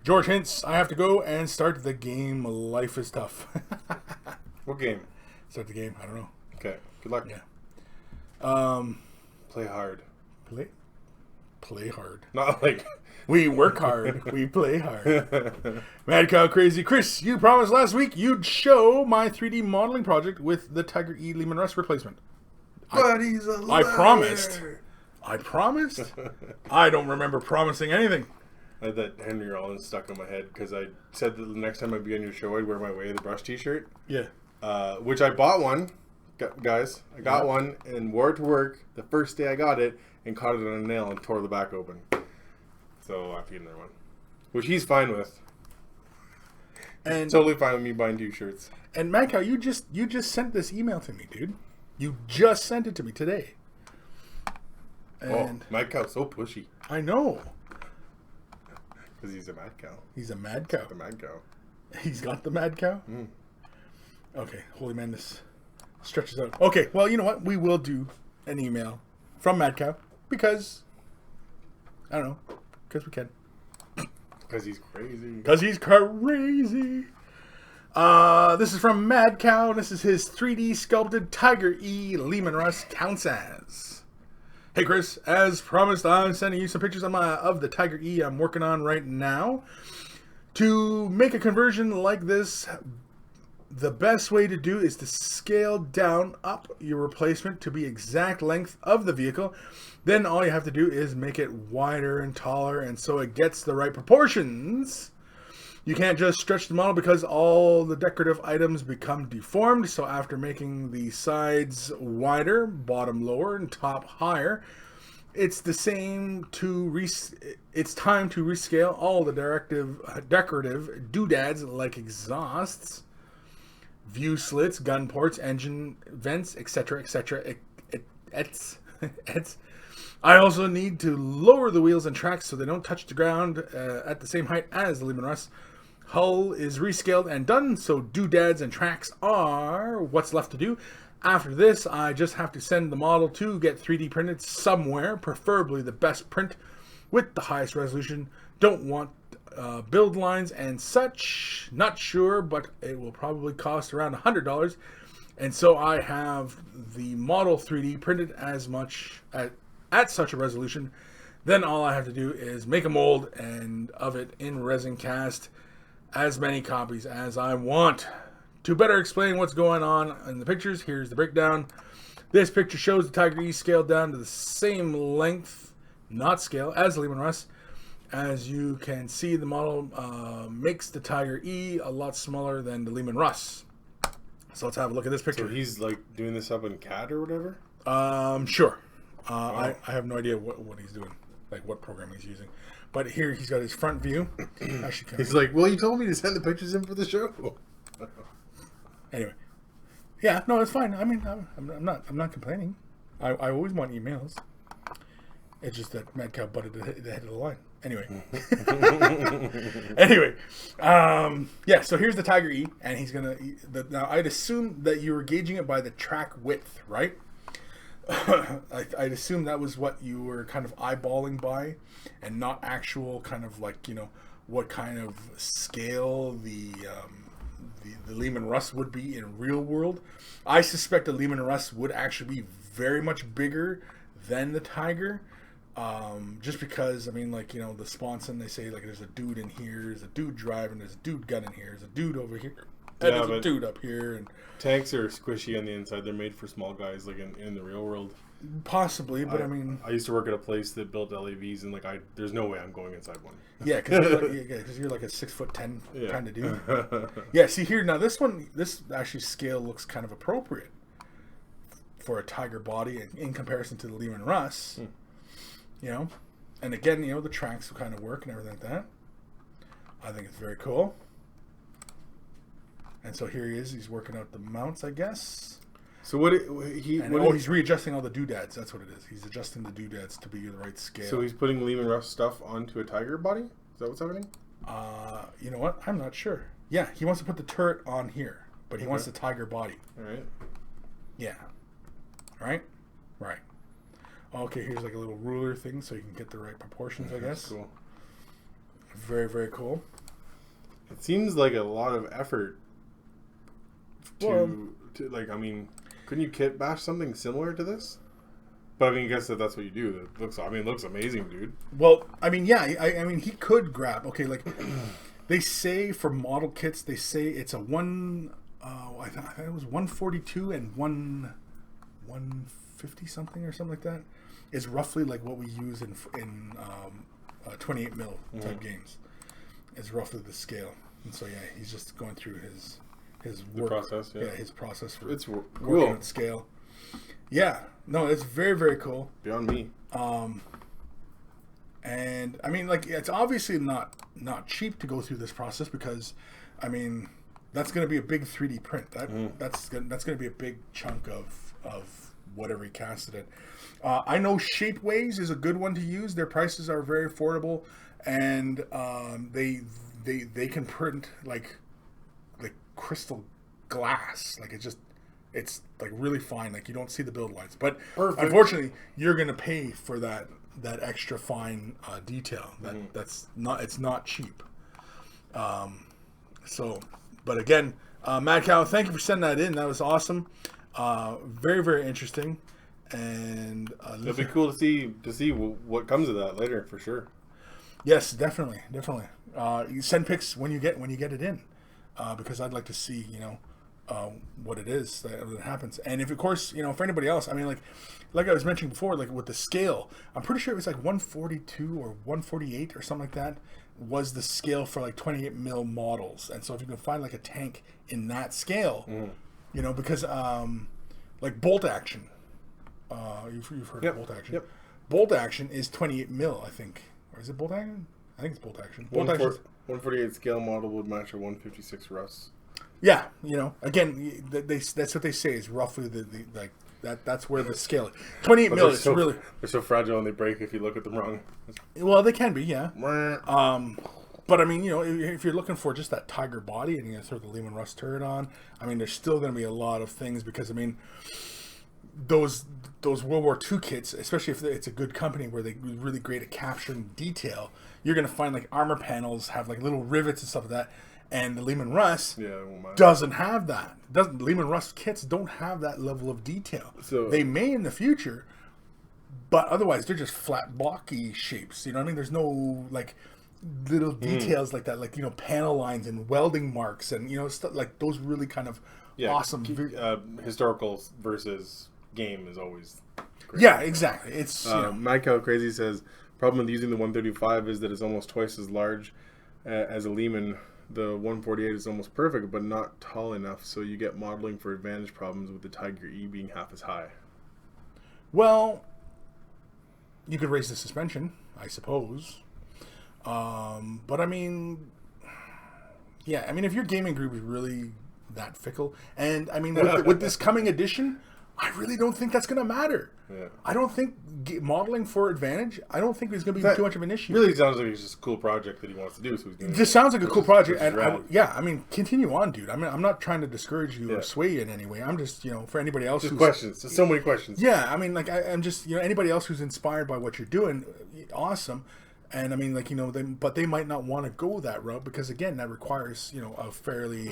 Speaker 1: George hints, I have to go and start the game. Life is tough.
Speaker 2: What game?
Speaker 1: Start the game. I don't know.
Speaker 2: Okay. Good luck.
Speaker 1: Yeah.
Speaker 2: Play hard.
Speaker 1: Play hard.
Speaker 2: Not like...
Speaker 1: We work hard. We play hard. Mad Cow Crazy. Kris, you promised last week you'd show my 3D modeling project with the Tiger E Lehman Russ replacement.
Speaker 2: But he's a liar.
Speaker 1: I promised? I don't remember promising anything.
Speaker 2: I had that Henry Rollins stuck in my head because I said that the next time I'd be on your show, I'd wear my Way of the Brush t-shirt.
Speaker 1: Yeah.
Speaker 2: Which I bought one, guys. I got one and wore it to work the first day I got it and caught it on a nail and tore the back open. So I have to get another one. Which he's fine with.
Speaker 1: And
Speaker 2: totally fine with me buying 2 shirts.
Speaker 1: And Mad Cow, you just sent this email to me, dude. You just sent it to me today. And
Speaker 2: Mad Cow's so pushy.
Speaker 1: I know.
Speaker 2: Because he's a mad cow.
Speaker 1: He's a mad cow.
Speaker 2: The mad cow.
Speaker 1: He's got the mad cow?
Speaker 2: Mm.
Speaker 1: Okay, holy man, this stretches out. Okay, well, you know what? We will do an email from Mad Cow because, I don't know, because we can.
Speaker 2: Because he's crazy.
Speaker 1: Because he's crazy. This is from Mad Cow. This is his 3D sculpted Tiger E Lehman Russ counts as. Hey Kris, as promised, I'm sending you some pictures of the Tiger E I'm working on right now. To make a conversion like this, the best way to do is to scale down up your replacement to be exact length of the vehicle. Then all you have to do is make it wider and taller, and so it gets the right proportions. You can't just stretch the model because all the decorative items become deformed. So after making the sides wider, bottom lower, and top higher, it's time to rescale all the decorative doodads like exhausts, view slits, gun ports, engine vents, etc., etc. I also need to lower the wheels and tracks so they don't touch the ground at the same height as the Lehman Russ. Hull is rescaled and done, so doodads and tracks are what's left to do. After this, I just have to send the model to get 3D printed somewhere, preferably the best print with the highest resolution. Don't want build lines and such. Not sure, but it will probably cost around $100. And so I have the model 3D printed as much at such a resolution. Then all I have to do is make a mold and of it in resin cast as many copies as I want. To better explain what's going on in the pictures, here's the breakdown. This picture shows the Tiger E scaled down to the same length, not scale, as the Lehman Russ. As you can see, the model makes the Tiger E a lot smaller than the Lehman Russ. So let's have a look at this picture.
Speaker 2: So he's like doing this up in CAD or whatever?
Speaker 1: Sure. I have no idea what he's doing, like what program he's using. But here he's got his front view.
Speaker 2: He's like, well, you told me to send the pictures in for the show.
Speaker 1: Anyway, yeah, no, it's fine. I mean, I'm not complaining. I always want emails. It's just that Mad Cow butted the head of the line. Anyway. Yeah, so here's the Tiger E, and he's going to... Now, I'd assume that you were gauging it by the track width, right? I'd assume that was what you were kind of eyeballing by, and not actual kind of like, you know, what kind of scale the Lehman Russ would be in real world. I suspect the Lehman Russ would actually be very much bigger than the Tiger. Just because, I mean, like, you know, the sponson, they say, like, there's a dude in here, there's a dude driving, there's a dude gun in here, there's a dude over here, and there's a dude up here. And
Speaker 2: tanks are squishy on the inside. They're made for small guys, like, in the real world.
Speaker 1: Possibly, but I mean...
Speaker 2: I used to work at a place that built LAVs, and, like, there's no way I'm going inside one.
Speaker 1: Yeah, because you're like a 6'10" kind of dude. Yeah, see here, now this actually scale looks kind of appropriate for a Tiger body in comparison to the Lehman Russ. You know, and again, you know, the tracks will kind of work and everything like that. I think it's very cool. And so here he is. He's working out the mounts, I guess. So he's readjusting all the doodads. That's what it is. He's adjusting the doodads to be the right scale.
Speaker 2: So he's putting Lehman Russ stuff onto a Tiger body? Is that what's happening?
Speaker 1: You know what? I'm not sure. Yeah, he wants to put the turret on here, but he wants the Tiger body.
Speaker 2: All right.
Speaker 1: Yeah. Right? Right. Okay, here's like a little ruler thing so you can get the right proportions, I guess.
Speaker 2: Cool.
Speaker 1: Very, very cool.
Speaker 2: It seems like a lot of effort to like, I mean, couldn't you kit bash something similar to this? But I mean, I guess that's what you do. It looks amazing, dude.
Speaker 1: Well, I mean, yeah, I mean, he could grab. Okay, like they say for model kits, they say it's a I thought it was 142 and 150 something or something like that. Is roughly like what we use in 28 mil type games. Is roughly the scale, and so yeah, he's just going through his work
Speaker 2: process. Yeah,
Speaker 1: his process for
Speaker 2: cool
Speaker 1: at scale. Yeah, no, it's very, very cool.
Speaker 2: Beyond me.
Speaker 1: And I mean, like, it's obviously not cheap to go through this process because, I mean, that's going to be a big 3D print. That's going to be a big chunk of whatever he casted it. I know Shapeways is a good one to use. Their prices are very affordable, and they can print like crystal glass. Like it's like really fine. Like you don't see the build lines, but unfortunately, you're gonna pay for that extra fine detail. It's not cheap. But again, Mad Cow, thank you for sending that in. That was awesome. Very, very interesting. And
Speaker 2: it'll be cool to see what comes of that later for sure.
Speaker 1: Yes, definitely. You send pics when you get it in, because I'd like to see what it is that happens. And if, of course, for anybody else, I mean, like I was mentioning before, like with the scale, I'm pretty sure it was like 142 or 148 or something like that was the scale for like 28 mil models. And so if you can find like a tank in that scale, because like bolt action. You've heard of bolt action. Yep. Bolt action is 28 mil, I think. Or is it bolt action? I think it's bolt action.
Speaker 2: 148 scale model would match a 156 Russ.
Speaker 1: Yeah, again, that's what they say is roughly the like that's where the scale is. 28 mil is really...
Speaker 2: They're so fragile and they break if you look at them wrong.
Speaker 1: Well, they can be, yeah. But I mean, if you're looking for just that Tiger body and you throw the Lehman Russ turret on, I mean, there's still going to be a lot of things because, I mean, those World War II kits, especially if it's a good company where they're really great at capturing detail, you're going to find like armor panels have like little rivets and stuff like that. And the Lehman Russ doesn't have that. Lehman Russ kits don't have that level of detail. So they may in the future, but otherwise they're just flat blocky shapes. You know what I mean? There's no like little details like that, like panel lines and welding marks and stuff like those really kind of awesome.
Speaker 2: Historical versus game is always great.
Speaker 1: Yeah, exactly. It's
Speaker 2: Mad Cow Crazy says Problem with using the 135 is that it's almost twice as large as a Lehman. The 148 is almost perfect, but not tall enough, so you get modeling for advantage problems with the Tiger E being half as high.
Speaker 1: Well, you could raise the suspension, I suppose. But I mean, yeah, I mean, if your gaming group is really that fickle, and I mean, with this coming edition, I really don't think that's going to matter.
Speaker 2: Yeah.
Speaker 1: I don't think modeling for advantage, I don't think there's going to be too much of an issue.
Speaker 2: Really sounds like it's just a cool project that he wants to do. So he's doing
Speaker 1: this sounds like a cool project. And
Speaker 2: rad.
Speaker 1: I mean, continue on, dude. I mean, I'm not trying to discourage you or sway you in any way. I'm just, for anybody else
Speaker 2: just questions. There's so many questions.
Speaker 1: Yeah, I mean, like, I'm just, anybody else who's inspired by what you're doing, awesome. And I mean, like, but they might not want to go that route because, again, that requires, a fairly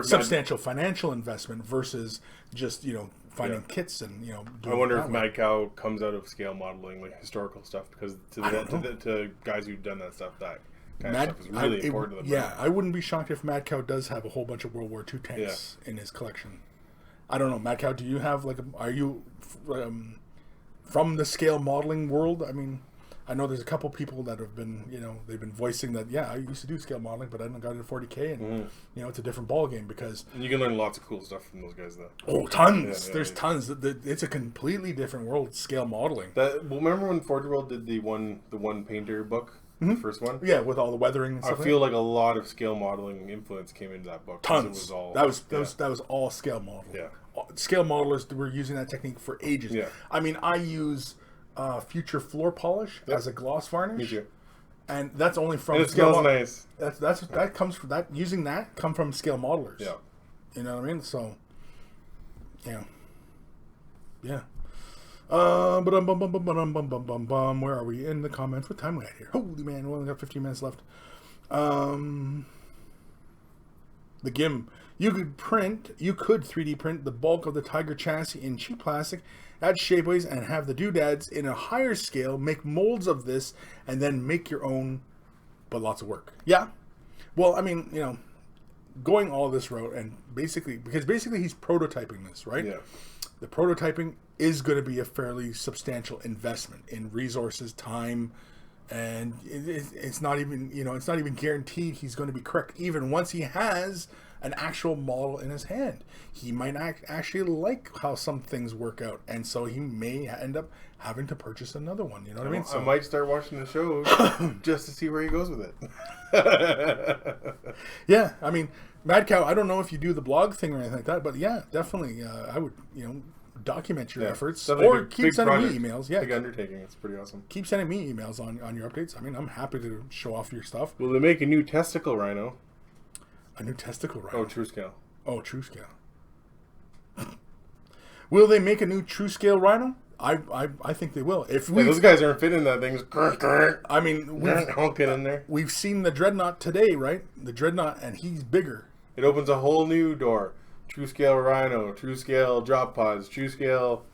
Speaker 1: substantial financial investment versus just, finding kits and,
Speaker 2: I wonder if Mad Cow comes out of scale modeling, like historical stuff, because to guys who've done that stuff, that kind of stuff is really important to them.
Speaker 1: Yeah, I wouldn't be shocked if Mad Cow does have a whole bunch of World War II tanks in his collection. I don't know, Mad Cow, do you have, are you from the scale modeling world? I mean, I know there's a couple people that have been, they've been voicing that, I used to do scale modeling, but I got into 40K, and, it's a different ball game because...
Speaker 2: And you can learn lots of cool stuff from those guys, though.
Speaker 1: Oh, tons! There's tons. It's a completely different world, scale modeling.
Speaker 2: Remember when Forge World did the one painter book, the first one?
Speaker 1: Yeah, with all the weathering and stuff.
Speaker 2: I feel like a lot of scale modeling influence came into that book.
Speaker 1: Tons.
Speaker 2: It was all,
Speaker 1: that was all scale modeling.
Speaker 2: Yeah.
Speaker 1: Scale modelers were using that technique for ages.
Speaker 2: Yeah.
Speaker 1: I mean, I use... Future floor polish as a gloss varnish.
Speaker 2: Me too.
Speaker 1: And that's only from
Speaker 2: and it smells nice.
Speaker 1: That comes from that. Using that come from scale modelers.
Speaker 2: Yeah.
Speaker 1: You know what I mean? So, yeah. Where are we in the comments? What time are we at here? Holy man, we only got 15 minutes left. The GIM. You could 3D print the bulk of the Tiger chassis in cheap plastic, add shapeways, and have the doodads in a higher scale, make molds of this, and then make your own, but lots of work. Yeah. Well, I mean, going all this route, and basically he's prototyping this, right?
Speaker 2: Yeah.
Speaker 1: The prototyping is going to be a fairly substantial investment in resources, time, and it's not even guaranteed he's going to be correct. Even once he has an actual model in his hand, he might actually like how some things work out, and so he may end up having to purchase another one. You know what I mean? So,
Speaker 2: I might start watching the show just to see where he goes with it.
Speaker 1: Yeah, I mean, Mad Cow, I don't know if you do the blog thing or anything like that, but yeah, definitely, I would, document your efforts, or keep sending me emails. Yeah,
Speaker 2: big undertaking. It's pretty awesome.
Speaker 1: Keep sending me emails on your updates. I mean, I'm happy to show off your stuff.
Speaker 2: Will they make a new testicle rhino?
Speaker 1: A new testicle rhino?
Speaker 2: Oh, true scale.
Speaker 1: Oh, true scale. Will they make a new true scale rhino? I think they will. If
Speaker 2: those guys aren't fitting that thing.
Speaker 1: I mean,
Speaker 2: honking in there.
Speaker 1: We've seen the Dreadnought today, right? The Dreadnought, and he's bigger.
Speaker 2: It opens a whole new door. True scale rhino, true scale drop pods, true scale.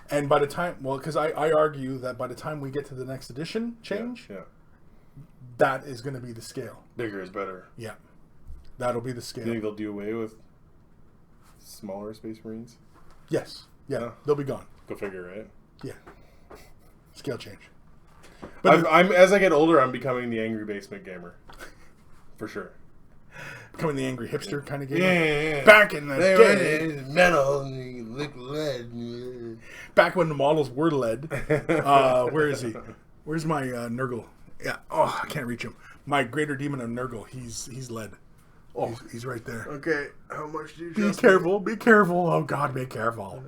Speaker 1: And by the time, because I argue that by the time we get to the next edition change, that is going to be the scale.
Speaker 2: Bigger is better.
Speaker 1: Yeah, that'll be the scale.
Speaker 2: Do you think they'll do away with smaller Space Marines?
Speaker 1: Yes. Yeah, they'll be gone.
Speaker 2: Go figure, right?
Speaker 1: Yeah. Scale change.
Speaker 2: But I'm as I get older, I'm becoming the angry basement gamer, for sure.
Speaker 1: Becoming the angry hipster kind of gamer.
Speaker 2: Yeah.
Speaker 1: Back in the day,
Speaker 2: metal, lick lead.
Speaker 1: Back when the models were lead. Where is he? Where's my Nurgle? Yeah. Oh, I can't reach him. My Greater Demon of Nurgle. He's lead. Oh, he's right there.
Speaker 2: Okay, how much do you?
Speaker 1: Be careful. Be careful. Oh God, be careful.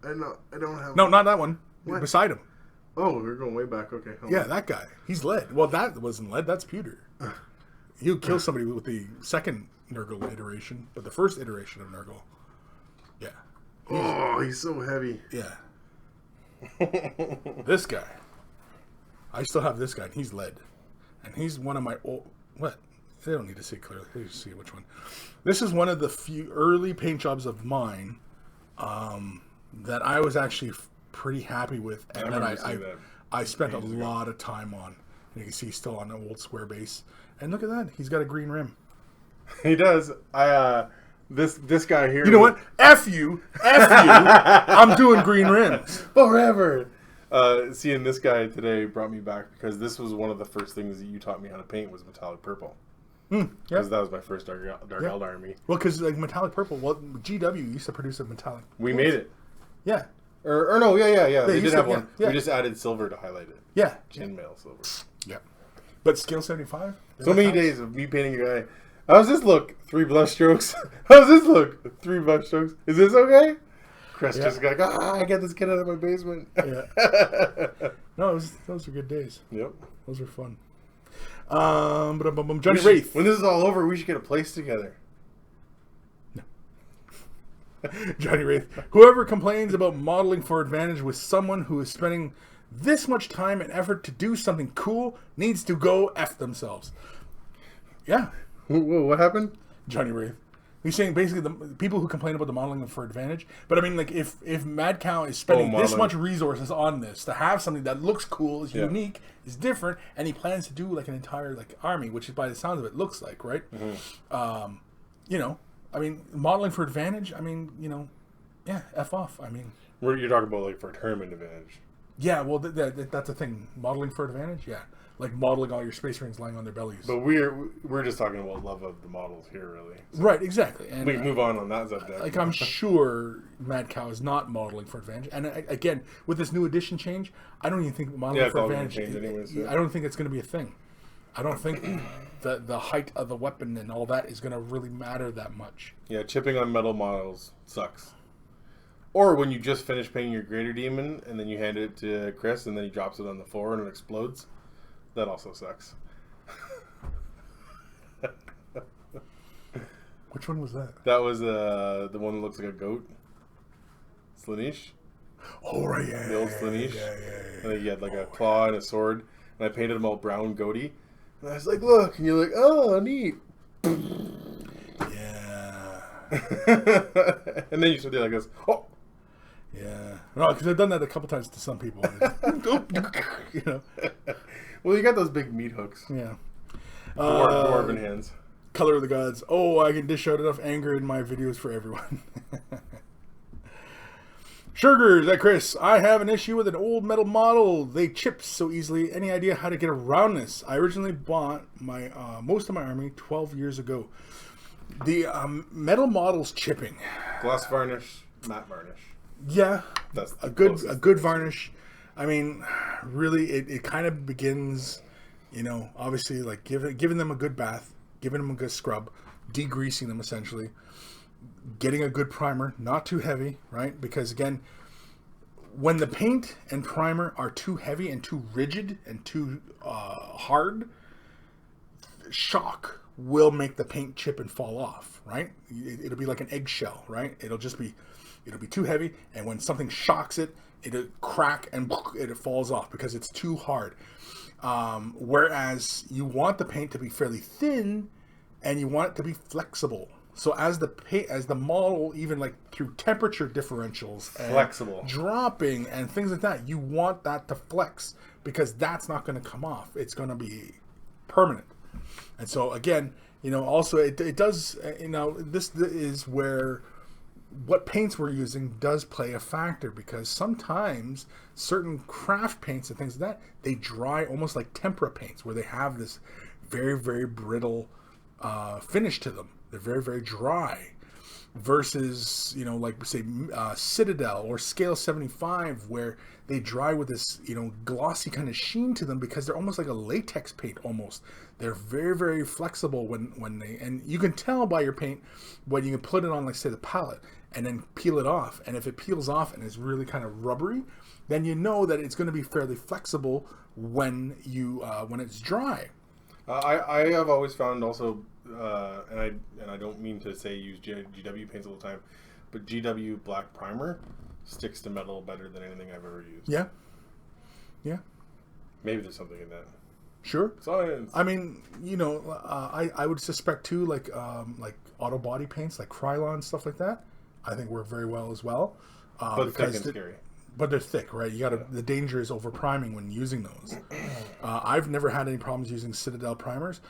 Speaker 2: I don't have.
Speaker 1: No, not that one.
Speaker 2: What?
Speaker 1: Beside him.
Speaker 2: Oh, we're going way back. Okay.
Speaker 1: Yeah, that guy. He's lead. Well, that wasn't lead. That's pewter. You kill somebody with the second Nurgle iteration, but the first iteration of Nurgle. Yeah.
Speaker 2: He's so heavy.
Speaker 1: Yeah. This guy. I still have this guy, and he's lead. And he's one of my old... What? They don't need to see it clearly. They just see which one. This is one of the few early paint jobs of mine that I was actually pretty happy with, and that I spent a lot of time on. And you can see he's still on an old square base. And look at that. He's got a green rim.
Speaker 2: He does. This guy here...
Speaker 1: You know what? F you. I'm doing green rims.
Speaker 2: Forever. Seeing this guy today brought me back because this was one of the first things that you taught me how to paint was metallic purple. Because that was my first Dark Elder army.
Speaker 1: Well, because like metallic purple, GW used to produce a metallic.
Speaker 2: We made it.
Speaker 1: Yeah.
Speaker 2: Or no, yeah. They did have one.
Speaker 1: Yeah.
Speaker 2: We just added silver to highlight it.
Speaker 1: Yeah.
Speaker 2: Chainmail silver.
Speaker 1: Yeah. But scale 75?
Speaker 2: So many days of me painting a guy. How's this look? 3 brush strokes. How's this look? 3 brush strokes. Is this okay? Kris just got like, I get this kid out of my basement.
Speaker 1: Yeah. No, those were good days.
Speaker 2: Yep.
Speaker 1: Those were fun. Johnny Wraith.
Speaker 2: When this is all over, we should get a place together.
Speaker 1: No. Johnny Wraith. Whoever complains about modeling for advantage with someone who is spending this much time and effort to do something cool needs to go F themselves. Yeah.
Speaker 2: Whoa, what happened?
Speaker 1: Johnny Wraith. He's saying basically the people who complain about the modeling for advantage. But I mean, like, if Mad Cow is spending this much resources on this to have something that looks cool, is unique, is different, and he plans to do like an entire like army, which is by the sounds of it looks like, right? Mm-hmm. You know, I mean, modeling for advantage. I mean, you know, yeah, F off. I mean,
Speaker 2: you're talking about like for tournament advantage.
Speaker 1: Yeah, well, that's a thing. Modeling for advantage, yeah. Like modeling all your Space Marines lying on their bellies.
Speaker 2: But we're just talking about love of the models here, really. So
Speaker 1: right, exactly. And
Speaker 2: we can move on that subject.
Speaker 1: Like, I'm sure Mad Cow is not modeling for advantage. And again, with this new edition change, I don't even think modeling for advantage. I don't think it's going to be a thing. I don't think the height of the weapon and all that is going to really matter that much.
Speaker 2: Yeah, chipping on metal models sucks. Or when you just finish painting your Greater Demon and then you hand it to Kris and then he drops it on the floor and it explodes. That also sucks.
Speaker 1: Which one was that?
Speaker 2: That was the one that looks like a goat. Slaanesh.
Speaker 1: Oh, right, yeah.
Speaker 2: The old Slaanesh.
Speaker 1: Yeah.
Speaker 2: And then he had like a claw and a sword. And I painted him all brown goatee. And I was like, look. And you're like, oh, neat.
Speaker 1: Yeah.
Speaker 2: And then you stood there like this. Oh.
Speaker 1: Yeah. No, because I've done that a couple times to some people. You know.
Speaker 2: Well, you got those big meat hooks.
Speaker 1: Yeah.
Speaker 2: Dwarven hands.
Speaker 1: Color of the Gods. Oh, I can dish out enough anger in my videos for everyone. Sugars, Kris. I have an issue with an old metal model. They chip so easily. Any idea how to get around this? I originally bought my most of my army 12 years ago. The metal model's chipping.
Speaker 2: Gloss varnish, matte varnish.
Speaker 1: Yeah,
Speaker 2: that's
Speaker 1: a good varnish. I mean, really, it kind of begins, you know, obviously like giving them a good bath, giving them a good scrub, degreasing them essentially, getting a good primer, not too heavy, right? Because again, when the paint and primer are too heavy and too rigid and too hard, shock will make the paint chip and fall off, right? It'll be like an eggshell, right? It'll be too heavy, and when something shocks it, it'll crack and it falls off because it's too hard. Whereas you want the paint to be fairly thin, and you want it to be flexible. So as the model, even like through temperature differentials, and
Speaker 2: flexible
Speaker 1: dropping and things like that, you want that to flex because that's not going to come off. It's going to be permanent. And so again, you know, also it does. You know, this is where what paints we're using does play a factor, because sometimes certain craft paints and things like that, they dry almost like tempera paints, where they have this very, very brittle finish to them. They're very, very dry, versus, you know, like say Citadel or Scale 75, where they dry with this, you know, glossy kind of sheen to them, because they're almost like a latex paint almost. They're very, very flexible when they, and you can tell by your paint when you can put it on, like say the palette, and then peel it off. And if it peels off and is really kind of rubbery, then you know that it's going to be fairly flexible when it's dry.
Speaker 2: I have always found also, and I don't mean to say use GW paints all the time, but GW black primer sticks to metal better than anything I've ever used.
Speaker 1: Yeah. Yeah.
Speaker 2: Maybe there's something in that.
Speaker 1: Sure.
Speaker 2: Science.
Speaker 1: I mean, you know, I would suspect too, like auto body paints, like Krylon, stuff like that, I think work very well as well.
Speaker 2: But thick and scary.
Speaker 1: But they're thick, right? The danger is over priming when using those. I've never had any problems using Citadel primers.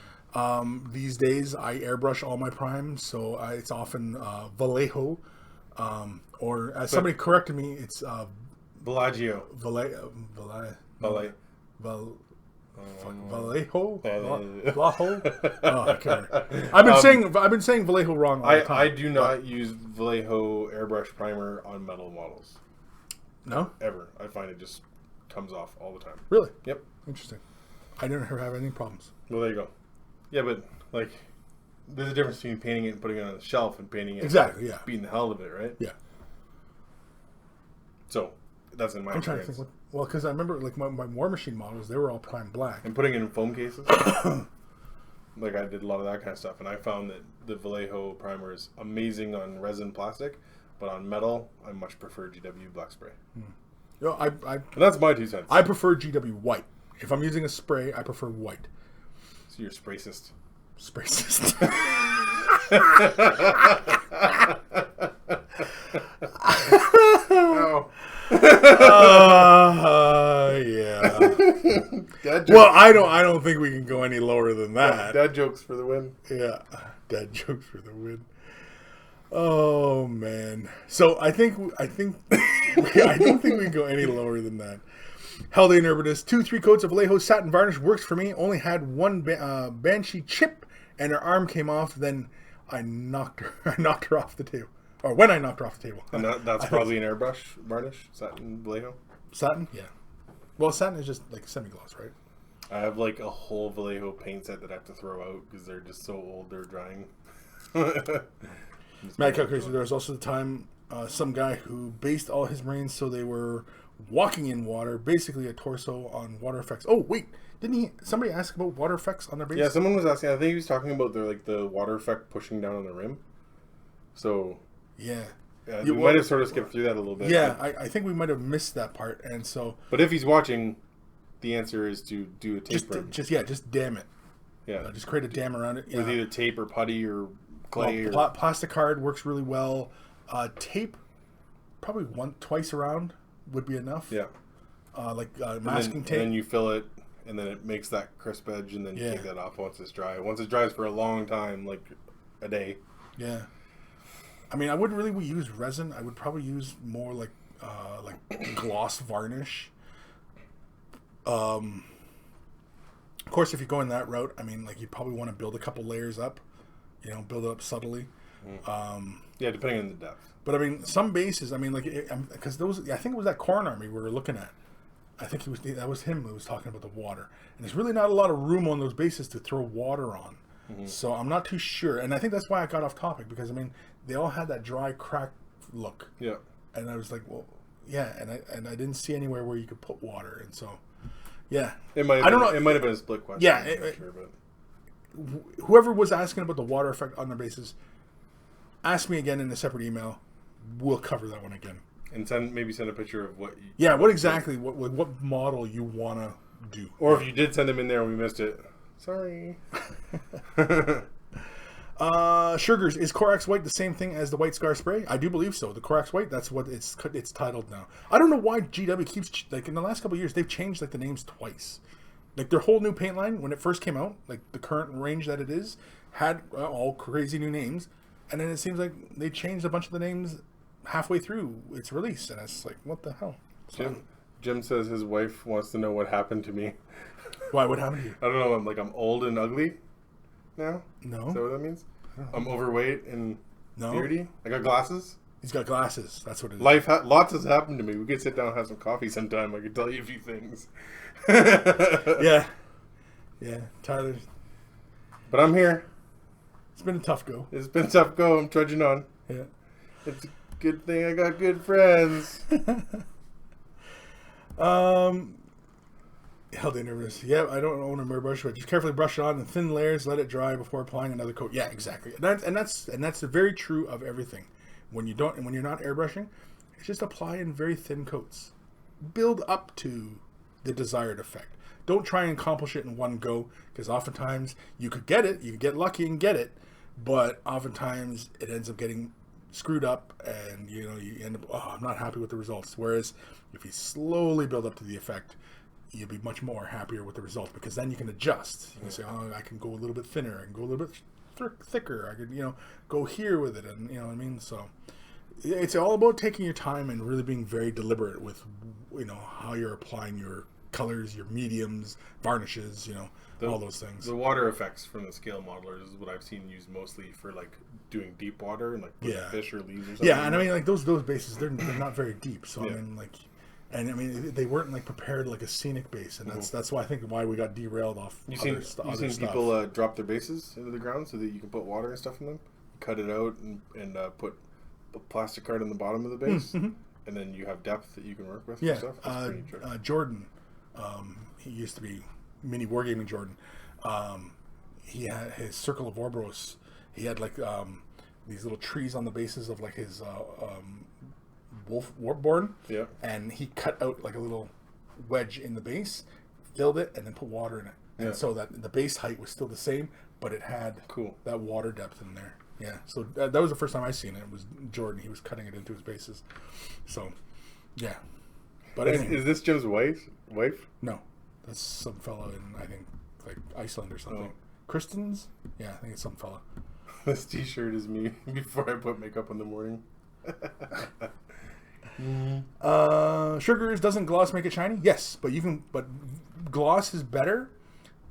Speaker 1: These days, I airbrush all my primes, so it's often Vallejo, or as somebody corrected me, it's
Speaker 2: Bellagio.
Speaker 1: Vallejo? Vallejo? Oh, I can't remember. I've been saying Vallejo wrong all the time.
Speaker 2: I do not use Vallejo airbrush primer on metal models.
Speaker 1: No?
Speaker 2: Ever. I find it just comes off all the time.
Speaker 1: Really?
Speaker 2: Yep.
Speaker 1: Interesting. I didn't have any problems.
Speaker 2: Well, there you go. Yeah, but like, there's a difference between painting it and putting it on the shelf and painting it.
Speaker 1: Exactly. Yeah.
Speaker 2: Beating the hell out of it, right?
Speaker 1: Yeah.
Speaker 2: So that's in my
Speaker 1: I'm trying
Speaker 2: experience.
Speaker 1: to think. Well, because I remember like my War Machine models, they were all prime black.
Speaker 2: And putting it in foam cases. Like I did a lot of that kind of stuff, and I found that the Vallejo primer is amazing on resin plastic, but on metal, I much prefer GW black spray.
Speaker 1: You know,
Speaker 2: And that's my 2 cents.
Speaker 1: I prefer GW white. If I'm using a spray, I prefer white.
Speaker 2: So you're spraycist.
Speaker 1: Spray system.
Speaker 2: Oh.
Speaker 1: Yeah.
Speaker 2: Dad jokes.
Speaker 1: Well, I don't think we can go any lower than that.
Speaker 2: Dad jokes for the win.
Speaker 1: Yeah, dad jokes for the win. Oh man. So I don't think we can go any lower than that. Haldane Urbanist, 2-3 coats of Vallejo satin varnish works for me. Only had one Banshee chip, and her arm came off. Then I knocked her off the table. Or when I knocked her off the table.
Speaker 2: And that's probably an airbrush varnish, satin Vallejo.
Speaker 1: Satin, yeah. Well, satin is just like semi-gloss, right?
Speaker 2: I have like a whole Vallejo paint set that I have to throw out because they're just so old they're drying.
Speaker 1: Mad Cow Crazy. There was also the time some guy who based all his Marines so they were walking in water, basically a torso on water effects. Oh wait, didn't somebody ask about water effects on their base?
Speaker 2: Yeah, someone was asking. I think he was talking about the water effect pushing down on the rim. So
Speaker 1: yeah,
Speaker 2: you might have sort of skipped through that a little bit.
Speaker 1: Yeah, I think we might have missed that part, and so.
Speaker 2: But if he's watching, the answer is to do a tape rim.
Speaker 1: Just dam it.
Speaker 2: Yeah,
Speaker 1: Just create a dam around it.
Speaker 2: with either tape or putty or clay.
Speaker 1: Plastic card works really well. Tape, probably twice around would be enough.
Speaker 2: Yeah.
Speaker 1: Masking tape.
Speaker 2: And then you fill it, and then it makes that crisp edge, and then you take that off once it's dry. Once it dries for a long time, like a day.
Speaker 1: Yeah. I mean, I wouldn't really use resin. I would probably use more like gloss varnish. Of course, if you're going that route, I mean, like you'd probably want to build a couple layers up. Build it up subtly.
Speaker 2: Yeah, depending on the depth.
Speaker 1: But I mean, some bases. I mean, like because I think it was that Corn Army we were looking at. I think that was him who was talking about the water, and there's really not a lot of room on those bases to throw water on. So I'm not too sure, and I think that's why I got off topic because I mean they all had that dry crack look.
Speaker 2: Yeah.
Speaker 1: And I was like, well, yeah, and I didn't see anywhere where you could put water, and so yeah.
Speaker 2: It might. I don't know. It might have been a split question.
Speaker 1: Yeah.
Speaker 2: Sure, but
Speaker 1: whoever was asking about the water effect on their bases, ask me again in a separate email. We'll cover that one again.
Speaker 2: And maybe send a picture of what.
Speaker 1: What exactly? What model you want to do?
Speaker 2: Or if you did send them in there and we missed it, sorry.
Speaker 1: Sugars, is Corax White the same thing as the White Scar spray? I do believe so. The Corax White, that's what it's titled now. I don't know why GW keeps like in the last couple of years they've changed like the names twice. Like their whole new paint line when it first came out, like the current range that it is, had all crazy new names, and then it seems like they changed a bunch of the names halfway through its release, and it's like, what the hell?
Speaker 2: Jim says his wife wants to know what happened to me.
Speaker 1: Why? What happened to you?
Speaker 2: I don't know. I'm old and ugly now.
Speaker 1: No.
Speaker 2: Is that what that means? I'm overweight and beardy. I got glasses.
Speaker 1: He's got glasses. That's what it is.
Speaker 2: Lots has happened to me. We could sit down and have some coffee sometime. I could tell you a few things.
Speaker 1: Yeah, Tyler.
Speaker 2: But I'm here.
Speaker 1: It's been a tough go.
Speaker 2: It's been a tough go. I'm trudging on.
Speaker 1: Yeah.
Speaker 2: It's a good thing I got good friends.
Speaker 1: Held in nervous. Yeah, I don't own a mirror brush, but just carefully brush it on in thin layers. Let it dry before applying another coat. Yeah, exactly. And that's very true of everything. When you're not airbrushing, it's just apply in very thin coats. Build up to the desired effect. Don't try and accomplish it in one go, because oftentimes you could get it, you could get lucky and get it, but oftentimes it ends up getting screwed up, and you end up, I'm not happy with the results. Whereas if you slowly build up to the effect, you'll be much more happier with the results, because then you can adjust. You can say, I can go a little bit thinner, I can go a little bit thicker, I could go here with it, and you know what I mean. So it's all about taking your time and really being very deliberate with, how you're applying your colors, your mediums, varnishes, all those things.
Speaker 2: The water effects from the scale modelers is what I've seen used mostly for like doing deep water and like putting fish or leaves or something.
Speaker 1: Yeah, and I mean like those bases, they're not very deep. So I mean like, and I mean they weren't like prepared like a scenic base, and that's why I think why we got derailed off. You've seen
Speaker 2: people drop their bases into the ground so that you can put water and stuff in them, cut it out and put a plastic card in the bottom of the base, and then you have depth that you can work with.
Speaker 1: Yeah,
Speaker 2: and stuff.
Speaker 1: Jordan, he used to be mini wargaming Jordan. He had his Circle of Orboros. He had like these little trees on the bases of like his wolf warborn.
Speaker 2: Yeah.
Speaker 1: And he cut out like a little wedge in the base, filled it, and then put water in it. And so that the base height was still the same, but it had that water depth in there. Yeah. So that was the first time I seen it. It was Jordan. He was cutting it into his bases. So, yeah. But
Speaker 2: is this Jim's wife?
Speaker 1: No. That's some fella in, I think, like Iceland or something. Kristen's? Yeah, I think it's some fella.
Speaker 2: This t-shirt is me before I put makeup in the morning.
Speaker 1: Sugars, doesn't gloss make it shiny? Yes, but gloss is better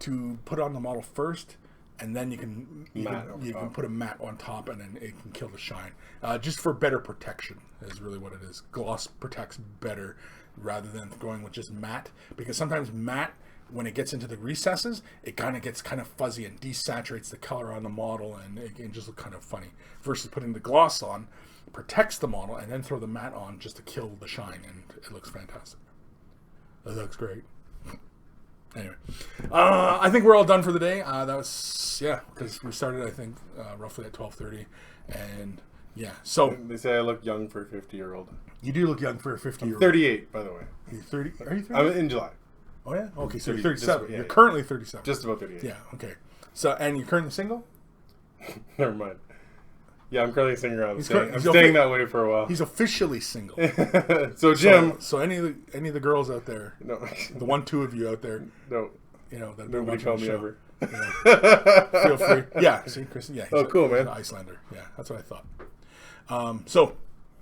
Speaker 1: to put on the model first, and then you can put a matte on top, and then it can kill the shine. Just for better protection is really what it is. Gloss protects better rather than going with just matte, because sometimes matte, when it gets into the recesses, it gets kind of fuzzy and desaturates the color on the model, and it can just look kind of funny. Versus putting the gloss on, protects the model, and then throw the matte on just to kill the shine, and it looks fantastic. It looks great. Anyway, I think we're all done for the day. That was because we started I think roughly at 12:30, and so
Speaker 2: they say I look young for a 50-year-old.
Speaker 1: You do look young for a 50-year-old.
Speaker 2: 38, by the way.
Speaker 1: You're 30? Are you 30?
Speaker 2: I'm in July.
Speaker 1: Oh yeah. Okay, so you're 37. You're currently 37.
Speaker 2: Just about 38.
Speaker 1: Yeah. Okay. So and you're currently single?
Speaker 2: Never mind. Yeah, I'm currently single. I'm staying that way for a while.
Speaker 1: He's officially single.
Speaker 2: So Jim.
Speaker 1: So any of the girls out there,
Speaker 2: no,
Speaker 1: the 2 of you out there,
Speaker 2: no,
Speaker 1: that
Speaker 2: nobody called me ever.
Speaker 1: Feel free. Yeah. See, Chris. Yeah.
Speaker 2: Cool, man.
Speaker 1: He's an Icelander. Yeah, that's what I thought.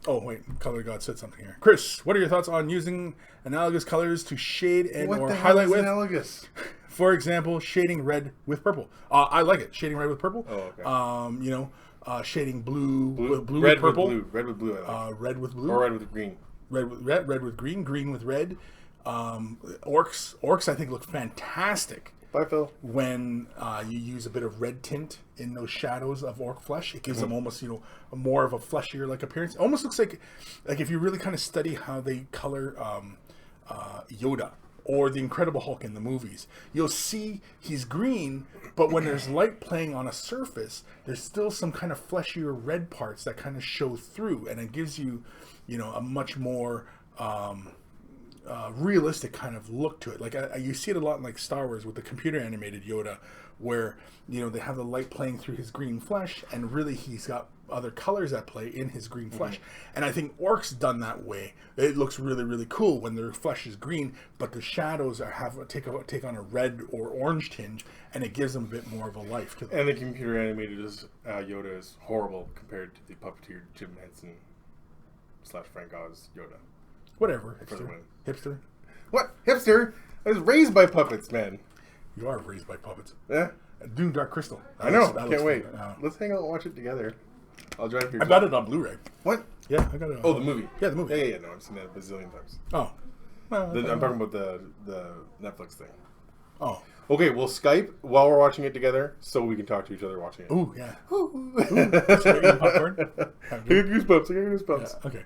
Speaker 1: Oh wait, Color God said something here. Chris, what are your thoughts on using analogous colors to shade and or highlight with?
Speaker 2: Analogous?
Speaker 1: For example, shading red with purple. I like it. Shading red with purple.
Speaker 2: Oh, okay.
Speaker 1: Shading blue with
Speaker 2: red
Speaker 1: purple.
Speaker 2: Red with blue. I like.
Speaker 1: Red with blue.
Speaker 2: Or red with green.
Speaker 1: Red with green. Green with red. Orcs I think look fantastic.
Speaker 2: Bye, Phil.
Speaker 1: When you use a bit of red tint in those shadows of orc flesh, it gives them almost, a more of a fleshier like appearance. It almost looks like if you really kind of study how they color Yoda or the Incredible Hulk in the movies, you'll see he's green, but when there's light playing on a surface, there's still some kind of fleshier red parts that kind of show through, and it gives you, a much more realistic kind of look to it. Like you see it a lot in like Star Wars with the computer animated Yoda, where they have the light playing through his green flesh, and really he's got other colors at play in his green flesh. And I think Orcs done that way. It looks really, really cool when their flesh is green, but the shadows take on a red or orange tinge, and it gives them a bit more of a life to them.
Speaker 2: And the computer animated Yoda is horrible compared to the puppeteer Jim Henson / Frank Oz Yoda.
Speaker 1: Whatever. Hipster.
Speaker 2: What? Hipster? I was raised by puppets, man.
Speaker 1: You are raised by puppets.
Speaker 2: Yeah.
Speaker 1: Doom Dark Crystal.
Speaker 2: I know. Can't wait. Let's hang out and watch it together. I'll drive here.
Speaker 1: I got it on Blu-ray.
Speaker 2: What?
Speaker 1: Yeah, I got it.
Speaker 2: Oh, the movie.
Speaker 1: Yeah, the movie.
Speaker 2: Yeah. No, I've seen that a bazillion times.
Speaker 1: Oh. Well,
Speaker 2: I'm talking about the Netflix thing.
Speaker 1: Oh.
Speaker 2: Okay, we'll Skype while we're watching it together so we can talk to each other watching it.
Speaker 1: Ooh, yeah. Popcorn?
Speaker 2: I got goosebumps.
Speaker 1: Yeah, okay.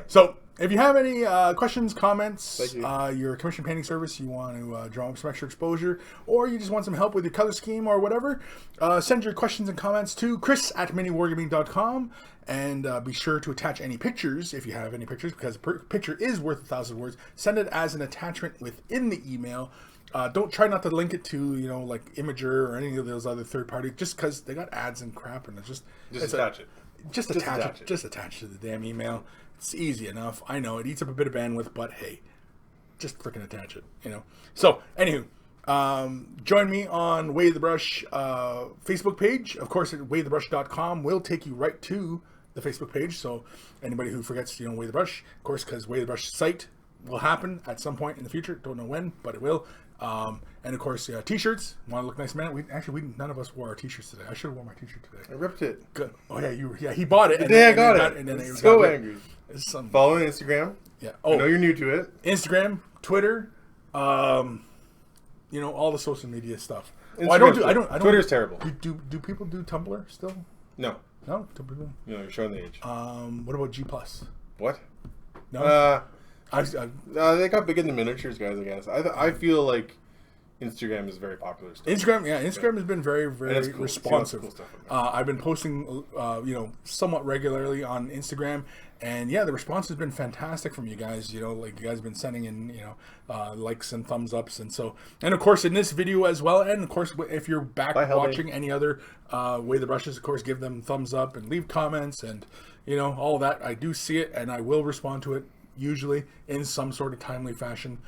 Speaker 1: So, if you have any questions, comments, your commission painting service, you want to draw up some extra exposure, or you just want some help with your color scheme or whatever, send your questions and comments to Kris@miniwargaming.com, and be sure to attach any pictures if you have any pictures, because a picture is worth 1,000 words. Send it as an attachment within the email. Don't try not to link it to, like Imager or any of those other third party, just because they got ads and crap, and it's
Speaker 2: attach it.
Speaker 1: Just attach it. Just attach to the damn email. It's easy enough. I know it eats up a bit of bandwidth, but hey, just freaking attach it. So, anywho, join me on Way the Brush Facebook page. Of course, at waythebrush.com will take you right to the Facebook page. So anybody who forgets, Way the Brush, of course, because Way the Brush site will happen at some point in the future. Don't know when, but it will. And of course, t-shirts. Want to look nice, man? We none of us wore our t-shirts today. I should have worn my t-shirt today.
Speaker 2: I ripped it.
Speaker 1: Good. Oh yeah, he bought it.
Speaker 2: The day I got it.
Speaker 1: And then
Speaker 2: So angry.
Speaker 1: Follow
Speaker 2: Instagram.
Speaker 1: Yeah.
Speaker 2: I know you're new to it.
Speaker 1: Instagram, Twitter, all the social media stuff. I don't.
Speaker 2: Twitter's terrible.
Speaker 1: Do people do Tumblr still?
Speaker 2: No.
Speaker 1: No, Tumblr.
Speaker 2: You're showing the age.
Speaker 1: What about G+?
Speaker 2: What?
Speaker 1: No.
Speaker 2: They got big in the miniatures, guys. I guess. I feel like Instagram is very popular still.
Speaker 1: Instagram has been very, very cool. Responsive.
Speaker 2: Cool stuff
Speaker 1: I've been posting, somewhat regularly on Instagram, and the response has been fantastic from you guys. You guys have been sending in, likes and thumbs ups, and of course in this video as well, and of course if you're back watching any other Way the Brushes, of course give them thumbs up and leave comments, and all that. I do see it, and I will respond to it usually in some sort of timely fashion.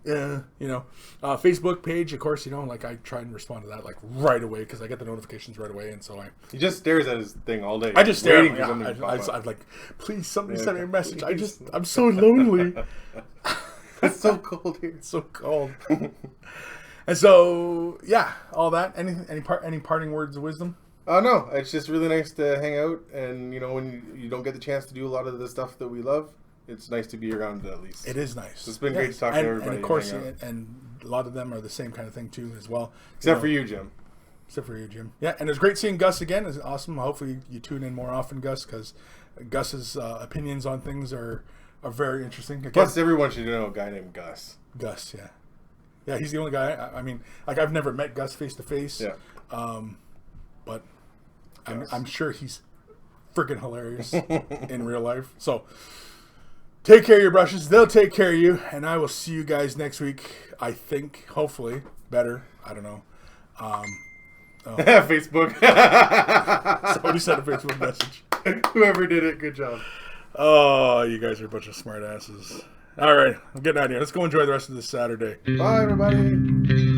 Speaker 1: Facebook page, of course, I try and respond to that right away because I get the notifications right away, and so
Speaker 2: he just stares at his thing all day.
Speaker 1: I just stare at him. I'm like, please, somebody send me a message. I'm so lonely.
Speaker 2: It's so cold here.
Speaker 1: It's so cold. And so, all that. Any parting words of wisdom?
Speaker 2: No, it's just really nice to hang out, and when you don't get the chance to do a lot of the stuff that we love, it's nice to be around at least.
Speaker 1: It is nice.
Speaker 2: It's been great to talk to everybody.
Speaker 1: And of course, and a lot of them are the same kind of thing too, as well.
Speaker 2: Except for you, Jim.
Speaker 1: Yeah, and it was great seeing Gus again. It's awesome. Hopefully you tune in more often, Gus, because Gus's opinions on things are very interesting. Again,
Speaker 2: plus, everyone should know a guy named Gus.
Speaker 1: Gus, yeah. Yeah, he's the only guy. I mean, I've never met Gus face to face.
Speaker 2: Yeah.
Speaker 1: But I'm sure he's freaking hilarious in real life. So take care of your brushes. They'll take care of you. And I will see you guys next week. I think, hopefully, better. I don't know.
Speaker 2: Facebook.
Speaker 1: Somebody sent a Facebook message.
Speaker 2: Whoever did it, good job.
Speaker 1: Oh, you guys are a bunch of smart asses. All right, I'm getting out of here. Let's go enjoy the rest of this Saturday.
Speaker 2: Bye, everybody.